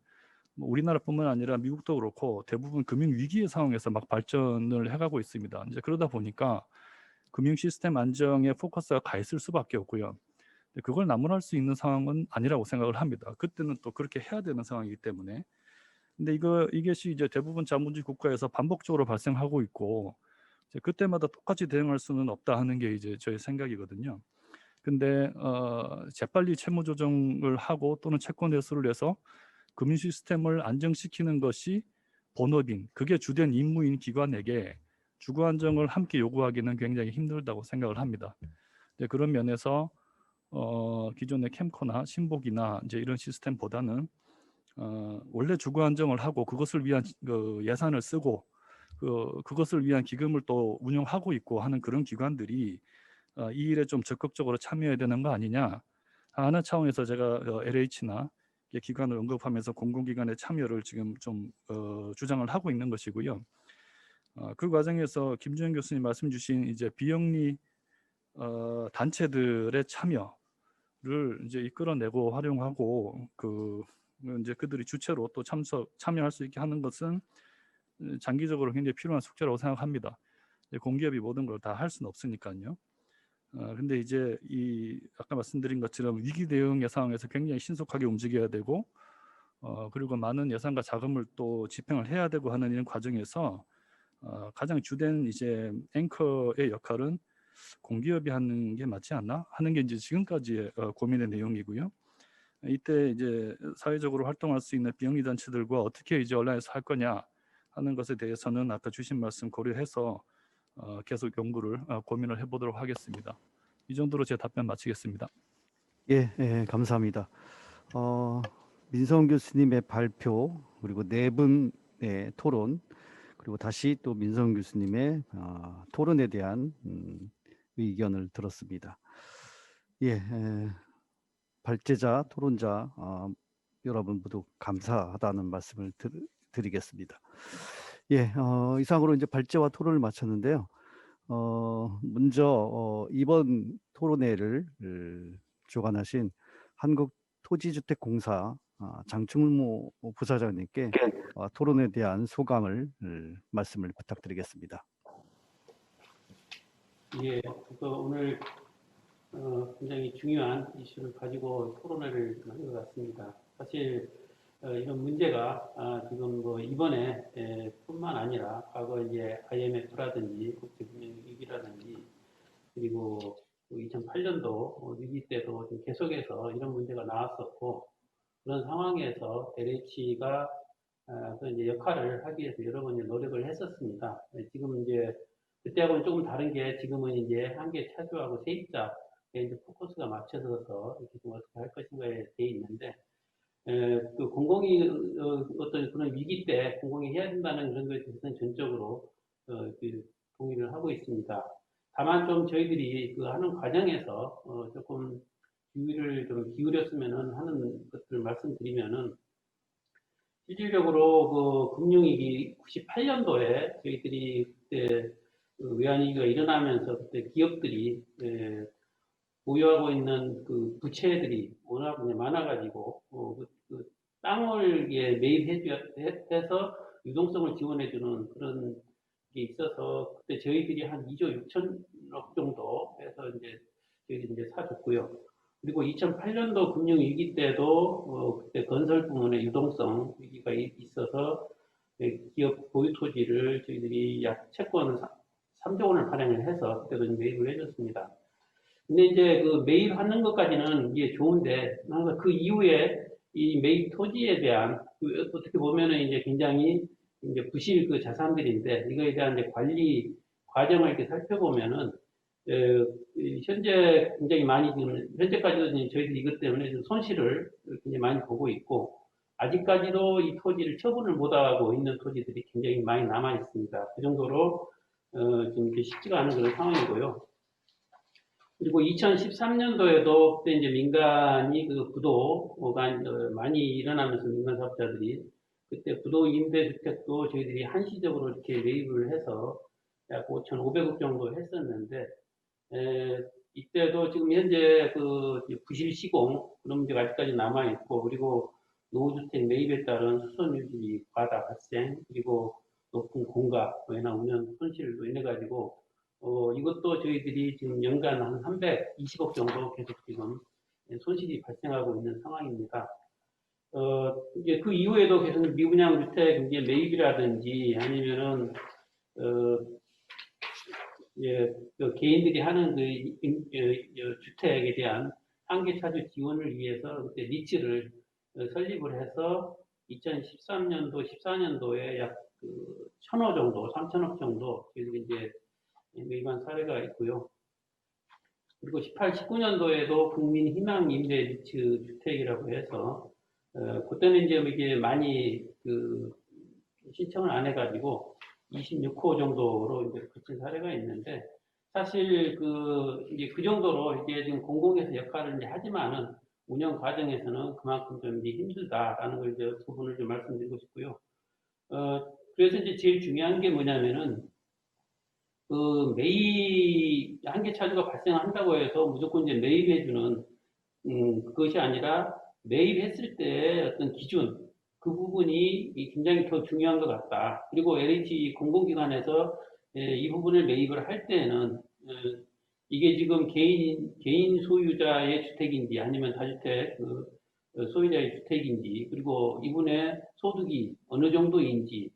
뭐 우리나라뿐만 아니라 미국도 그렇고 대부분 금융 위기의 상황에서 막 발전을 해가고 있습니다. 이제 그러다 보니까 금융 시스템 안정에 포커스가 가 있을 수밖에 없고요. 그걸 나무랄 수 있는 상황은 아니라고 생각을 합니다. 그때는 또 그렇게 해야 되는 상황이기 때문에. 근데 이것이 이제 대부분 자본주의 국가에서 반복적으로 발생하고 있고, 이제 그때마다 똑같이 대응할 수는 없다 하는 게 이제 저의 생각이거든요. 근데 재빨리 채무 조정을 하고 또는 채권 회수를 해서 금융 시스템을 안정시키는 것이 본업인, 그게 주된 임무인 기관에게 주거 안정을 함께 요구하기는 굉장히 힘들다고 생각을 합니다. 네, 그런 면에서 기존의 캠코나 신복이나 이제 이런 시스템보다는 원래 주거 안정을 하고 그것을 위한 그 예산을 쓰고 그것을 위한 기금을 또 운영하고 있고 하는 그런 기관들이 이 일에 좀 적극적으로 참여해야 되는 거 아니냐 하는 차원에서 제가 LH나 기관을 언급하면서 공공기관의 참여를 지금 좀 주장을 하고 있는 것이고요. 그 과정에서 김준영 교수님 말씀 주신 이제 비영리 단체들의 참여를 이제 이끌어내고 활용하고 이제 그들이 주체로 또 참여할 수 있게 하는 것은 장기적으로 굉장히 필요한 숙제라고 생각합니다. 공기업이 모든 걸 다 할 수는 없으니까요. 근데 이제 아까 말씀드린 것처럼 위기 대응의 상황에서 굉장히 신속하게 움직여야 되고 그리고 많은 예산과 자금을 또 집행을 해야 되고 하는 이런 과정에서 가장 주된 이제 앵커의 역할은 공기업이 하는 게 맞지 않나 하는 게 이제 지금까지의 고민의 내용이고요. 이때 이제 사회적으로 활동할 수 있는 비영리 단체들과 어떻게 이제 온라인에서 할 거냐 하는 것에 대해서는 아까 주신 말씀 고려해서 계속 연구를 고민을 해보도록 하겠습니다. 이 정도로 제 답변 마치겠습니다. 예, 감사합니다. 민성 교수님의 발표 그리고 네 분의 토론 그리고 다시 또 민성 교수님의 토론에 대한 의견을 들었습니다. 예, 발제자, 토론자 여러분 모두 감사하다는 말씀을 드리겠습니다. 예, 이상으로 이제 발제와 토론을 마쳤는데요. 먼저 이번 토론회를 주관하신 한국토지주택공사 장충모 부사장님께 토론에 대한 소감을 말씀을 부탁드리겠습니다. 예, 오늘 굉장히 중요한 이슈를 가지고 토론회를 한 것 같습니다. 사실 이런 문제가 지금 뭐 이번에 뿐만 아니라 과거 이제 IMF라든지 국제금융위기라든지 그리고 2008년도 위기 때도 좀 계속해서 이런 문제가 나왔었고 그런 상황에서 LH가 이제 역할을 하기 위해서 여러 번 노력을 했었습니다. 지금 이제 그때하고는 조금 다른 게 지금은 이제 한계 차주하고 세입자에 이제 포커스가 맞춰져서 이렇게 좀 어떻게 할 것인가에 돼 있는데 그 공공이 어떤 그런 위기 때 공공이 해야 된다는 그런 것에 대해서는 전적으로 동의를 하고 있습니다. 다만 좀 저희들이 그 하는 과정에서 조금 주의를 좀 기울였으면 하는 것들을 말씀드리면은 실질적으로 그 금융위기 98년도에 저희들이 그때 외환위기가 일어나면서 그때 기업들이 보유하고 있는 그 부채들이 워낙 많아가지고 그 땅을 매입해서 유동성을 지원해주는 그런 게 있어서 그때 저희들이 한 2조 6천억 정도 해서 이제 저희들이 이제 사줬고요. 그리고 2008년도 금융위기 때도 그때 건설 부문의 유동성 위기가 있어서 기업 보유 토지를 저희들이 약 채권 3조 원을 발행을 해서 그때도 매입을 해줬습니다. 근데 이제 그 매입하는 것까지는 이게 좋은데 항상 그 이후에 이 매입 토지에 대한 어떻게 보면은 이제 굉장히 이제 부실 그 자산들인데 이거에 대한 이제 관리 과정을 이렇게 살펴보면은 현재 굉장히 많이 지금 현재까지도 저희들이 이것 때문에 좀 손실을 굉장히 많이 보고 있고 아직까지도 이 토지를 처분을 못하고 있는 토지들이 굉장히 많이 남아 있습니다. 그 정도로 좀 이렇게 쉽지가 않은 그런 상황이고요. 그리고 2013년도에도 그때 이제 민간이 그 부도가 많이 일어나면서 민간 사업자들이 그때 부도 임대주택도 저희들이 한시적으로 이렇게 매입을 해서 약 5,500억 정도 했었는데 이때도 지금 현재 그 부실 시공 그런 문제가 아직까지 남아 있고 그리고 노후주택 매입에 따른 수선유지 과다 발생 그리고 높은 공가 외나 운영 손실로 인해 가지고 이것도 저희들이 지금 연간 한 320억 정도 계속 지금 손실이 발생하고 있는 상황입니다. 이제 그 이후에도 계속 미분양 주택 이제 매입이라든지 아니면은 그 개인들이 하는 주택에 대한 한계 차주 지원을 위해서 그때 니치를 설립을 해서 2013년도, 14년도에 약 1,000호 정도, 3,000억 정도 계속 이제 매입한 사례가 있고요. 그리고 18, 19년도에도 국민 희망 임대 니치 주택이라고 해서 그때는 이제 이게 많이 신청을 안 해가지고 26호 정도로 이제 그친 사례가 있는데 사실 이제 그 정도로 이게 지금 공공에서 역할을 이제 하지만은 운영 과정에서는 그만큼 좀 이제 힘들다라는 걸 이제 부분을 좀 말씀드리고 싶고요. 그래서 이제 제일 중요한 게 뭐냐면은 매입 한계 차주가 발생한다고 해서 무조건 이제 매입해주는 그것이 아니라 매입했을 때 어떤 기준 그 부분이 굉장히 더 중요한 것 같다. 그리고 LH 공공기관에서 이 부분을 매입을 할 때는 이게 지금 개인 소유자의 주택인지 아니면 다주택 소유자의 주택인지 그리고 이분의 소득이 어느 정도인지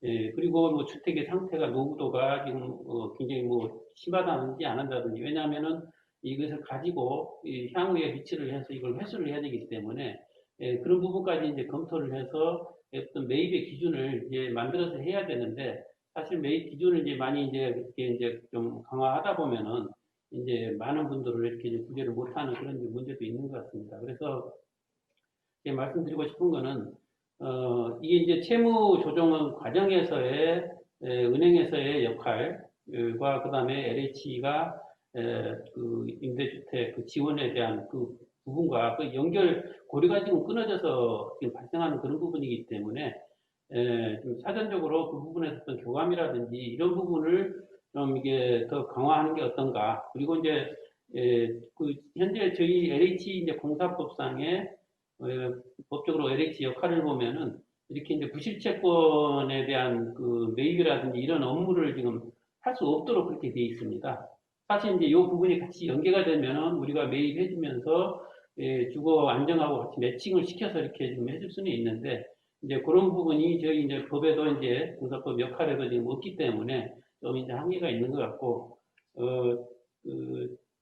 그리고 뭐 주택의 상태가 노후도가 지금 굉장히 뭐 심하다든지 안 한다든지 왜냐하면은 이것을 가지고 향후에 비치를 해서 이걸 회수를 해야 되기 때문에 그런 부분까지 이제 검토를 해서 어떤 매입의 기준을 이제 만들어서 해야 되는데 사실 매입 기준을 이제 많이 이제 이렇게 이제 좀 강화하다 보면은 이제 많은 분들을 이렇게 이제 구제를 못하는 그런 문제도 있는 것 같습니다. 그래서 말씀드리고 싶은 거는 이게 이제 채무 조정 과정에서의 은행에서의 역할과 그다음에 LH가 그 임대주택 그 지원에 대한 그 부분과 그 연결 고리가 지금 끊어져서 지금 발생하는 그런 부분이기 때문에 좀 사전적으로 그 부분에서 어떤 교감이라든지 이런 부분을 좀 이게 더 강화하는 게 어떤가. 그리고 이제 그 현재 저희 LH 이제 공사법상에 법적으로 LH 역할을 보면은 이렇게 이제 부실채권에 대한 그 매입이라든지 이런 업무를 지금 할 수 없도록 그렇게 되어 있습니다. 사실 이제 이 부분이 같이 연계가 되면은 우리가 매입해주면서 주거 안정하고 같이 매칭을 시켜서 이렇게 좀 해줄 수는 있는데 이제 그런 부분이 저희 이제 법에도 이제 공사법 역할에도 지금 없기 때문에 좀 이제 한계가 있는 것 같고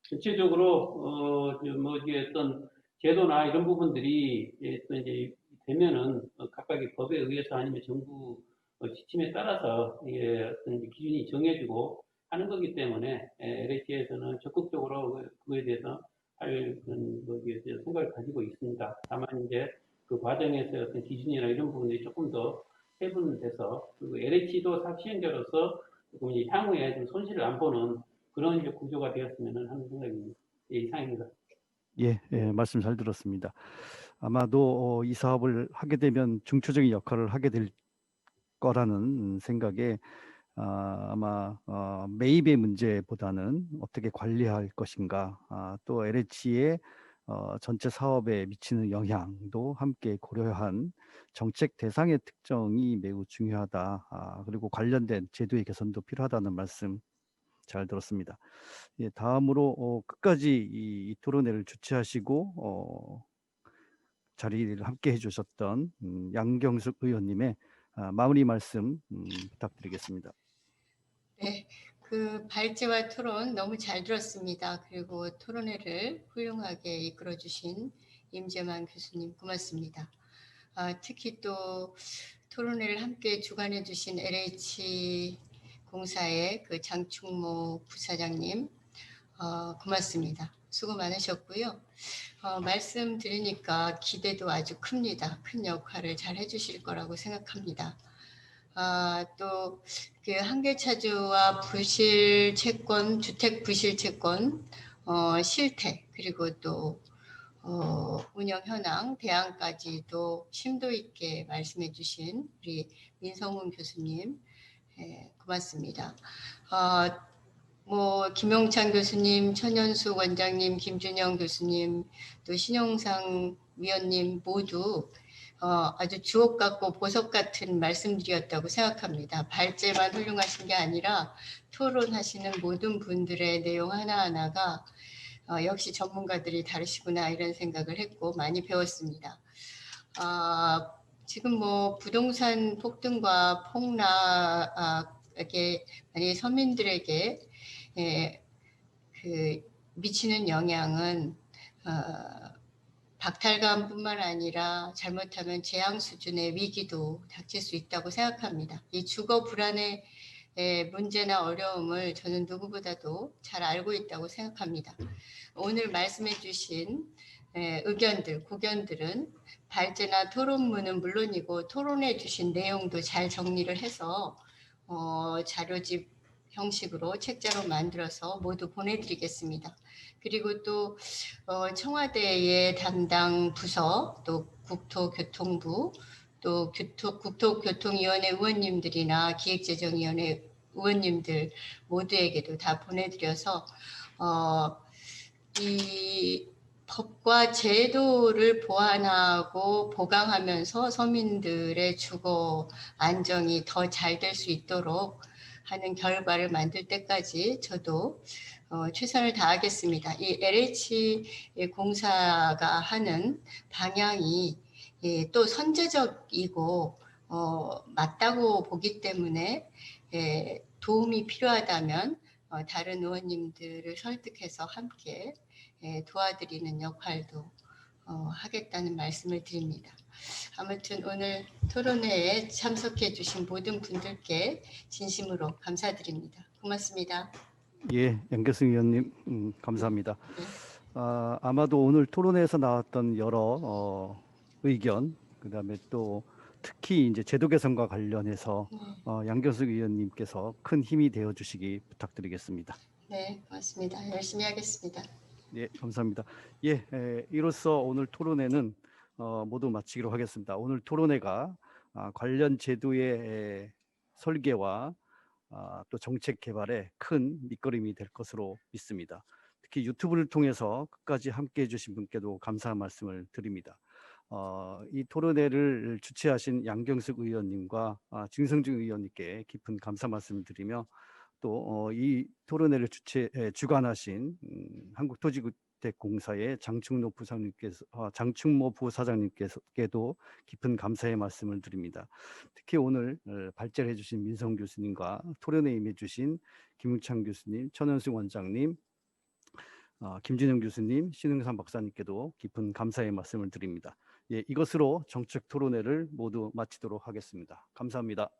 전체적으로 뭐 이게 어떤 제도나 이런 부분들이 또 이제 되면은 각각의 법에 의해서 아니면 정부 지침에 따라서 이게 어떤 기준이 정해지고 하는 거기 때문에 LH에서는 적극적으로 그거에 대해서 할 생각을 가지고 있습니다. 다만 이제 그 과정에서 어떤 기준이나 이런 부분들이 조금 더 세분돼서 그리고 LH도 사업시행자로서 조금 이제 향후에 좀 손실을 안 보는 그런 이제 구조가 되었으면 하는 생각입니다. 이상입니다. 예, 말씀 잘 들었습니다. 아마도 이 사업을 하게 되면 중추적인 역할을 하게 될 거라는 생각에 아마 매입의 문제보다는 어떻게 관리할 것인가, 또 LH의 전체 사업에 미치는 영향도 함께 고려한 정책 대상의 특정이 매우 중요하다. 그리고 관련된 제도의 개선도 필요하다는 말씀 잘 들었습니다. 예, 다음으로 끝까지 이 토론회를 주최하시고 자리를 함께 해주셨던 양경숙 의원님의 마무리 말씀 부탁드리겠습니다. 네, 그 발제와 토론 너무 잘 들었습니다. 그리고 토론회를 훌륭하게 이끌어주신 임재만 교수님 고맙습니다. 특히 또 토론회를 함께 주관해주신 LH 공사의 그 장충모 부사장님 고맙습니다. 수고 많으셨고요. 말씀드리니까 기대도 아주 큽니다. 큰 역할을 잘 해주실 거라고 생각합니다. 또 그 한계차주와 부실 채권, 주택 부실 채권 실태 그리고 또 운영 현황 대안까지도 심도 있게 말씀해 주신 우리 민성훈 교수님 고맙습니다. 뭐 김용찬 교수님, 천연숙 원장님, 김준영 교수님, 또 신영상 위원님 모두 아주 주옥 같고 보석 같은 말씀들이었다고 생각합니다. 발제만 훌륭하신 게 아니라 토론하시는 모든 분들의 내용 하나하나가 역시 전문가들이 다르시구나 이런 생각을 했고 많이 배웠습니다. 지금 뭐 부동산 폭등과 폭락에 많이 서민들에게 그 미치는 영향은 박탈감뿐만 아니라 잘못하면 재앙 수준의 위기도 닥칠 수 있다고 생각합니다. 이 주거 불안의 문제나 어려움을 저는 누구보다도 잘 알고 있다고 생각합니다. 오늘 말씀해 주신 의견들, 고견들은 발제나 토론문은 물론이고 토론해 주신 내용도 잘 정리를 해서 자료집 형식으로 책자로 만들어서 모두 보내드리겠습니다. 그리고 또 청와대의 담당 부서, 또 국토교통부, 또 국토교통위원회 의원님들이나 기획재정위원회 의원님들 모두에게도 다 보내드려서 이 법과 제도를 보완하고 보강하면서 서민들의 주거 안정이 더 잘 될 수 있도록 하는 결과를 만들 때까지 저도 최선을 다하겠습니다. 이 LH 공사가 하는 방향이 또 선제적이고 맞다고 보기 때문에 도움이 필요하다면 다른 의원님들을 설득해서 함께 도와드리는 역할도 하겠다는 말씀을 드립니다. 아무튼 오늘 토론회에 참석해 주신 모든 분들께 진심으로 감사드립니다. 고맙습니다. 예, 양교승 의원님 감사합니다. 아마도 오늘 토론회에서 나왔던 여러 의견, 그다음에 또 특히 이제 제도 개선과 관련해서 양교승 의원님께서 큰 힘이 되어 주시기 부탁드리겠습니다. 네, 고맙습니다. 열심히 하겠습니다. 예, 감사합니다. 예, 이로써 오늘 토론회는 모두 마치기로 하겠습니다. 오늘 토론회가 관련 제도의 설계와 또 정책 개발에 큰 밑거름이 될 것으로 믿습니다. 특히 유튜브를 통해서 끝까지 함께해 주신 분께도 감사한 말씀을 드립니다. 이 토론회를 주최하신 양경숙 의원님과 진성준 의원님께 깊은 감사 말씀을 드리며 또 이 토론회를 주관하신 한국토지주택공사의 장충모 부사장님께도 깊은 감사의 말씀을 드립니다. 특히 오늘 발제를 해주신 민성 교수님과 토론회에 임해주신 김웅창 교수님, 천연승 원장님, 김준영 교수님, 신흥삼 박사님께도 깊은 감사의 말씀을 드립니다. 예, 이것으로 정책 토론회를 모두 마치도록 하겠습니다. 감사합니다.